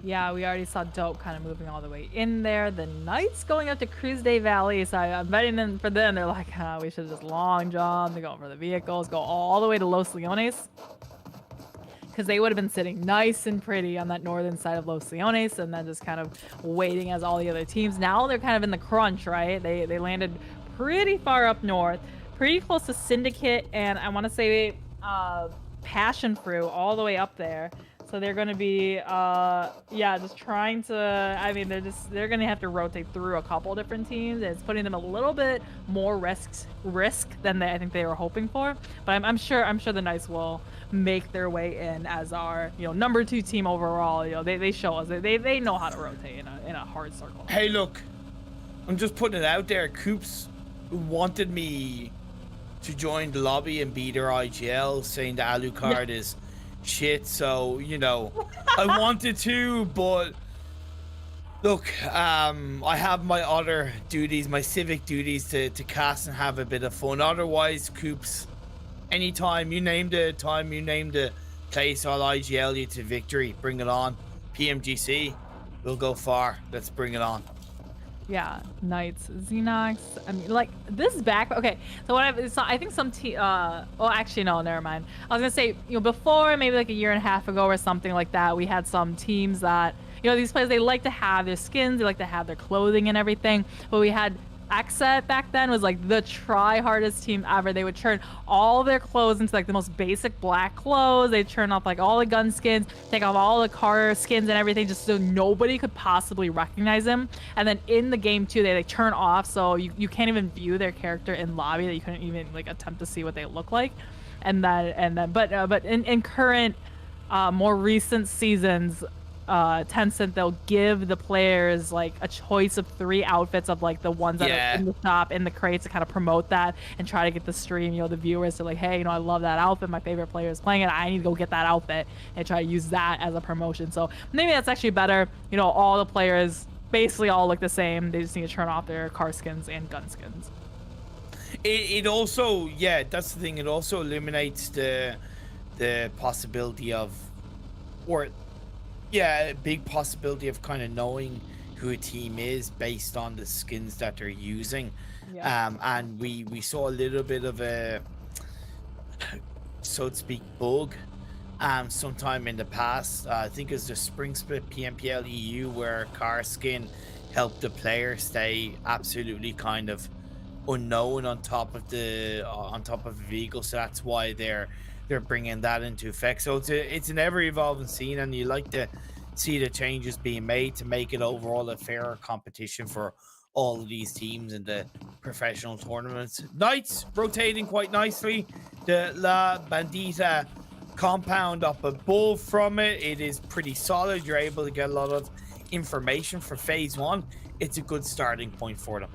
Yeah, we already saw Dope kind of moving all the way in there. The Knights going up to Cruz Day Valley, so I'm betting them for them. They're like, we should just long jump. They go for the vehicles, go all the way to Los Leones, because they would have been sitting nice and pretty on that northern side of Los Leones, and then just kind of waiting as all the other teams. Now they're kind of in the crunch, right? They landed pretty far up north, pretty close to Syndicate, and I want to say Passion Fruit all the way up there. So they're going to be, just trying to, I mean, they're going to have to rotate through a couple different teams. And it's putting them a little bit more risk than I think they were hoping for. But I'm sure the Knights will make their way in as our, number 2 team overall. They show us, they know how to rotate in a hard circle. Hey, look, I'm just putting it out there. Coops wanted me to join the lobby and be their IGL, saying the Alucard is shit, so I wanted to, but look, I have my other duties, my civic duties to cast and have a bit of fun. Otherwise, Coops, anytime you name the time, you name the place, I'll IGL you to victory. Bring it on. PMGC, we'll go far. Let's bring it on. Yeah, Knights, Xenox. I mean, like this back. Okay, so I think some actually no, never mind. I was gonna say, before maybe like a year and a half ago or something like that, we had some teams that these players, they like to have their skins, they like to have their clothing and everything. But we had Exet back then was like the try hardest team ever. They would turn all their clothes into like the most basic black clothes. They'd turn off like all the gun skins, take off all the car skins and everything, just so nobody could possibly recognize them. And then in the game too, they like turn off so you can't even view their character in lobby, that you couldn't even like attempt to see what they look like. But in current more recent seasons, Tencent, they'll give the players like a choice of 3 outfits of like the ones that are in the shop, in the crates, to kind of promote that and try to get the stream, the viewers to like, hey, I love that outfit, my favorite player is playing it, I need to go get that outfit, and try to use that as a promotion. So maybe that's actually better. All the players basically all look the same. They just need to turn off their car skins and gun skins. It also, that's the thing, it also eliminates the possibility of, a big possibility of kind of knowing who a team is based on the skins that they're using. And we saw a little bit of a, so to speak, bug sometime in the past. I think it was the Spring Split PMPL EU, where car skin helped the player stay absolutely kind of unknown on top of the vehicle. So that's why they're bringing that into effect. So it's an ever-evolving scene, and you like to see the changes being made to make it overall a fairer competition for all of these teams in the professional tournaments. Knights rotating quite nicely. The La Bandita compound up above from it is pretty solid. You're able to get a lot of information for phase 1. It's a good starting point for them.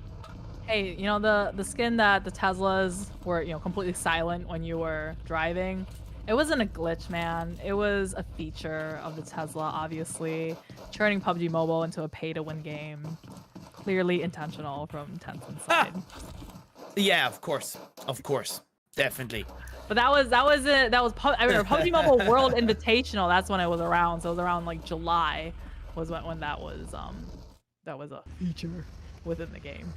Hey, the skin that the Teslas were, completely silent when you were driving, it wasn't a glitch, man. It was a feature of the Tesla, obviously. Turning PUBG Mobile into a pay-to-win game. Clearly intentional from Tencent's side. Yeah, of course. Definitely. But that was it. That was PUBG Mobile World Invitational. That's when it was around. So it was around like July was when that was a feature within the game.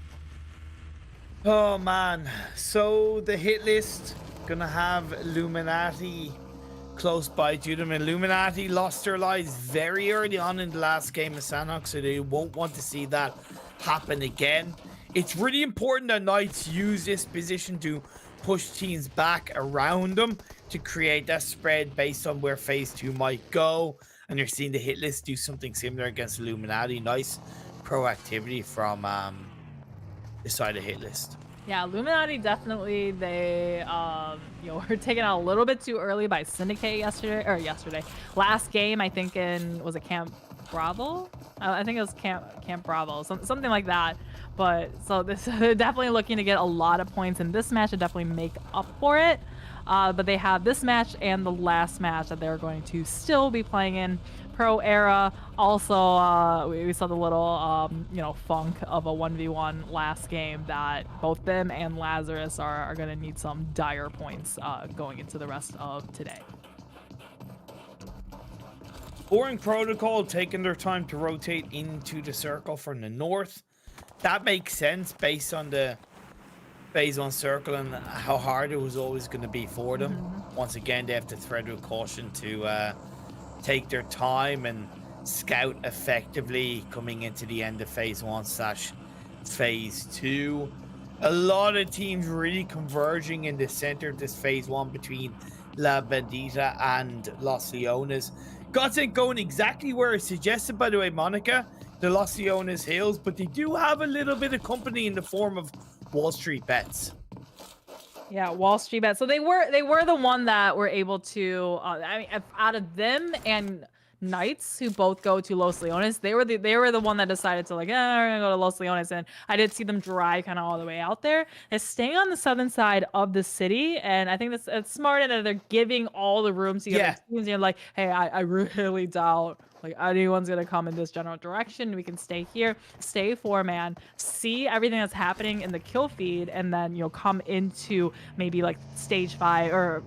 Oh man, so the hit list gonna have Illuminati close by to them. Illuminati lost their lives very early on in the last game of Sanhok, so they won't want to see that happen again. It's really important that Knights use this position to push teams back around them to create that spread based on where phase 2 might go. And you're seeing the hit list do something similar against Illuminati. Nice proactivity from the side of hit list. Yeah, Illuminati definitely, they were taken out a little bit too early by Syndicate yesterday. Last game, I think was it Camp Bravo? I think it was Camp Bravo, something like that. But so they're definitely looking to get a lot of points in this match to definitely make up for it. But they have this match and the last match that they're going to still be playing in. Pro Era also, we saw the little, funk of a 1v1 last game that both them and Lazarus are going to need some dire points going into the rest of today. Boring Protocol taking their time to rotate into the circle from the north. That makes sense based on the phase 1 circle and how hard it was always going to be for them. Once again, they have to tread with caution to take their time and scout effectively coming into the end of phase 1/phase 2. A lot of teams really converging in the center of this phase 1 between La Bandita and Los Leones. God's ain't going exactly where it's suggested, by the way, Monica, the Los Leones Hills, but they do have a little bit of company in the form of Wall Street Bets. Yeah, Wall Street Bet. So they were the one that were able to. Out of them and Knights, who both go to Los Leones, they were the one that decided to we're gonna go to Los Leones, and I did see them drive kind of all the way out there. They're staying on the southern side of the city, and I think it's smart that they're giving all the room to the other teams. You're like, hey, I really doubt anyone's gonna come in this general direction. We can stay here, stay 4-man, see everything that's happening in the kill feed, and then come into maybe stage 5 or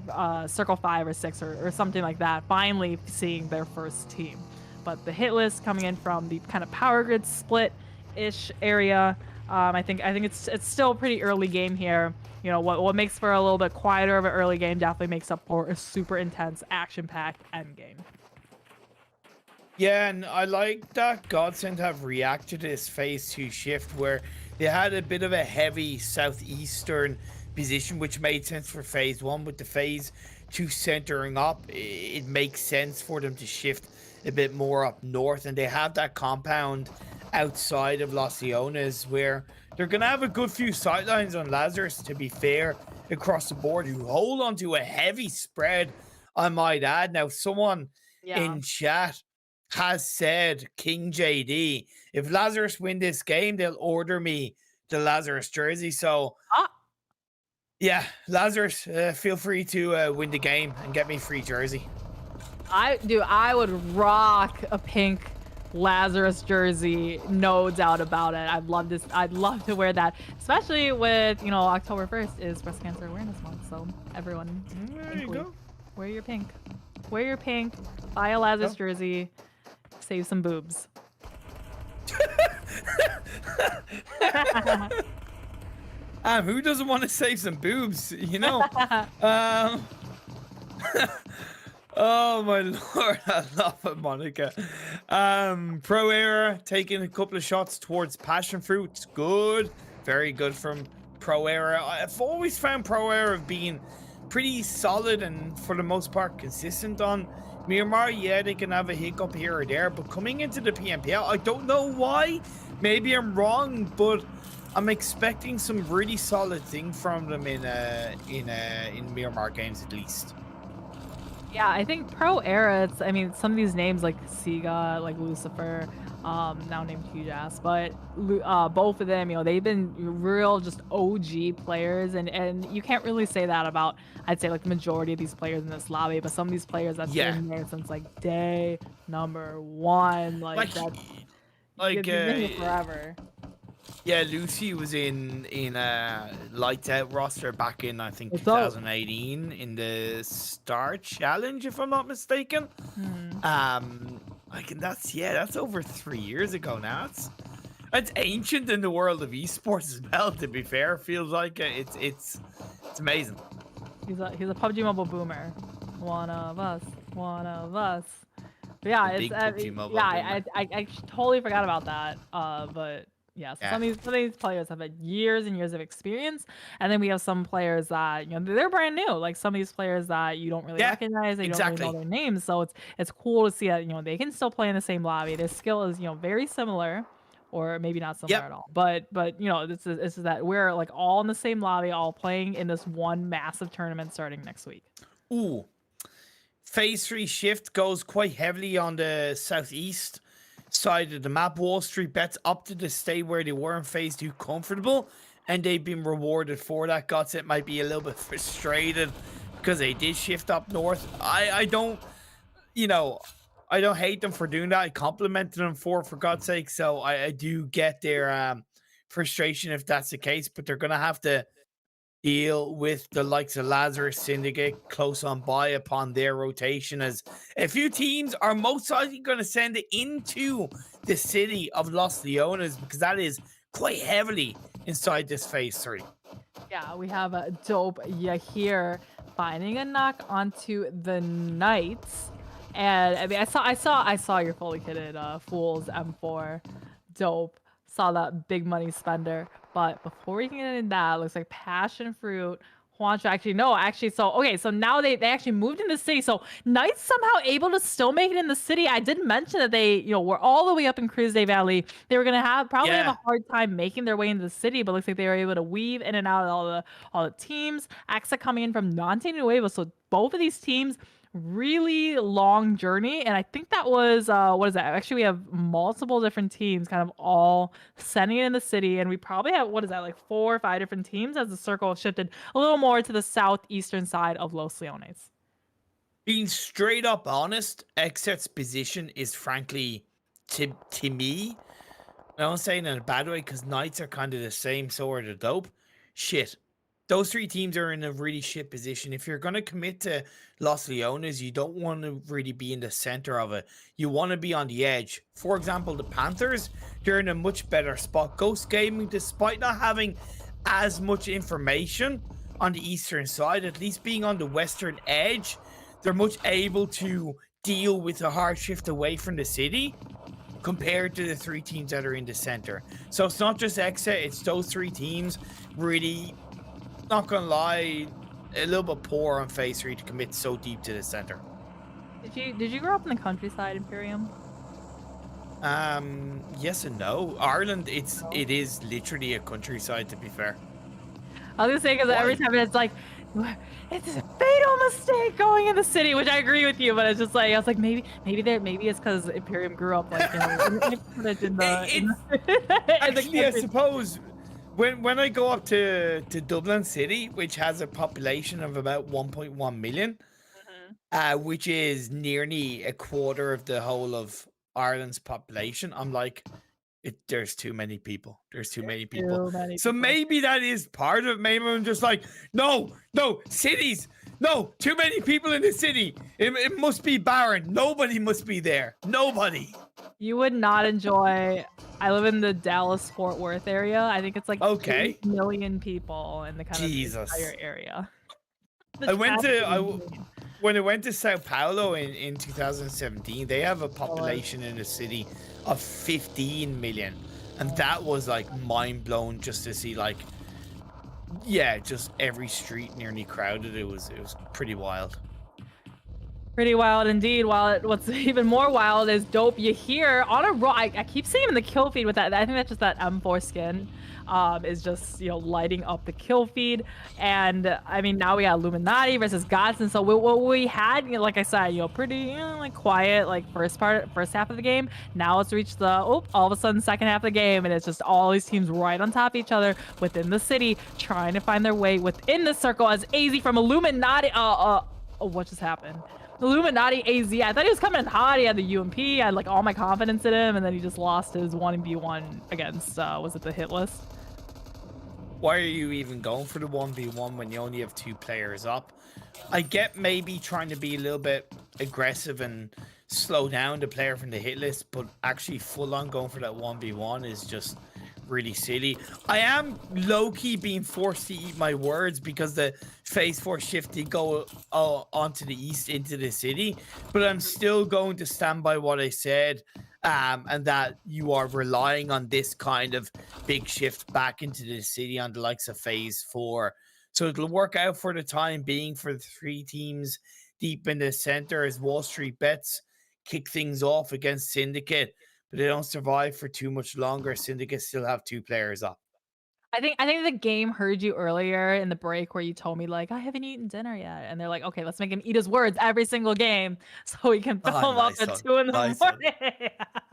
circle 5 or 6 or something like that. Finally seeing their first team. But the hit list coming in from the kind of power grid split-ish area. I think it's still pretty early game here. What makes for a little bit quieter of an early game definitely makes up for a super intense, action-packed end game. Yeah, and I like that Godsend have reacted to this phase 2 shift where they had a bit of a heavy southeastern position, which made sense for phase 1. With the phase 2 centering up, it makes sense for them to shift a bit more up north, and they have that compound outside of Los Leones where they're going to have a good few sightlines on Lazarus, to be fair, across the board, who hold on to a heavy spread, I might add. Now, someone in chat has said, King JD, if Lazarus win this game, they'll order me the Lazarus jersey. So, yeah, Lazarus, feel free to win the game and get me free jersey. I would rock a pink Lazarus jersey, no doubt about it. I'd love to wear that, especially with October 1st is Breast Cancer Awareness Month. So everyone, there you go. Wear your pink. Wear your pink. Buy a Lazarus jersey. Save some boobs. Who doesn't want to save some boobs? Oh my lord, I love it, Monica. Pro Era taking a couple of shots towards passion fruit. Good, very good from Pro Era. I've always found Pro Era being pretty solid and for the most part consistent on Miramar. Yeah, they can have a hiccup here or there, but coming into the PMPL, I don't know why. Maybe I'm wrong, but I'm expecting some really solid things from them in Miramar games at least. Yeah, I think Pro Era, some of these names like Siga, like Lucifer, now named Huge Ass, but both of them, they've been real just OG players, and you can't really say that about, I'd say, the majority of these players in this lobby, but some of these players that's been there since day number 1, been forever. Yeah, Lucy was in Lights Out roster back in, I think, 2018 in the Star Challenge, if I'm not mistaken. That's over 3 years ago now. It's ancient in the world of esports as well, to be fair. Feels like it's amazing. He's a PUBG Mobile boomer. One of us. But yeah, I totally forgot about that. But yeah, so some of these players have had years and years of experience, and then we have some players that they're brand new. Like some of these players that you don't really recognize, you don't really know their names. So it's cool to see that they can still play in the same lobby. Their skill is very similar, or maybe not similar at all. But this is that we're all in the same lobby, all playing in this one massive tournament starting next week. Ooh, phase 3 shift goes quite heavily on the southeast side of the map. Wall Street Bets opted to stay where they were in phase 2 comfortable, and they've been rewarded for that. Godset might be a little bit frustrated because they did shift up north. I don't, you know, I don't hate them for doing that. I complimented them for God's sake. So I do get their frustration if that's the case, but they're gonna have to deal with the likes of Lazarus Syndicate close on by upon their rotation, as a few teams are most likely going to send it into the city of Los Leones, because that is quite heavily inside this phase 3. Yeah, we have a Dope Yahir finding a knock onto the Knights. And I mean, I saw your fully kitted Fools M4 Dope. Saw that big money spender. But before we can get into that, it looks like Passion Fruit. Juancho, actually, so okay, so now they actually moved in the city. So Knights somehow able to still make it in the city. I did mention that they, were all the way up in Cruz Day Valley. They were gonna probably have a hard time making their way into the city, but looks like they were able to weave in and out of all the teams. AXA coming in from Monte Nuevo. So both of these teams really long journey, and I think that was what is that, actually we have multiple different teams kind of all sending it in the city, and we probably have, what is that, like 4 or 5 different teams as the circle shifted a little more to the southeastern side of Los Leones. Being straight up honest, Xset's position is frankly, to me, I don't say it in a bad way, because Knights are kind of the same, so are the Dope. Shit. Those 3 teams are in a really shit position. If you're going to commit to Los Leones, you don't want to really be in the center of it. You want to be on the edge. For example, the Panthers, they're in a much better spot. Ghost Gaming, despite not having as much information on the eastern side, at least being on the western edge, they're much able to deal with a hard shift away from the city compared to the 3 teams that are in the center. So it's not just Xset, it's those 3 teams really, not gonna lie, a little bit poor on phase 3 to commit so deep to the center. Did you grow up in the countryside, Imperium? Yes and no. Ireland, it is literally a countryside, to be fair. I was gonna say, because every time it's like, it's a fatal mistake going in the city, which I agree with you, but it's just like, I was like, maybe it's because Imperium grew up like Actually, I suppose when I go up to Dublin City, which has a population of about 1.1 million, which is nearly a quarter of the whole of Ireland's population, I'm like, there's too many people. There's too many people. So maybe that is part of it. Maybe I'm just like, no, cities. No, too many people in the city. It must be barren. Nobody must be there. Nobody. You would not enjoy. I live in the Dallas-Fort Worth area. I think it's like 8 million people in the kind of entire area. When I went to Sao Paulo in 2017, they have a population in the city of 15 million, and that was like mind blown just to see, like, just every street nearly crowded. It was pretty wild. Pretty wild indeed. What's even more wild is Dope Yahir on a roll. I keep seeing him in the kill feed with that. I think that's just that M4 skin. Is just, lighting up the kill feed. And I mean, now we got Illuminati versus Godson. So what we had, like I said, pretty like quiet, like first half of the game. Now it's reached the all of a sudden second half of the game, and it's just all these teams right on top of each other within the city, trying to find their way within the circle. As AZ from Illuminati, what just happened? Illuminati AZ. I thought he was coming in hot. He had the UMP. I had like all my confidence in him, and then he just lost his 1v1 against was it the hit list? Why are you even going for the 1v1 when you only have 2 players up? I get maybe trying to be a little bit aggressive and slow down the player from the hit list, but actually full on going for that 1v1 is just really silly. I am low-key being forced to eat my words because the phase 4 shift did go onto the east into the city, but I'm still going to stand by what I said, and that you are relying on this kind of big shift back into the city on the likes of phase 4. So it'll work out for the time being for the 3 teams deep in the center as Wall Street Bets kick things off against Syndicate, but they don't survive for too much longer. Syndicate still have 2 players up. I think the game heard you earlier in the break where you told me, like, I haven't eaten dinner yet. And they're like, okay, let's make him eat his words every single game so we can fill him up at 2 in the morning.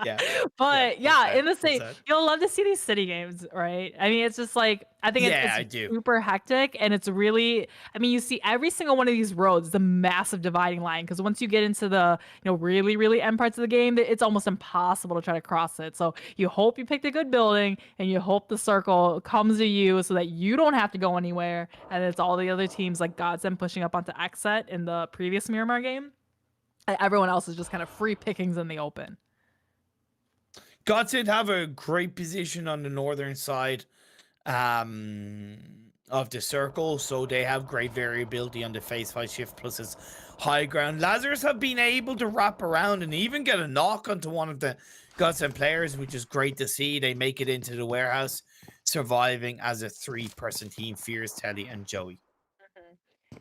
Yeah. But yeah, in the Well same, said. you'll love to see these city games, right? I mean, it's just like I think Yeah, I it's do. super hectic, and it's really. I mean, you see every single one of these roads, the massive dividing line, because once you get into the really really end parts of the game, it's almost impossible to try to cross it. So you hope you picked a good building, and you hope the circle comes to you so that you don't have to go anywhere, and it's all the other teams like Godsend pushing up onto Xset in the previous Miramar game. And everyone else is just kind of free pickings in the open. Godsend have a great position on the northern side of the circle, so they have great variability on the phase 5 shift plus its high ground. Lazarus have been able to wrap around and even get a knock onto one of the Godsend players, which is great to see. They make it into the warehouse, surviving as a 3-person team, Fears, Telly, and Joey.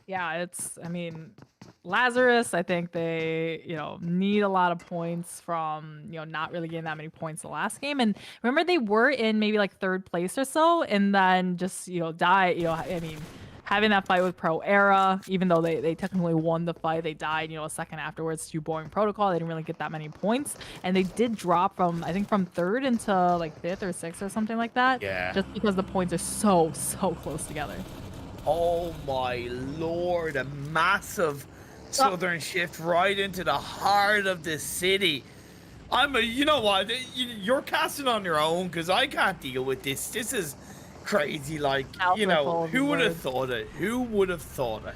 Yeah, I mean, Lazarus, I think they, need a lot of points from, not really getting that many points the last game. And remember, they were in maybe like third place or so, and then just, die. I mean, having that fight with Pro Era, even though they technically won the fight, they died, a second afterwards to Boring Protocol. They didn't really get that many points. And they did drop from, I think, from third into like fifth or sixth or something like that. Yeah. Just because the points are so close together. Oh my lord, a massive southern shift right into the heart of the city. You know what, you're casting on your own because I can't deal with this. This is crazy. Like, who would have thought it? Who would have thought it?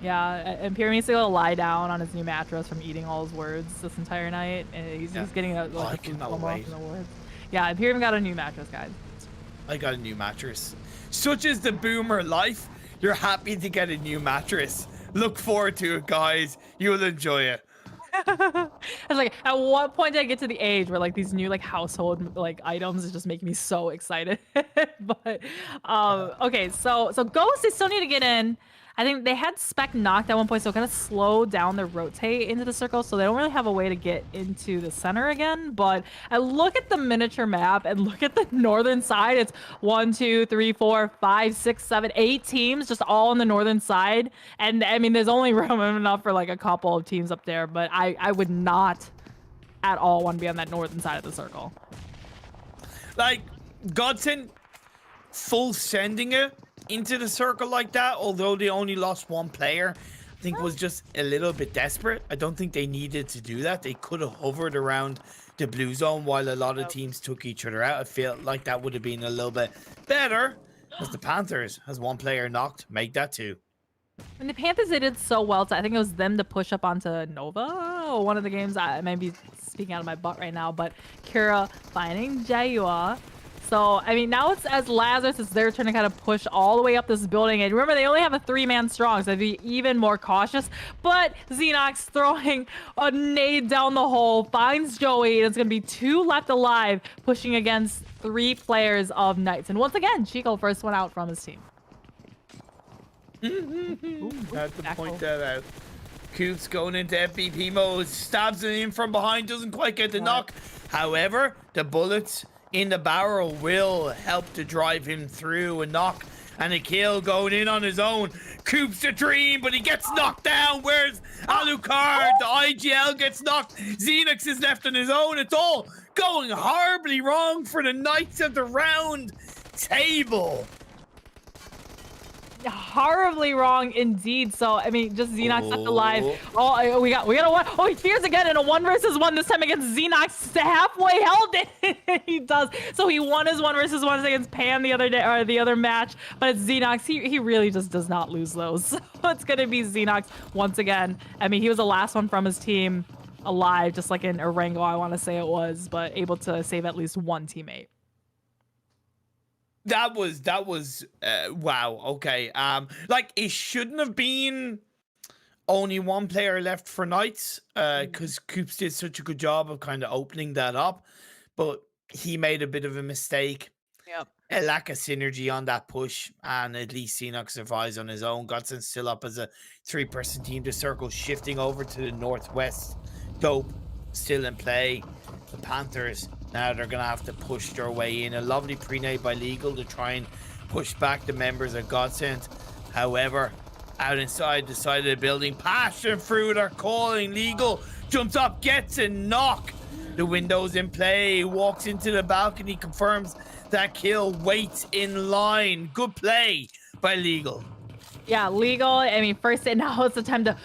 Yeah, and Pierre needs to go lie down on his new mattress from eating all his words this entire night. And he's getting a I cannot wait. the words. Yeah, and Pierre even got a new mattress, guys. I got a new mattress. Such is the boomer life. You're happy to get a new mattress. Look forward to it, guys. You'll enjoy it. I was like, at what point did I get to the age where like these new like household like items is just making me so excited? But okay, so Ghost, they still need to get in. I think they had Spec knocked at one point, so it kind of slowed down their rotate into the circle, so they don't really have a way to get into the center again. But I look at the miniature map and look at the northern side. It's 1, 2, 3, 4, 5, 6, 7, 8 teams just all on the northern side. And I mean, there's only room enough for like a couple of teams up there, but I would not at all want to be on that northern side of the circle. Like, Godsend full sending it into the circle like that, although they only lost one player, I think was just a little bit desperate. I don't think they needed to do that. They could have hovered around the blue zone while a lot of teams took each other out. I feel like that would have been a little bit better, as the Panthers has one player knocked. Make that 2. And the Panthers, they did so well. I think it was them to push up onto Nova. Or one of the games, I may be speaking out of my butt right now, but Kira finding Jaua. So, I mean, now it's as Lazarus, it's their turn to kind of push all the way up this building. And remember, they only have a 3-man strong, so they'd be even more cautious. But Xenox throwing a nade down the hole, finds Joey, and it's going to be 2 left alive, pushing against 3 players of Knights. And once again, Chico first one out from his team. Had to point that out. Coops going into FBP mode, stabs him in from behind, doesn't quite get the knock. However, the bullets in the barrel will help to drive him through. A knock and a kill going in on his own. Coops the dream, but he gets knocked down. Where's Alucard? The IGL gets knocked. Xenox is left on his own. It's all going horribly wrong for the Knights of the Round Table. Horribly wrong indeed. So I mean, just Xenox left alive. Oh, we got a one. Oh, he fears again in a 1 versus 1 this time against Xenox. Halfway held it. He does. So he won his 1 versus 1 against Pan the other day, or the other match. But it's Xenox. He really just does not lose those. So it's gonna be Xenox once again. I mean, he was the last one from his team alive, just like in Orango, I want to say it was, but able to save at least 1 teammate. That was wow. Okay. Like, it shouldn't have been only 1 player left for Knights, because Coops did such a good job of kind of opening that up, but he made a bit of a mistake. Yep. A lack of synergy on that push, and at least Xenox survives on his own. Godson still up as a 3-person team. The circle shifting over to the northwest. Dope still in play. The Panthers, now they're going to have to push their way in. A lovely pre-nade by Legal to try and push back the members of Godsend. However, out inside the side of the building, Passion Fruit are calling. Legal jumps up, gets a knock. The window's in play. Walks into the balcony, confirms that kill. Waits in line. Good play by Legal. Yeah, Legal. I mean, first and now it's the time to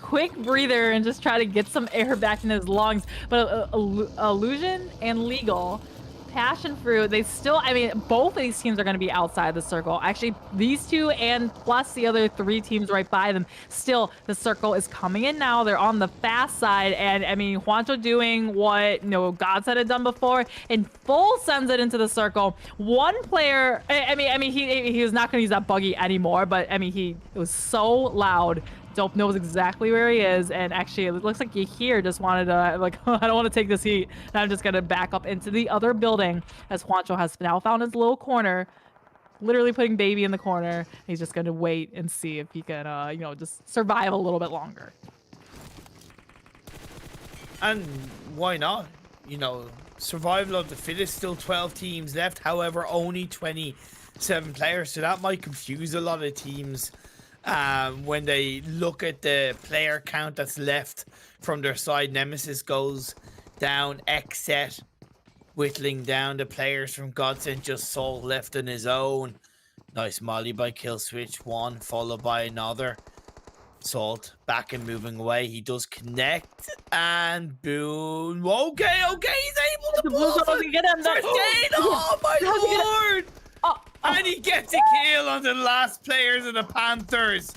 quick breather and just try to get some air back in his lungs. But Illusion and Legal, Passion Fruit, they still, I mean, both of these teams are going to be outside the circle. Actually, these two and plus the other 3 teams right by them, still the circle is coming in now. They're on the fast side. And I mean, Juancho doing what, Godset had done before, and full sends it into the circle. One player, I mean, he was not going to use that buggy anymore, but I mean, it was so loud. Dope knows exactly where he is, and actually it looks like Yahir just wanted to, like, I don't want to take this heat, and I'm just gonna back up into the other building as Juancho has now found his little corner, literally putting baby in the corner. He's just gonna wait and see if he can, just survive a little bit longer. And why not? Survival of the fittest, still 12 teams left, however, only 27 players, so that might confuse a lot of teams. When they look at the player count that's left from their side. Nemesis goes down, X-Set whittling down the players from Godsend, just Soul left on his own. Nice molly by Killswitch, one followed by another. Salt back and moving away. He does connect and boom. Okay, he's able to pull Get him. Oh my lord! And he gets a kill on the last players of the Panthers.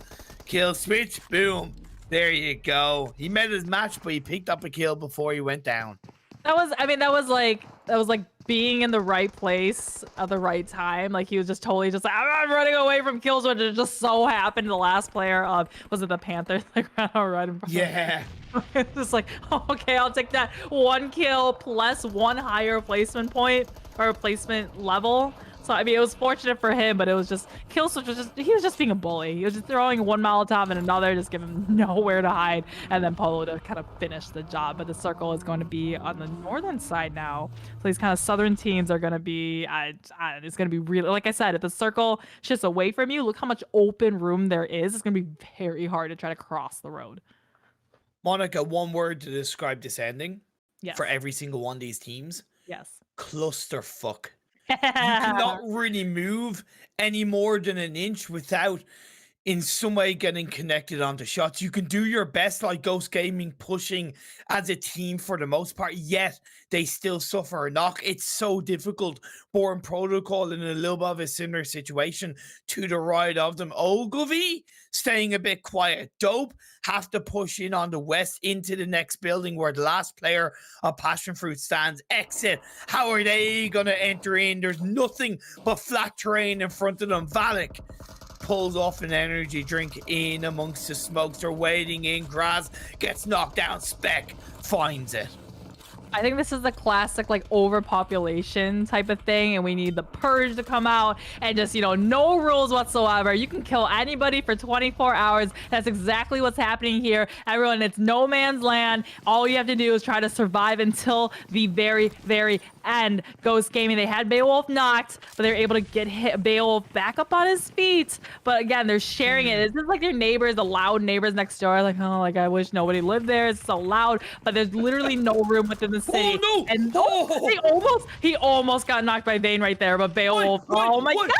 Kill switch, boom. There you go. He met his match, but he picked up a kill before he went down. That was like being in the right place at the right time. Like, he was just totally just like, I'm running away from kills, which it just so happened the last player of, was it the Panthers? Like, ran right in front. Yeah. It's just like, okay, I'll take that 1 kill plus 1 higher placement point or placement level. So, I mean, it was fortunate for him, but it was just, Killswitch was he was just being a bully. He was just throwing 1 Molotov and another, just giving him nowhere to hide, and then Polo to kind of finish the job. But the circle is going to be on the northern side now. So these kind of southern teams are going to be, it's going to be really, like I said, if the circle shifts away from you, look how much open room there is. It's going to be very hard to try to cross the road. Monica, one word to describe this ending Yes. for every single one of these teams. Yes. Clusterfuck. You cannot really move any more than an inch without in some way getting connected onto shots. You can do your best like Ghost Gaming pushing as a team for the most part, yet they still suffer a knock. It's so difficult. Born Protocol in a little bit of a similar situation to the right of them. Ogilvy staying a bit quiet. Dope have to push in on the west into the next building where the last player of Passion Fruit stands. Exit. How are they going to enter in? There's nothing but flat terrain in front of them. Valak pulls off an energy drink in amongst the smokes. They're waiting in. Graz gets knocked down. Spec finds it. I think this is the classic, like, overpopulation type of thing, and we need the purge to come out and just, no rules whatsoever. You can kill anybody for 24 hours. That's exactly what's happening here. Everyone, it's no man's land. All you have to do is try to survive until the very, very end. Ghost Gaming, they had Beowulf knocked, but they're able to get Beowulf back up on his feet. But again, they're sharing it. It's just like their neighbors, the loud neighbors next door. Like, oh, like, I wish nobody lived there. It's so loud. But there's literally no room within the city. Oh, no! And Oh! he almost got knocked by Vayne right there, but Beowulf. Oh my god!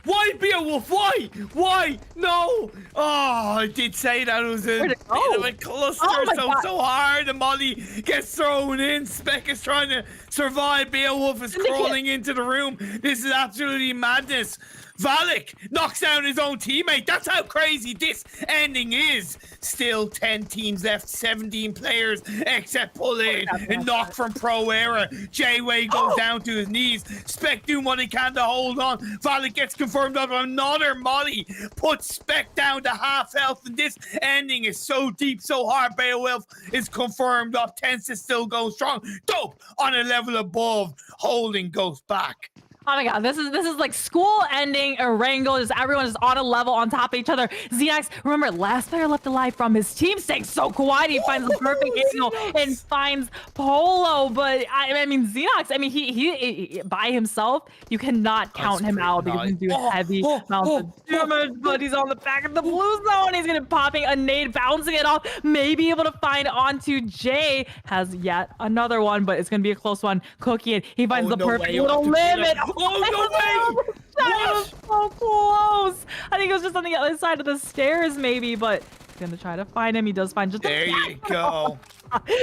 Why Beowulf? Why? No! Oh, I did say that it was a bit of a cluster, so hard. The molly gets thrown in. Spec is trying to survive. Beowulf is crawling into the room. This is absolutely madness. Valak knocks down his own teammate. That's how crazy this ending is. Still 10 teams left, 17 players, except pull in and knock from Pro Era. J-Way goes down to his knees. Spec doing what he can to hold on. Valak gets confirmed of another molly. Puts Spec down to half health, and this ending is so deep, so hard. Beowulf is confirmed up. Tense is still going strong. Dope on a level above, holding Ghost back. Oh my god, this is like school ending, a wrangle, just everyone is on a level on top of each other. Xenox, remember, last player left alive from his team, staying so quiet. He finds the perfect angle and finds Polo. But I mean, Xenox, I mean, he by himself, you cannot count him out because he can do heavy amounts of damage. But he's on the back of the blue zone. He's gonna be popping a nade, bouncing it off, maybe able to find onto Jay. Has yet another one, but it's gonna be a close one. Cookie it. He finds the perfect little limit. Oh, no way! That was so close. I think it was just on the other side of the stairs, maybe, but he's gonna try to find him. He does find just There you go.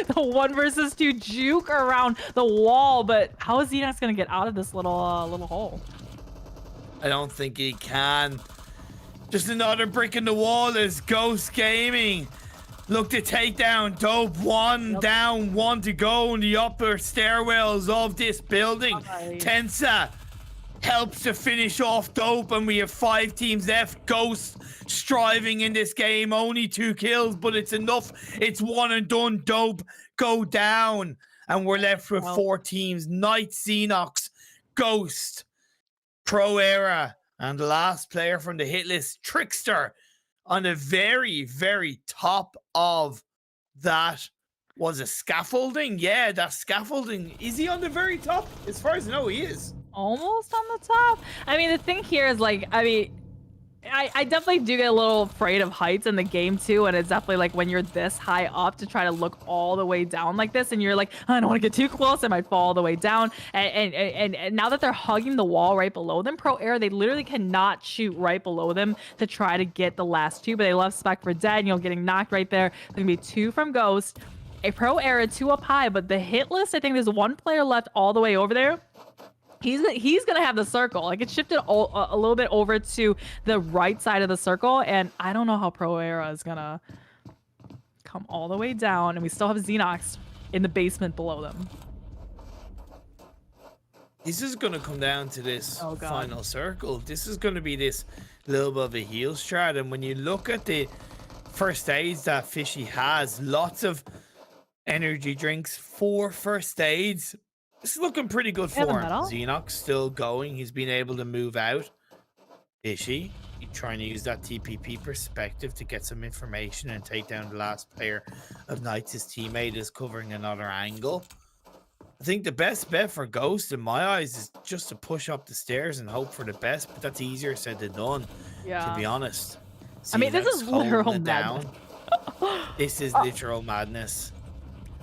the 1 versus 2 juke around the wall, but how is Xenox gonna get out of this little hole? I don't think he can. Just another brick in the wall is Ghost Gaming. Look to take down Dope. One down, one to go in the upper stairwells of this building. Tensa helps to finish off Dope, and we have 5 teams left. Ghost striving in this game, only 2 kills, but it's enough. It's one and done. Dope go down, and we're left with 4 teams. Knight, Xenox, Ghost, Pro Era, and the last player from the hit list, Trickster, on the very, very top of that. Was a scaffolding? Yeah, that scaffolding. Is he on the very top? As far as I know, he is. Almost on the top. I mean, the thing here is like, I mean, I definitely do get a little afraid of heights in the game too, and it's definitely like when you're this high up to try to look all the way down like this, and you're like, I don't want to get too close, I might fall all the way down. And now that they're hugging the wall right below them, Pro Air, they literally cannot shoot right below them to try to get the last 2, but they left Spec for dead, you know, getting knocked right there. There's gonna be 2 from Ghost, a Pro Era, 2 up high, but the hit list, I think there's 1 player left all the way over there. He's gonna have the circle. Like, it shifted a little bit over to the right side of the circle, and I don't know how Pro Era is gonna come all the way down, and we still have Xenox in the basement below them. This is gonna come down to this final circle. This is gonna be this little bit of a heal strat, and when you look at the first aids that Fishy has, lots of energy drinks, 4 first aids. This is looking pretty good for him. Xenox still going. He's been able to move out. Fishy, trying to use that TPP perspective to get some information and take down the last player of Knights. His teammate is covering another angle. I think the best bet for Ghost, in my eyes, is just to push up the stairs and hope for the best, but that's easier said than done, to be honest. I mean, this is literal madness. This is literal madness.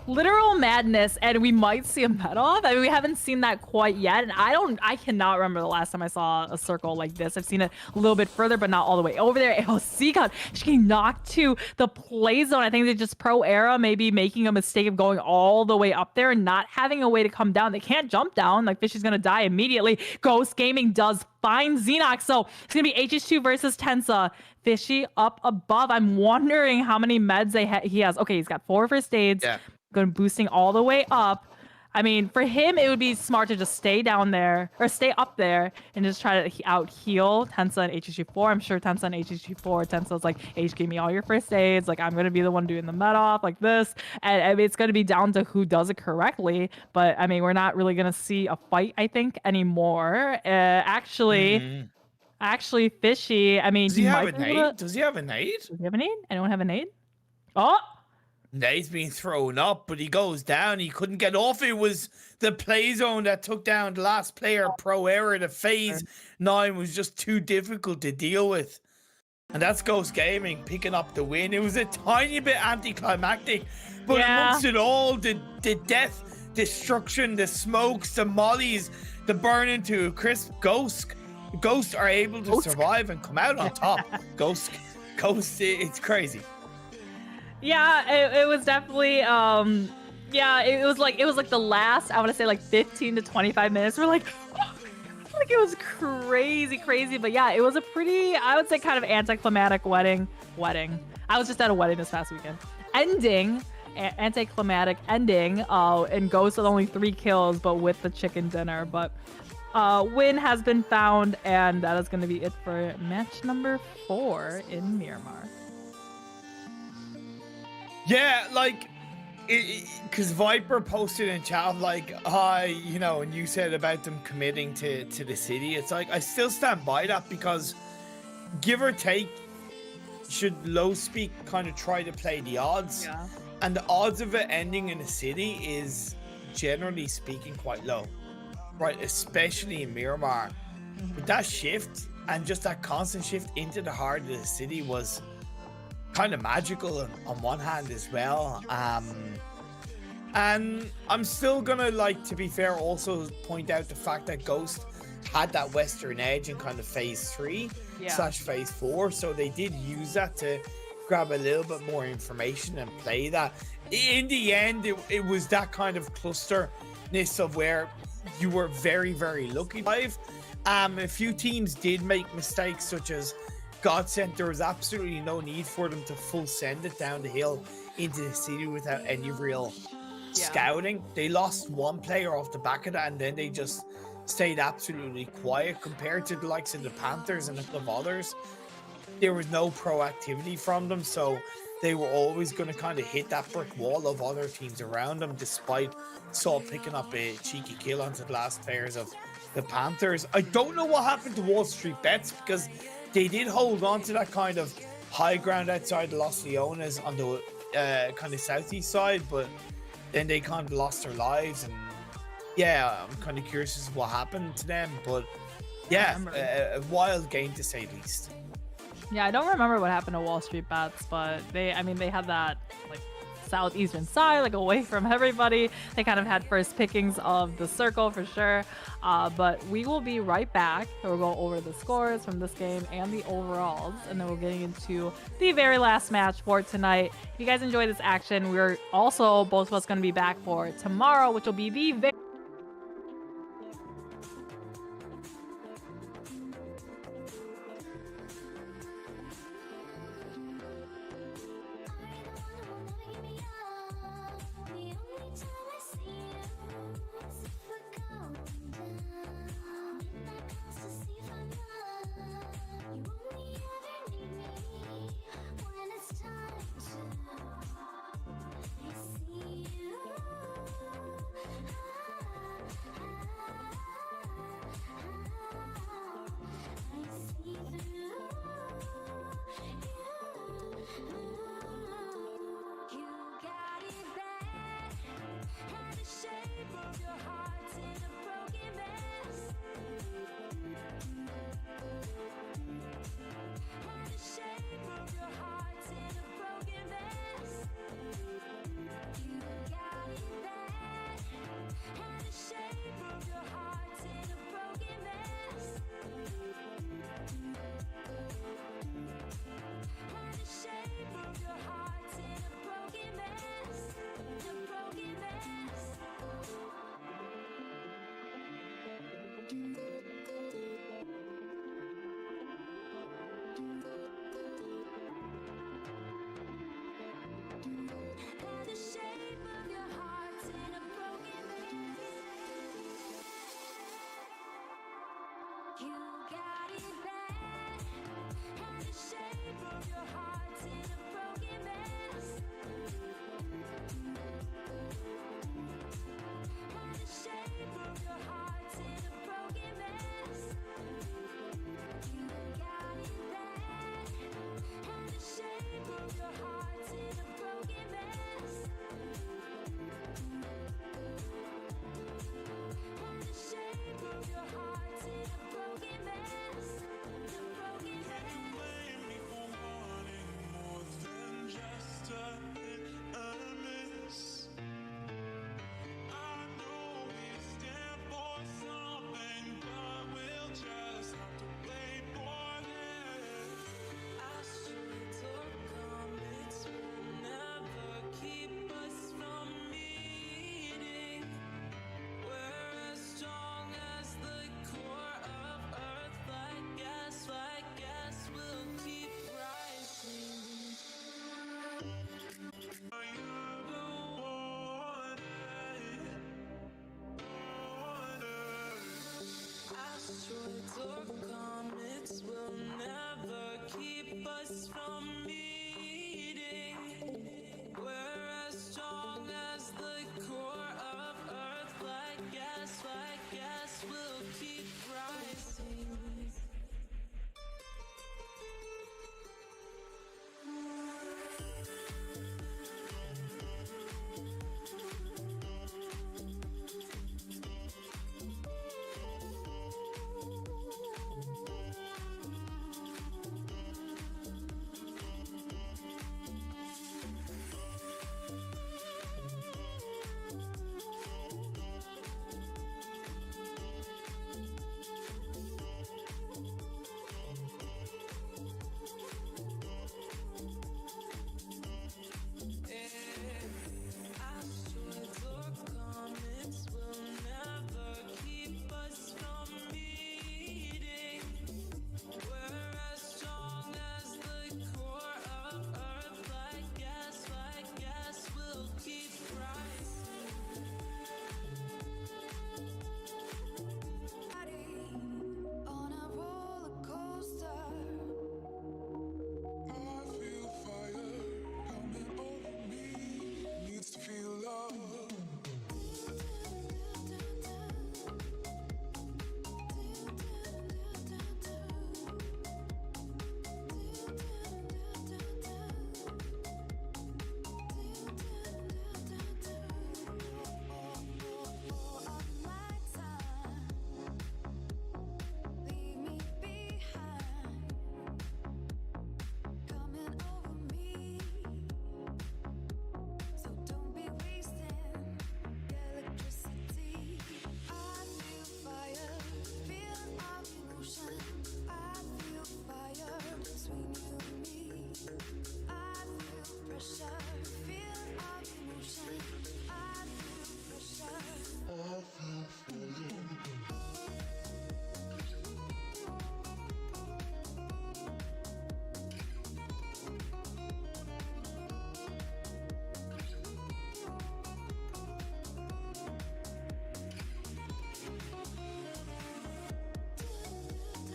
Literal madness, and we might see a med off. I mean, we haven't seen that quite yet, and I cannot remember the last time I saw a circle like this. I've seen it a little bit further, but not all the way over there. Oh, Seagull, she's getting knocked to the play zone. I think they just Pro Era maybe making a mistake of going all the way up there and not having a way to come down. They can't jump down. Like, Fishy's gonna die immediately. Ghost Gaming does find Xenox, so it's gonna be HH2 versus Tensa. Fishy up above. I'm wondering how many meds he has. Okay, he's got 4 first aids. Yeah. Going boosting all the way up. I mean, for him, it would be smart to just stay down there or stay up there and just try to out heal Tensa and HHG4. I'm sure Tensa and HHG4, Tensa's like, H, give me all your first aids. Like, I'm going to be the one doing the med off like this. And I mean, it's going to be down to who does it correctly. But I mean, we're not really going to see a fight, I think, anymore. Actually, Fishy, I mean, does he have a nade? Does he have a nade? Does he have a nade? Anyone have a nade? Oh! Nade's being thrown up, but he goes down. He couldn't get off. It was the play zone that took down the last player, Pro Era. The phase 9 was just too difficult to deal with. And that's Ghost Gaming picking up the win. It was a tiny bit anticlimactic, but amongst it all, the death, destruction, the smokes, the mollies, the burning to a crisp, Ghosts are able to survive and come out on top. Ghost, it's crazy. Yeah, it was definitely yeah, it was like the last, I want to say like 15 to 25 minutes. We're like, like it was crazy, but yeah, it was a pretty, I would say, kind of anticlimactic wedding. I was just at a wedding this past weekend. Anticlimactic ending, and Ghost with only 3 kills, but with the chicken dinner. But win has been found, and that is going to be it for match number 4 in Miramar. Yeah, like, because Viper posted in chat like, hi, you know, and you said about them committing to the city. It's like, I still stand by that because give or take, should low speak kind of try to play the odds, Yeah. and the odds of it ending in a city is generally speaking quite low, right? Especially in Miramar. But that shift and just that constant shift into the heart of the city was kind of magical on one hand as well. And I'm still gonna, like, to be fair, also point out the fact that Ghost had that western edge in kind of phase 3 / phase 4, so they did use that to grab a little bit more information and play that. In the end, it was that kind of clusterness of where you were very, very lucky. A few teams did make mistakes, such as Godsent. There was absolutely no need for them to full send it down the hill into the city without any real scouting. They lost one player off the back of that, and then they just stayed absolutely quiet compared to the likes of the Panthers and a couple of others. There was no proactivity from them, so they were always going to kind of hit that brick wall of other teams around them, despite Saul picking up a cheeky kill onto the last players of the Panthers. I don't know what happened to Wall Street Bets, because they did hold on to that kind of high ground outside Los Leones on the kind of southeast side, but then they kind of lost their lives. And yeah, I'm kind of curious as to what happened to them, but yeah, a wild game to say the least. Yeah, I don't remember what happened to Wall Street Bets, but they had that like southeastern side, like away from everybody. They kind of had first pickings of the circle for sure. But we will be right back. We'll go over the scores from this game and the overalls, and then we're getting into the very last match for tonight. If you guys enjoy this action, we're also both of us going to be back for tomorrow, which will be the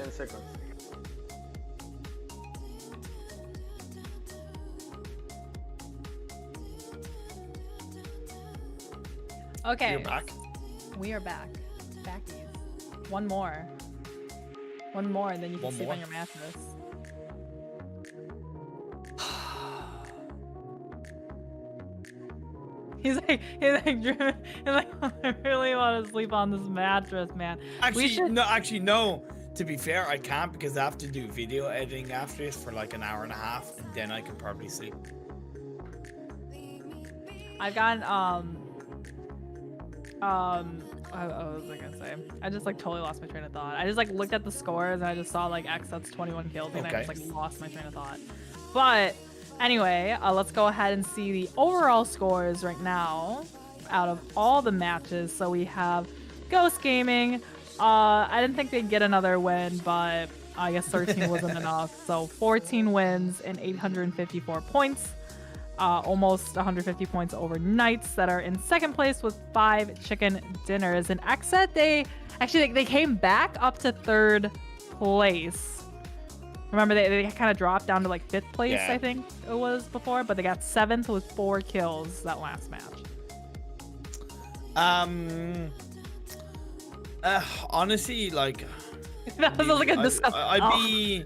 10 seconds. Okay. You're back. We are back. Backies. One more. One more, and then you can One sleep more? on your mattress. He's like, I really want to sleep on this mattress, man. Actually, no. To be fair, I can't because I have to do video editing after this for like an hour and a half, and then I can probably sleep. I've gotten what was I gonna say? I just like totally lost my train of thought. I just like looked at the scores and I just saw like X that's 21 kills and I just like lost my train of thought. But anyway, let's go ahead and see the overall scores right now out of all the matches. So we have Ghost Gaming. I didn't think they'd get another win, but I guess 13 wasn't enough. So 14 wins and 854 points. Almost 150 points over Knights that are in second place with 5 chicken dinners. And Xset, they came back up to third place. Remember, they kind of dropped down to like 5th place, I think it was before, but they got 7th with 4 kills that last match. Honestly, like that was like a disgusting. I'd be.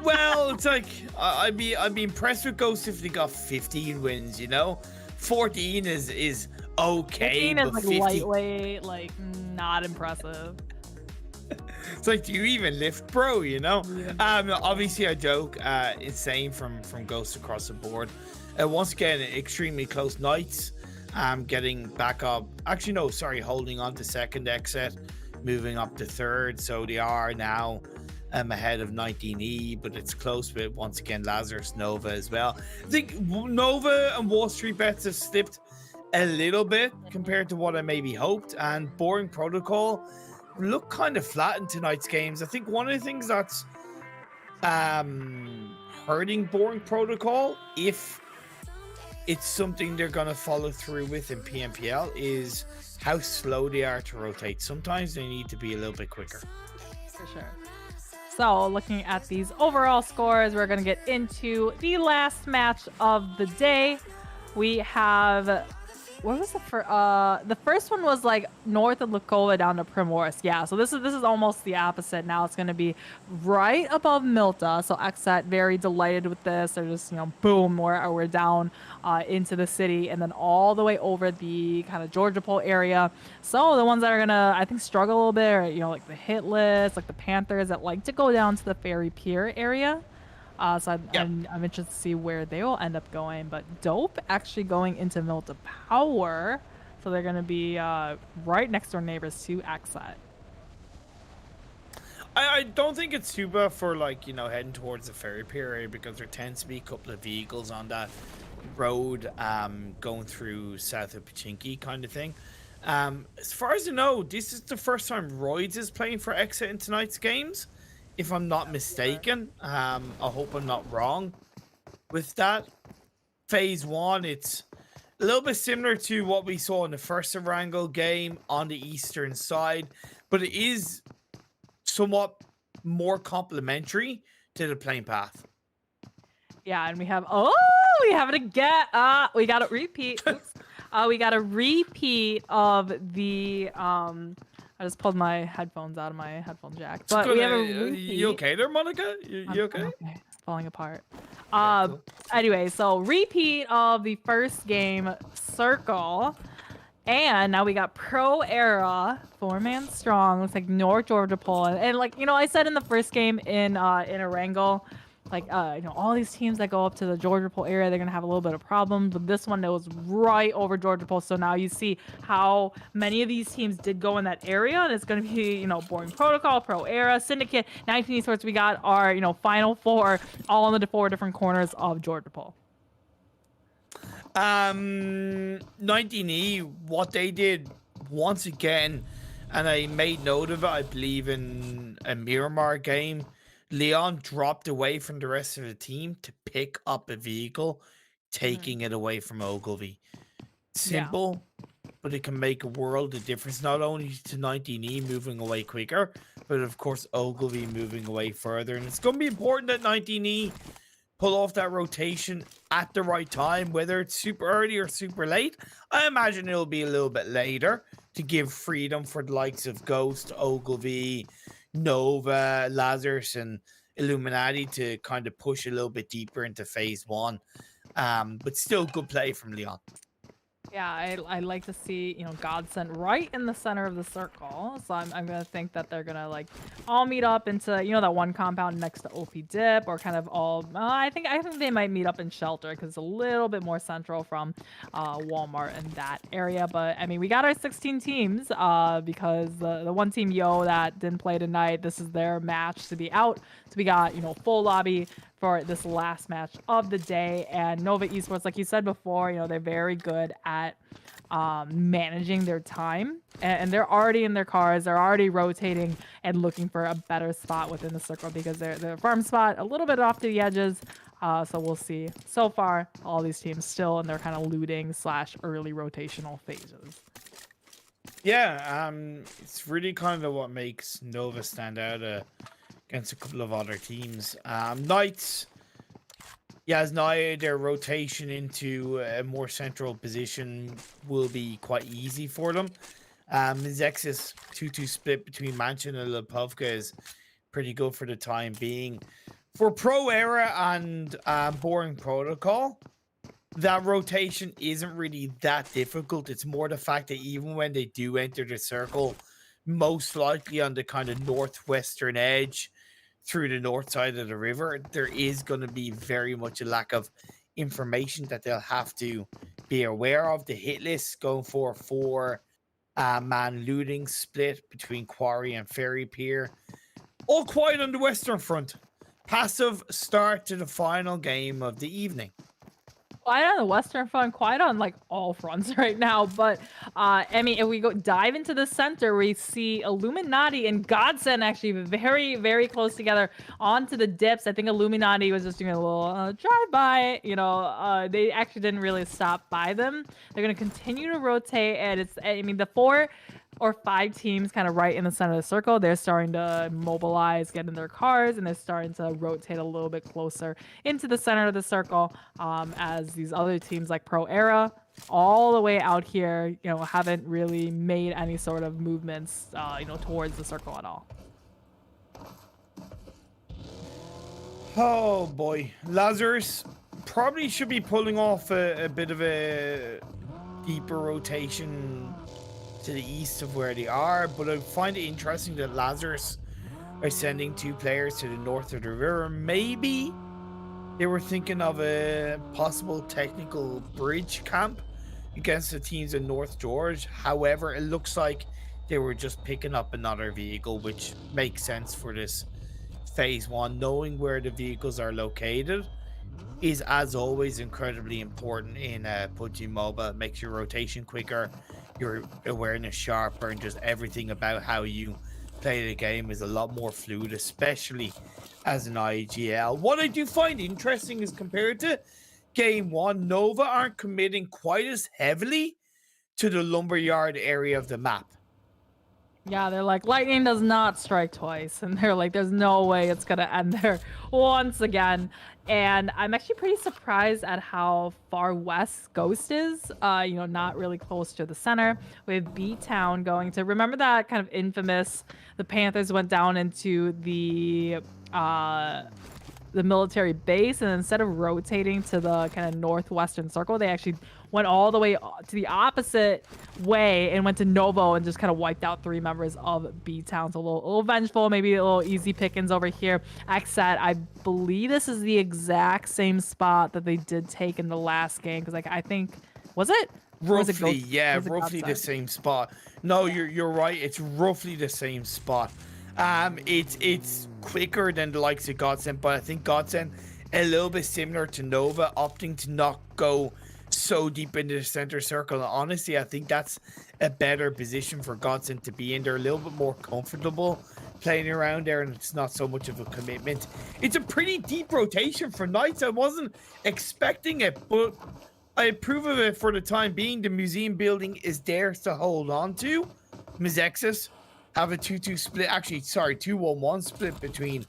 Well, it's like I'd be impressed with Ghost if they got 15 wins. You know, 14 is okay, 15 but is like 50... lightweight, like not impressive. It's like, do you even lift, bro? You know. Obviously, I joke. Insane from Ghost across the board. Once again, extremely close Knights. Getting back up. Actually, no, sorry, holding on to second exit, moving up to third. So they are now ahead of 19E, but it's close with, once again, Lazarus, Nova as well. I think Nova and Wall Street Bets have slipped a little bit compared to what I maybe hoped, and Boring Protocol look kind of flat in tonight's games. I think one of the things that's hurting Boring Protocol, if it's something they're going to follow through with in PMPL, is how slow they are to rotate. Sometimes they need to be a little bit quicker. For sure. So looking at these overall scores, we're going to get into the last match of the day. We have, what was the first one was like north of Lukova down to Primorsk. Yeah, so this is almost the opposite. Now it's going to be right above Milta. So Xset very delighted with this. They're just, boom, we're down into the city and then all the way over the kind of Georgia Pole area. So the ones that are going to, I think, struggle a little bit are, like the hit list, like the Panthers that like to go down to the Ferry Pier area. So I'm interested to see where they will end up going. But Dope actually going into Milta Power. So they're going to be right next door neighbors to Xset. I don't think it's too bad for, like, heading towards the Ferry Pier area, because there tends to be a couple of vehicles on that road going through south of Pachinki kind of thing. As far as I know, this is the first time Roids is playing for Xset in tonight's games, if I'm not mistaken. I hope I'm not wrong with that. Phase 1, it's a little bit similar to what we saw in the first Erangel game on the eastern side, but it is somewhat more complementary to the playing path. Yeah, and we have it again. We got a repeat. Oops. We got a repeat of the I just pulled my headphones out of my headphone jack. But we have a repeat. You okay there, Monica? You okay? Okay. Falling apart. Cool. Anyway, so repeat of the first game, Circle. And now we got Pro Era, 4-man strong. Looks like North Georgia Pole. And like, I said in the first game in Erangel, like, all these teams that go up to the Georgia Pole area, they're going to have a little bit of problems. But this one, it was right over Georgia Pole. So now you see how many of these teams did go in that area. And it's going to be, Boring Protocol, Pro Era, Syndicate, 19 Esports. We got our, Final Four all in the 4 different corners of Georgia Pole. 19E, what they did once again, and I made note of it, I believe in a Miramar game, Leon dropped away from the rest of the team to pick up a vehicle, taking it away from Ogilvy. Simple, but it can make a world of difference, not only to 19E moving away quicker, but of course Ogilvy moving away further. And it's going to be important that 19E pull off that rotation at the right time, whether it's super early or super late. I imagine it'll be a little bit later to give freedom for the likes of Ghost, Ogilvy, Nova, Lazarus, and Illuminati to kind of push a little bit deeper into phase 1. But still good play from Leon. Yeah, I like to see, you know, Godsend right in the center of the circle. So I'm gonna think that they're gonna like all meet up into, you know, that one compound next to OP Dip, or kind of all. I think they might meet up in Shelter because it's a little bit more central from Walmart and that area. But I mean, we got our 16 teams because the one team that didn't play tonight, this is their match to be out. So we got, you know, full lobby for this last match of the day. And Nova Esports, like you said before, you know, they're very good at managing their time, and they're already in their cars, they're already rotating and looking for a better spot within the circle, because their farm spot a little bit off to the edges. So we'll see. So far, all these teams still in their kind of looting / early rotational phases. Yeah, it's really kind of what makes Nova stand out against a couple of other teams. Knights, as now their rotation into a more central position will be quite easy for them. Zex's 2-2 split between Mansion and Lipovka is pretty good for the time being. For Pro Era and Boring Protocol, that rotation isn't really that difficult. It's more the fact that even when they do enter the circle, most likely on the kind of northwestern edge through the north side of the river, there is going to be very much a lack of information that they'll have to be aware of. The hit list going for 4-man looting split between Quarry and Ferry Pier. All quiet on the western front. Passive start to the final game of the evening. Quiet on the western front, quiet on like all fronts right now. But I mean, if we go dive into the center, we see Illuminati and Godsend actually very, very close together onto the dips. I think Illuminati was just doing a little drive-by. You know, they actually didn't really stop by them. They're going to continue to rotate, and I mean, the 4 or 5 teams kind of right in the center of the circle, they're starting to mobilize, get in their cars, and they're starting to rotate a little bit closer into the center of the circle, as these other teams like Pro Era, all the way out here, you know, haven't really made any sort of movements, you know, towards the circle at all. Oh boy, Lazarus probably should be pulling off a bit of a deeper rotation to the east of where they are, but I find it interesting that Lazarus are sending 2 players to the north of the river. Maybe they were thinking of a possible technical bridge camp against the teams in North George. However, it looks like they were just picking up another vehicle, which makes sense for this phase 1. Knowing where the vehicles are located is, as always, incredibly important in PUBG Mobile. It makes your rotation quicker, your awareness sharper, and just everything about how you play the game is a lot more fluid, especially as an IGL. What I do find interesting is, compared to game 1, Nova aren't committing quite as heavily to the lumberyard area of the map. Yeah, they're like, lightning does not strike twice. And they're like, there's no way it's going to end there once again. And I'm actually pretty surprised at how far west Ghost is, you know, not really close to the center, with B-Town going to, remember that kind of infamous, the Panthers went down into the military base, and instead of rotating to the kind of northwestern circle, they actually went all the way to the opposite way and went to Novo and just kind of wiped out 3 members of B-Town. So a little vengeful, maybe a little easy pickings over here. Xset, I believe this is the exact same spot that they did take in the last game, because like I think, was it? Roughly, yeah, roughly the same spot. No, you're right. It's roughly the same spot. It's quicker than the likes of Godsend, but I think Godsend a little bit similar to Nova, opting to not go so deep into the center circle. And honestly, I think that's a better position for Godsend to be in. They're a little bit more comfortable playing around there, and it's not so much of a commitment. It's a pretty deep rotation for Knights. I wasn't expecting it, but I approve of it for the time being. The museum building is theirs to hold on to. Mizexis have a 2-2 split. Actually, sorry, 2-1-1 split between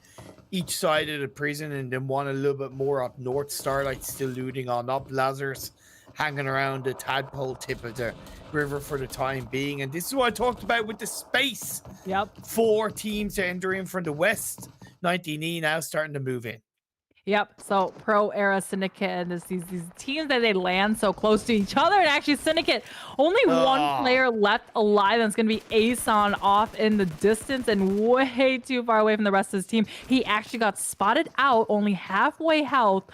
each side of the prison, and then one a little bit more up north. Starlight still looting on up. Lazarus hanging around the tadpole tip of the river for the time being. And this is what I talked about with the space. Yep. 4 teams to enter in from the west. 19E now starting to move in. Yep. So Pro Era Syndicate and these teams that they land so close to each other, and actually Syndicate only one player left alive. That's gonna be Aeson off in the distance and way too far away from the rest of his team. He actually got spotted out, only halfway health.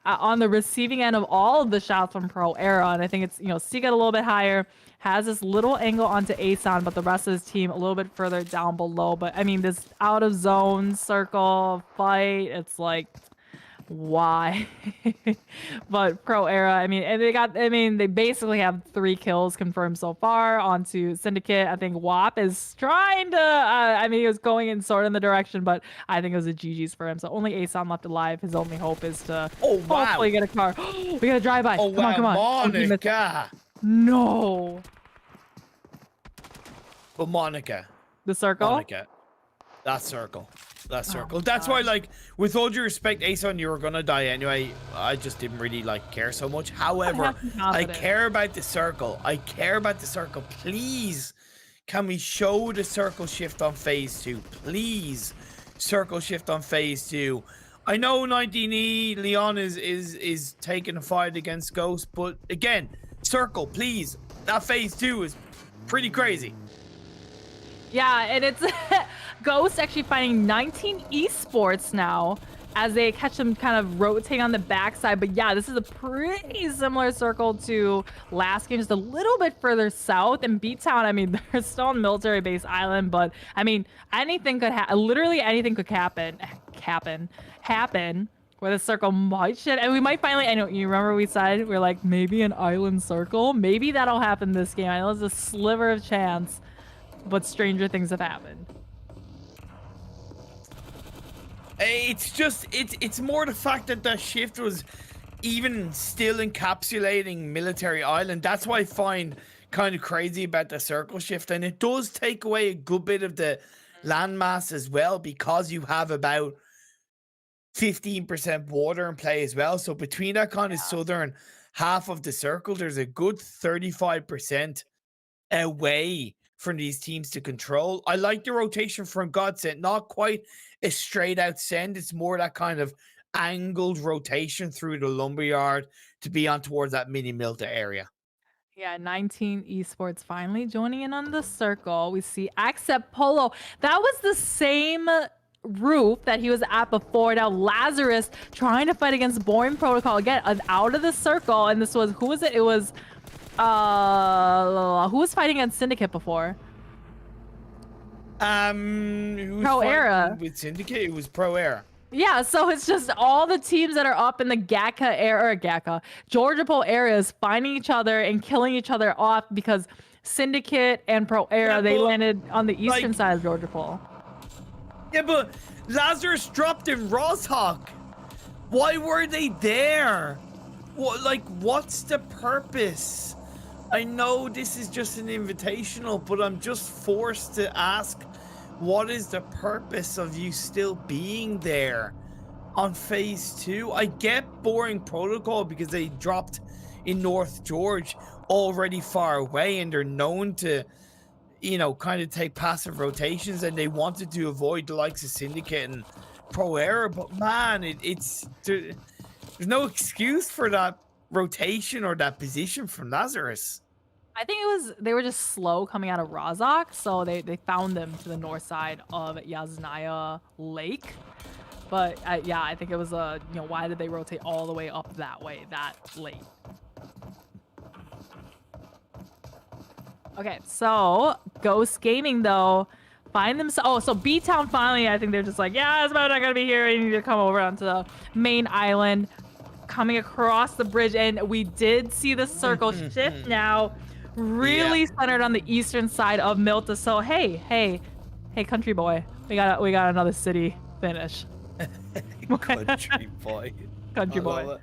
On the receiving end of all of the shots from Pro Era, and I think it's C got a little bit higher, has this little angle onto Aeson, but the rest of his team a little bit further down below. But I mean, this out of zone circle fight, it's like, why? But Pro Era, I mean, and they basically have 3 kills confirmed so far onto Syndicate. I think WAP is trying to, he was going in sort of in the direction, but I think it was a GG's for him. So only Aeson left alive. His only hope is to hopefully get a car. We got a drive-by. Come on. Monica. No. But Monica. The circle? Monica. That circle. That's why, like, with all due respect, Aeson, you were gonna die anyway. I just didn't really care so much. However, I care about the circle. Please, can we show the circle shift on phase 2? Please, circle shift on phase 2. I know 19E Leon is taking a fight against Ghost, but again, circle, please. That phase 2 is pretty crazy. Yeah, and it's Ghost actually fighting 19 esports now as they catch them kind of rotating on the backside. But yeah, this is a pretty similar circle to last game, just a little bit further south. In B-Town, I mean, they're still on military base island, but I mean, anything could happen. Literally anything could happen where the circle might shit. And we might finally, I know, you remember we said, we're like, maybe an island circle? Maybe that'll happen this game. I know there's a sliver of chance, but stranger things have happened. It's just, it's more the fact that the shift was even still encapsulating military island. That's why I find kind of crazy about the circle shift. And it does take away a good bit of the landmass as well, because you have about 15% water in play as well. So between that kind of southern half of the circle, there's a good 35% away from these teams to control. I like the rotation from Godsent, not quite a straight out send. It's more that kind of angled rotation through the lumberyard to be on towards that mini Milta area. Yeah, 19 esports finally joining in on the circle. We see Accept Polo. That was the same roof that he was at before. Now Lazarus trying to fight against Boring Protocol again, out of the circle. And this was, who was it? It was who was fighting against Syndicate before? Pro Era. With Syndicate, it was Pro Era. Yeah, so it's just all the teams that are up in the Georgia Pole areas finding each other and killing each other off because Syndicate and Pro Era, they landed on the eastern side of Georgia Pole. Yeah, but Lazarus dropped in Roshawk. Why were they there? What's the purpose? I know this is just an invitational, but I'm just forced to ask, what is the purpose of you still being there on phase 2? I get Boring Protocol because they dropped in North George already far away and they're known to, kind of take passive rotations, and they wanted to avoid the likes of Syndicate and Pro Era, but man, there's no excuse for that rotation or that position from Lazarus. I think they were just slow coming out of Razak, so they found them to the north side of Yasnaya Lake. But yeah, I think it was why did they rotate all the way up that way that late? Okay, so Ghost Gaming though find themselves. Oh, so B-Town finally, I think they're just like, yeah, it's about not gonna be here. You need to come over onto the main island, coming across the bridge, and we did see the circle shift now. Really centered on the eastern side of Milta. So hey, country boy, we got another city finish. Country boy. Country boy.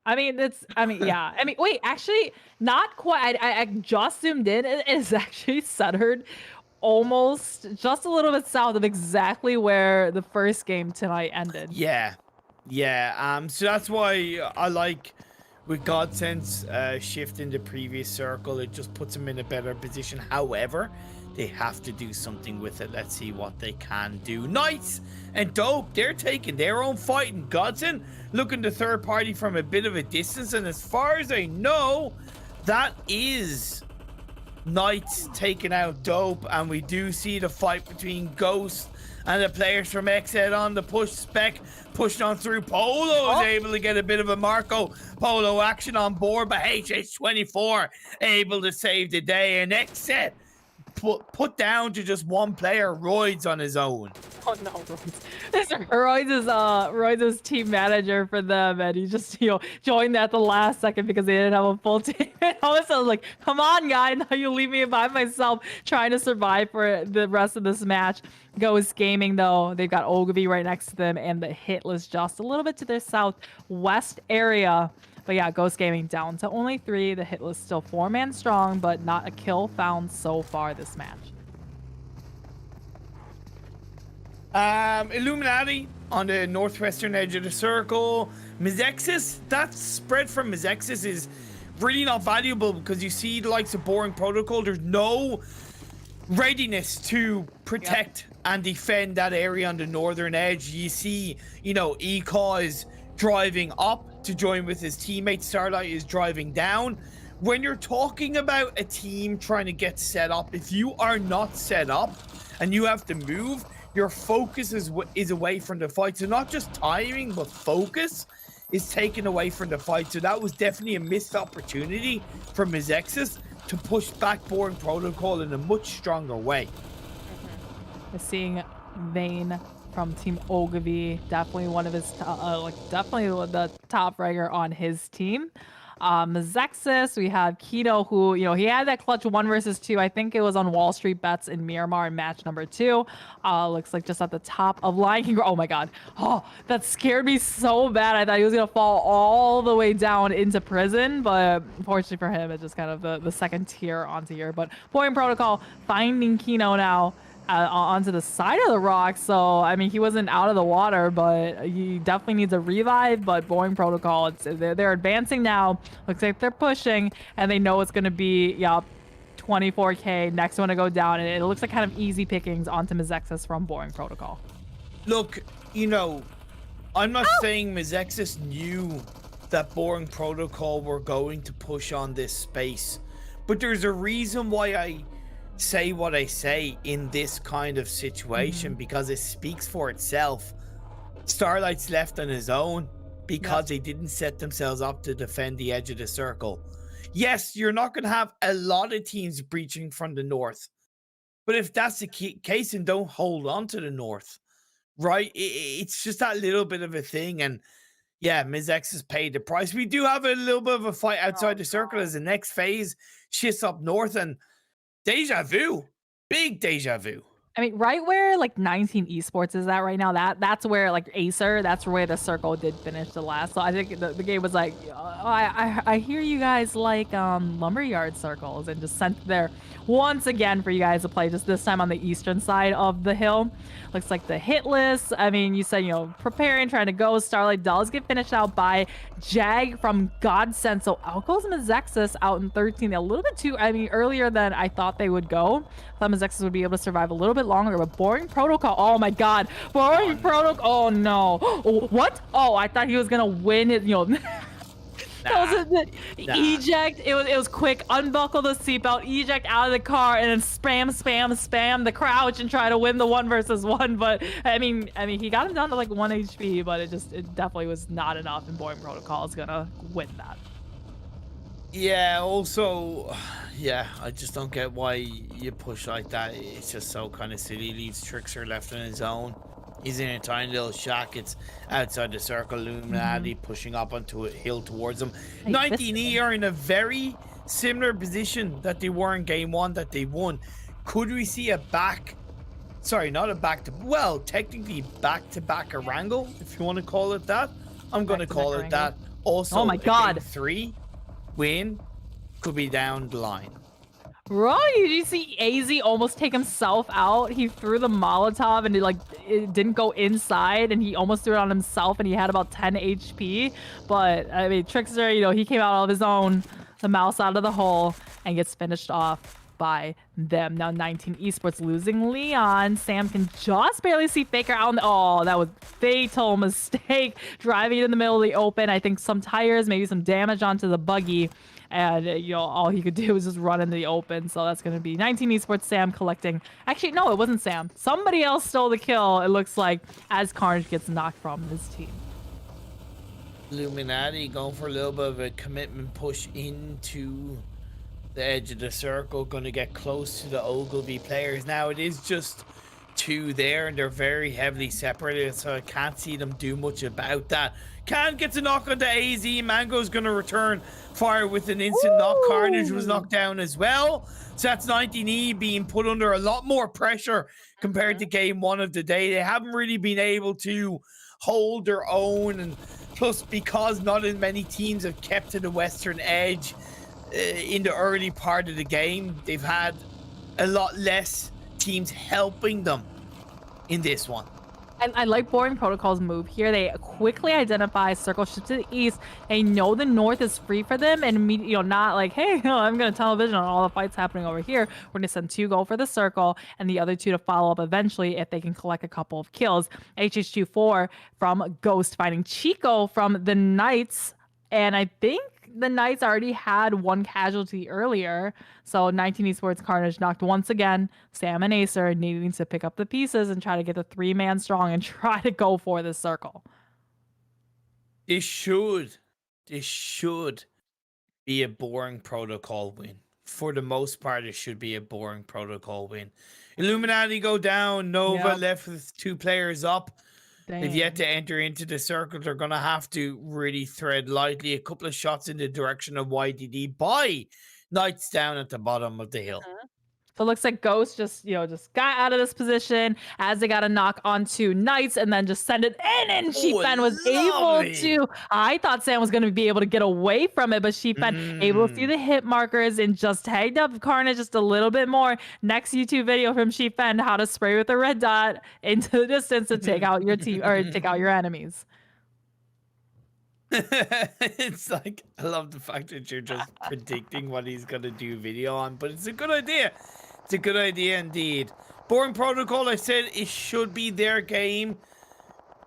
Yeah. Wait, actually, not quite. I just zoomed in. It is actually centered almost just a little bit south of exactly where the first game tonight ended. Yeah. So that's why I like with Godsend's shift in the previous circle. It just puts them in a better position. However, they have to do something with it. Let's see what they can do. Knights and Dope, they're taking their own fight. And Godsend looking to third party from a bit of a distance. And as far as I know, that is Knights taking out Dope. And we do see the fight between Ghost and the players from XZ on the push. Spec pushed on through. Polo is able to get a bit of a Marco Polo action on board, but HH24 able to save the day. And XZ put down to just one player, Roids, on his own. Oh no, Roids is team manager for them, and he just joined at the last second because they didn't have a full team. And all of a sudden, I was like, come on, guy, now you leave me by myself trying to survive for the rest of this match. Ghost Gaming, though, they've got Ogilvy right next to them, and the Hitless just a little bit to their southwest area. But yeah, Ghost Gaming down to only 3. The Hitless still 4-man strong, but not a kill found so far this match. Illuminati on the northwestern edge of the circle. Mizexis, that spread from Mizexis is really not valuable because you see the likes of Boring Protocol. There's no readiness to protect and defend that area on the northern edge. You see, Eka is driving up to join with his teammate. Starlight is driving down. When you're talking about a team trying to get set up, if you are not set up and you have to move, your focus is away from the fight. So not just timing, but focus is taken away from the fight. So that was definitely a missed opportunity for Mizexis to push back Boring Protocol in a much stronger way. We're seeing Vayne from Team Ogilvy, definitely one of his, definitely the top rigger on his team. Mizexis, we have Keto, who, he had that clutch 1 versus 2. I think it was on Wall Street Bets in Miramar in match number 2. Looks like just at the top of Lion King. Oh my God. Oh, that scared me so bad. I thought he was going to fall all the way down into prison, but fortunately for him, it's just kind of the second tier onto here. But Boring Protocol finding Kino now onto the side of the rock. So, he wasn't out of the water, but he definitely needs a revive. But Boring Protocol, they're advancing now. Looks like they're pushing, and they know it's going to be, 24K. Next one to go down. And it looks like kind of easy pickings onto Mizexis from Boring Protocol. Look, I'm not saying Mizexis knew that Boring Protocol were going to push on this space, but there's a reason why I say what I say in this kind of situation, because it speaks for itself. Starlight's left on his own because they didn't set themselves up to defend the edge of the circle. Yes, you're not going to have a lot of teams breaching from the north, but if that's the case, then don't hold on to the north, right? It's just that little bit of a thing. And yeah, Mizex has paid the price. We do have a little bit of a fight outside the circle as the next phase shifts up north, and deja vu, big deja vu. Right where 19 esports is at right now, that's where Acer, that's where the circle did finish the last. So I think the game was like, I hear you guys like lumberyard circles, and just sent there once again for you guys to play, just this time on the eastern side of the hill. Looks like the hit list. You said, preparing, trying to go. Starlight does get finished out by Jag from Godsend. So out goes Mizexis out in 13. A little bit too, earlier than I thought they would go. I thought Mizexis would be able to survive a little bit longer, but Boring Protocol. Oh my God. Boring Protocol. Oh no. Oh, what? Oh, I thought he was going to win it, That was eject. It was quick. Unbuckle the seatbelt, eject out of the car, and then spam the crouch and try to win the 1 versus 1. But he got him down to 1 HP, but it definitely was not enough. And Boring Protocol is gonna win that. Yeah. Also, I just don't get why you push like that. It's just so kind of silly. Leaves Trickster left on his own. He's in a tiny little shack. It's outside the circle. Illuminati pushing up onto a hill towards him. 19E are in a very similar position that they were in game 1 that they won. Could we see a back sorry, not a well, technically back-to-back Erangel, if you want to call it that. I'm going to call it that. Also, oh my God, a game 3 win could be down the line. Bro, did you see AZ almost take himself out? He threw the Molotov and it didn't go inside, and he almost threw it on himself, and he had about 10 HP. But I mean, Trickster, he came out of his own, the mouse out of the hole, and gets finished off by them. Now 19 Esports losing Leon. Sam can just barely see Faker out. Oh, that was fatal mistake. Driving in the middle of the open. I think some tires, maybe some damage onto the buggy. And, all he could do was just run in the open. So that's going to be 19 Esports, Sam collecting. Actually, no, it wasn't Sam. Somebody else stole the kill, it looks like, as Carnage gets knocked from his team. Illuminati going for a little bit of a commitment push into the edge of the circle. Going to get close to the Ogilvy players. Now, it is just 2 there, and they're very heavily separated, so I can't see them do much about that. Can gets a knock onto AZ. Mango's going to return fire with an instant knock. Carnage was knocked down as well. So that's 19E being put under a lot more pressure compared to game 1 of the day. They haven't really been able to hold their own, and plus because not as many teams have kept to the western edge in the early part of the game, they've had a lot less teams helping them in this one. I like Boring Protocol's move here. They quickly identify circle shift to the east. They know the north is free for them, and not like, hey, I'm gonna television on all the fights happening over here. We're gonna send 2 go for the circle, and the other 2 to follow up eventually if they can collect a couple of kills. HH24 from Ghost finding Chico from the Knights, and I think the Knights already had 1 casualty earlier. So 19 Esports Carnage knocked once again. Sam and Acer needing to pick up the pieces and try to get the 3-man strong and try to go for the circle. This should be a Boring Protocol win. For the most part, it should be a Boring Protocol win. Illuminati go down. Nova left with 2 players up. Dang. They've yet to enter into the circle. They're going to have to really tread lightly. A couple of shots in the direction of YDD by Knights down at the bottom of the hill. So it looks like Ghost just got out of this position as they got a knock onto Knights and then just send it in, and Sheepfen was able to. I thought Sam was going to be able to get away from it, but Sheepfen able to see the hit markers and just tagged up Carnage just a little bit more. Next YouTube video from Sheepfen, how to spray with a red dot into the distance to take out your team or take out your enemies. It's like, I love the fact that you're just predicting what he's going to do video on, but it's a good idea. It's a good idea indeed. Boring Protocol, I said it should be their game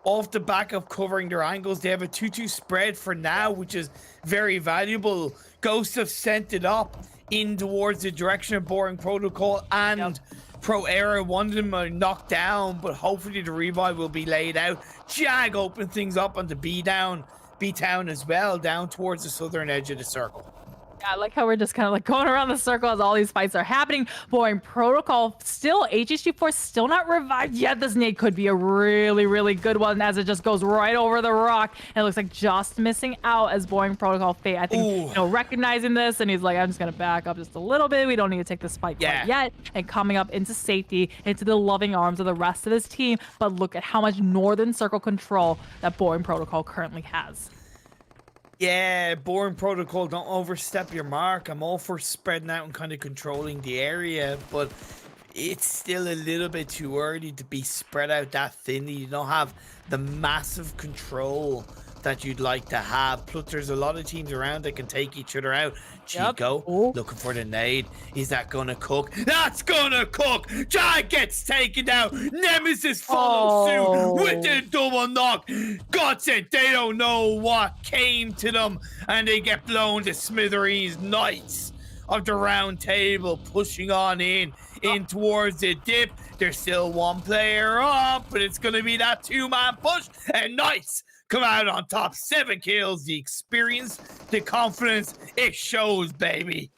off the back of covering their angles. They have a 2-2 spread for now, which is very valuable. Ghosts have sent it up in towards the direction of Boring Protocol, and Pro Era wanted them knocked down, but hopefully the revive will be laid out. Jag open things up on the B-Town as well, down towards the southern edge of the circle. Yeah, I like how we're just kind of like going around the circle as all these fights are happening. Boring Protocol still, HH24 still not revived yet. This nade could be a really, really good one as it just goes right over the rock. And it looks like just missing out as Boring Protocol fate. I think, recognizing this, and he's like, I'm just going to back up just a little bit. We don't need to take this fight quite yet. And coming up into safety, into the loving arms of the rest of his team. But look at how much northern circle control that Boring Protocol currently has. Yeah, Boring Protocol, don't overstep your mark. I'm all for spreading out and kind of controlling the area, but it's still a little bit too early to be spread out that thinly. You don't have the massive control that you'd like to have. Plus, there's a lot of teams around that can take each other out. Chico, looking for the nade. Is that gonna cook? That's gonna cook! Jag gets taken down. Nemesis follows suit with the double knock. God said they don't know what came to them, and they get blown to smithereens. Knights of the round table pushing on in towards the dip. There's still 1 player up, but it's gonna be that 2-man push, and Knights come out on top. 7 kills, the experience, the confidence, it shows, baby.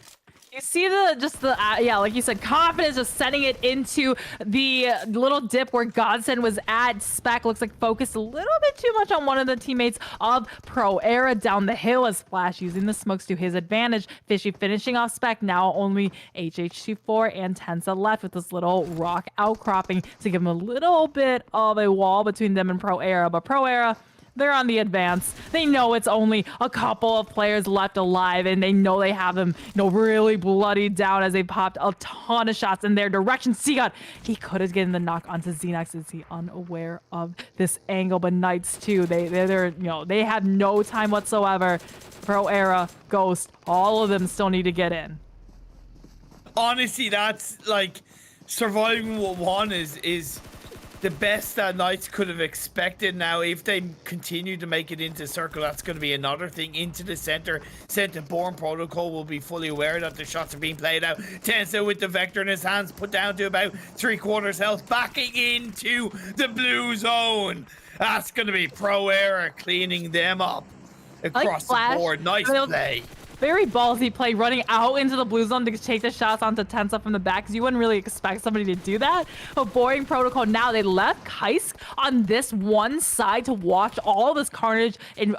You see yeah, like you said, confidence, just sending it into the little dip where Godson was at. Spec looks like focused a little bit too much on one of the teammates of Pro Era down the hill as Flash using the smokes to his advantage. Fishy finishing off Spec. Now only HH24 and Tensa left with this little rock outcropping to give him a little bit of a wall between them and Pro Era. But Pro Era, they're on the advance. They know it's only a couple of players left alive, and they know they have them, really bloodied down as they popped a ton of shots in their direction. Seagut, he could have gotten the knock onto Xenox. Is he unaware of this angle? But Knights too, they're they have no time whatsoever. Pro Era, Ghost, all of them still need to get in. Honestly, that's like surviving with one is the best that Knights could have expected. Now, if they continue to make it into circle, that's going to be another thing. Into the center, Born Protocol will be fully aware that the shots are being played out. Tensa with the Vector in his hands, put down to about 3/4 health, backing into the blue zone. That's going to be Pro Era cleaning them up across the board. Nice play. Very ballsy play, running out into the blue zone to take the shots onto Tensa from the back, because you wouldn't really expect somebody to do that. But Boring Protocol, now they left Kaisk on this one side to watch all this carnage and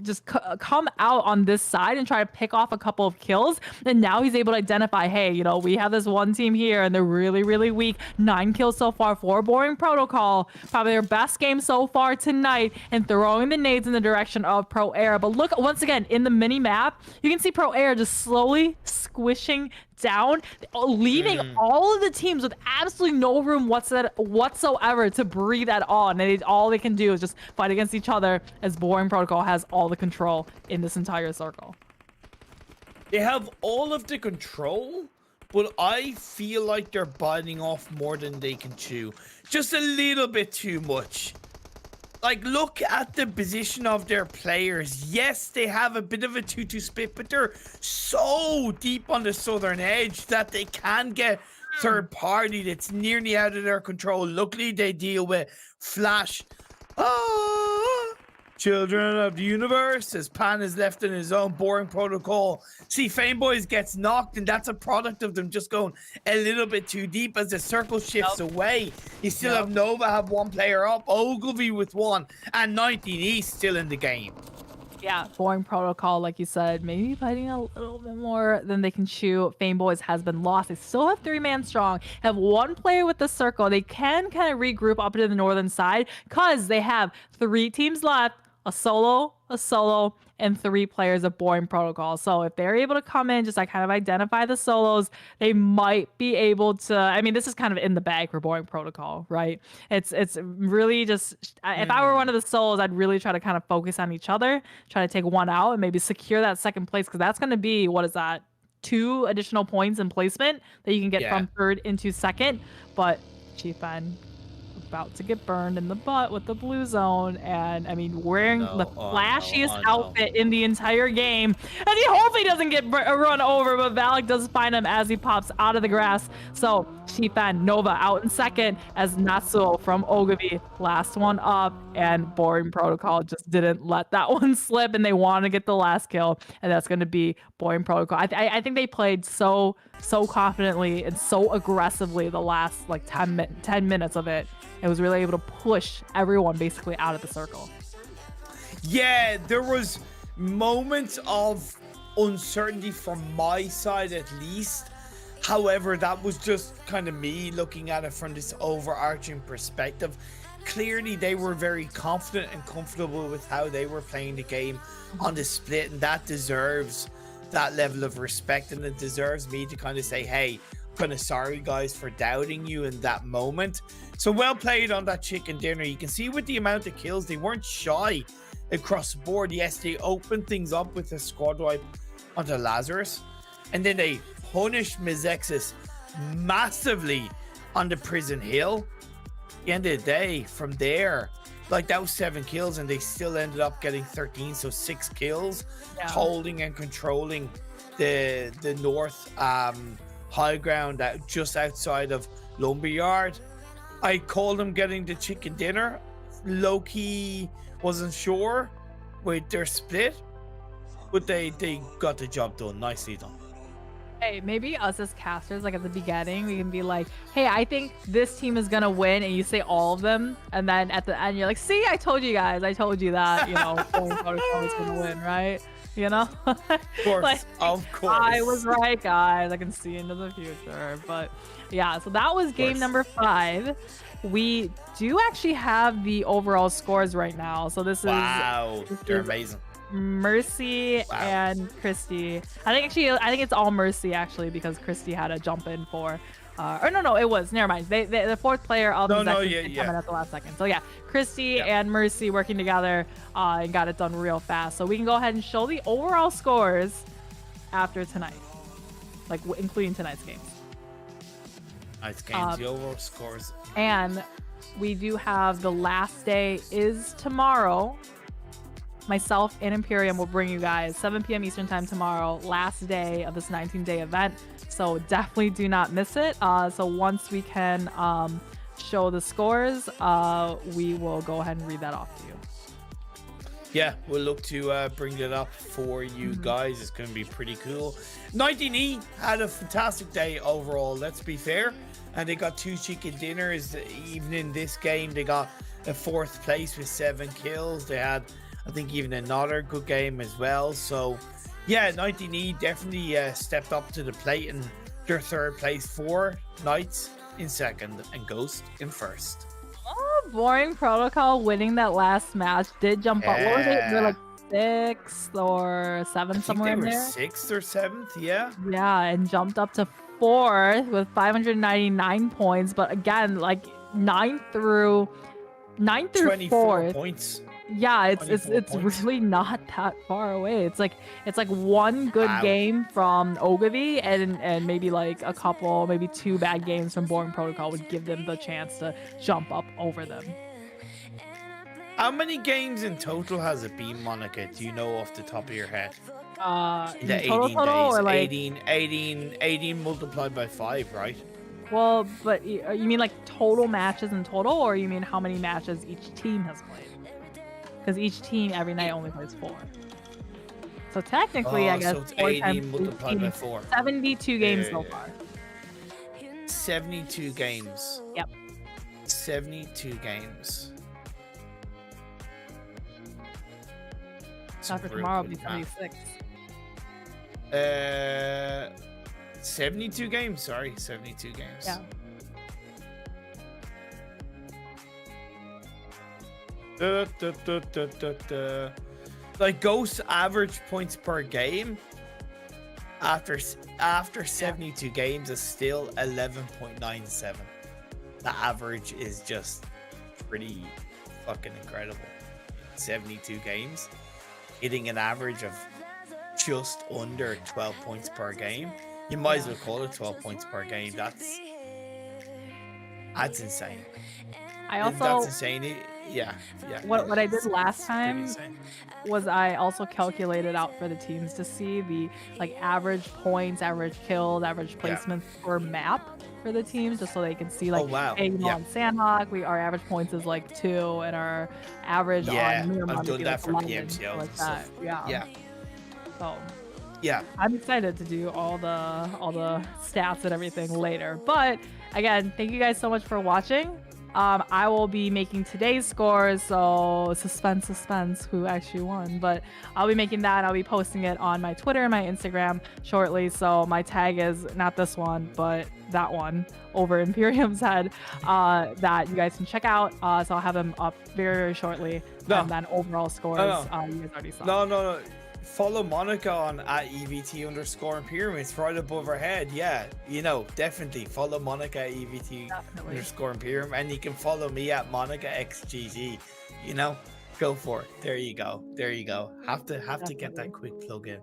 just come out on this side and try to pick off a couple of kills. And now he's able to identify, hey, we have this one team here and they're really, really weak. 9 kills so far for Boring Protocol. Probably their best game so far tonight, and throwing the nades in the direction of Pro Era. But look, once again, in the mini map, you can see Pro Era just slowly squishing down, leaving all of the teams with absolutely no room whatsoever to breathe at all. And all they can do is just fight against each other, as Boring Protocol has all the control in this entire circle. They have all of the control, but I feel like they're biting off more than they can chew. Just a little bit too much. Like, look at the position of their players. Yes, they have a bit of a 2-2 split, but they're so deep on the southern edge that they can get third party that's nearly out of their control. Luckily, they deal with Flash. Children of the universe, as Pan is left in his own Boring Protocol. See, Fameboys gets knocked, and that's a product of them just going a little bit too deep as the circle shifts away. You still have Nova have one player up, Ogilvy with one, and 19 East still in the game. Yeah, Boring Protocol, like you said, maybe fighting a little bit more than they can chew. Fameboys has been lost. They still have 3-man strong, have one player with the circle. They can kind of regroup up to the northern side because they have 3 teams left. A solo, and 3 players of Boring Protocol. So if they're able to come in, just kind of identify the solos, they might be able to. I mean, this is kind of in the bag for Boring Protocol, right? It's really just, if I were one of the solos, I'd really try to kind of focus on each other, try to take one out and maybe secure that second place, because that's going to be, what is that? 2 additional points in placement that you can get from third into second. But Chief Ben about to get burned in the butt with the blue zone, and I mean, wearing the flashiest outfit in the entire game, and he hopefully doesn't get run over, but Valak does find him as he pops out of the grass. So Chiefan Nova out in second, as Natsuo from Ogilvy last one up, and Boring Protocol just didn't let that one slip, and they want to get the last kill, and that's going to be Boring Protocol. I think they played so confidently and so aggressively the last 10 minutes of it. It was really able to push everyone basically out of the circle. Yeah, there was moments of uncertainty from my side at least. However, that was just kind of me looking at it from this overarching perspective. Clearly, they were very confident and comfortable with how they were playing the game on the split, and that deserves that level of respect, and it deserves me to kind of say, hey, kind of sorry guys for doubting you in that moment. So well played on that chicken dinner. You can see with the amount of kills, they weren't shy across the board. Yes, they opened things up with a squad wipe onto Lazarus, and then they punished Mizexis massively on the Prison Hill. At the end of the day, from there, that was 7 kills, and they still ended up getting 13, so 6 kills, holding and controlling the north high ground just outside of Lumberyard. I called them getting the chicken dinner. Loki wasn't sure with their split, but they got the job done. Nicely done. Hey, maybe us as casters, like at the beginning, we can be like, hey, I think this team is gonna win, and you say all of them, and then at the end you're like, see, I told you guys, I told you that, Boring Protocol is gonna win, right? Of course, Like, of course. I was right, guys. I can see into the future. But yeah, so that was game number 5. We do actually have the overall scores right now. So this Wow, they're is amazing. Mercy and Christy. I think it's all Mercy actually, because Christy had to jump in for or no, it was, never mind. The fourth player of the come in at the last second. So yeah, Christy and Mercy working together and got it done real fast. So we can go ahead and show the overall scores after tonight, like including tonight's games. The overall scores. And we do have the last day is tomorrow. Myself and Imperium will bring you guys 7 p.m. Eastern time tomorrow, last day of this 19-day event. So definitely do not miss it. So once we can show the scores, we will go ahead and read that off to you. Yeah, we'll look to bring it up for you guys. It's going to be pretty cool. 19E had a fantastic day overall, let's be fair. And they got 2 chicken dinners. Even in this game, they got a 4th place with 7 kills. They had, I think, even another good game as well. So, yeah, 19E definitely stepped up to the plate, and their 3rd place, 4 Knights in 2nd and Ghost in 1st. Oh, Boring Protocol winning that last match did jump up. What was it? They're like 6th or 7th somewhere in there. I think they were 6th or 7th, yeah. Yeah, and jumped up to 4th with 599 points. But again, like 9th through 4th points. Yeah, it's really not that far away. It's like one good game from Ogilvy and maybe like a couple, maybe 2 bad games from Boring Protocol would give them the chance to jump up over them. How many games in total has it been, Monica? Do you know off the top of your head? In the 18 total, days. or like 18 multiplied by 5, right? Well, but you mean like total matches in total, or you mean how many matches each team has played? Because each team every night only plays 4. So technically, I guess so it's 4 18 times multiplied by 4. 72 games so far. 72 games. Yep. 72 games. After tomorrow, it'll be 76. 72 games. Sorry, 72 games. Yeah. Like Ghost's average points per game after 72 games is still 11.97. The average is just pretty fucking incredible. 72 games, hitting an average of just under 12 points per game. You might as well call it 12 points per game. That's insane. That's insane. Yeah. What I did last time was I also calculated out for the teams to see the like average points, average kills, average placements per map for the teams, just so they can see like, hey, on Sandhawk, our average points is like 2, and our average on Miramar I've done that like for 11, PMPL like and that. stuff. Yeah. So yeah, I'm excited to do all the stats and everything later. But again, thank you guys so much for watching. I will be making today's scores, so suspense who actually won. But I'll be making that. I'll be posting it on my Twitter and my Instagram shortly. So my tag is not this one, but that one over Imperium's head that you guys can check out. So I'll have them up very, very shortly. And then overall scores, you guys already saw. No. Follow Monica on @EVT_Imperium. It's right above her head. Yeah, definitely follow Monica at @EVT_Imperium, and you can follow me at MonicaXGG. Go for it. There you go. Have to get that quick plug in.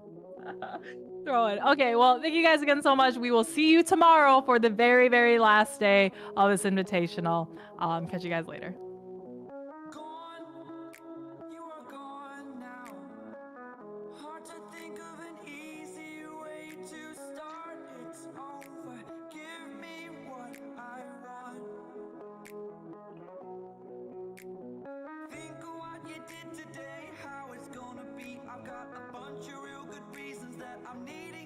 Throw it. Okay, well, thank you guys again so much. We will see you tomorrow for the very, very last day of this invitational. Catch you guys later. I've got a bunch of real good reasons that I'm needing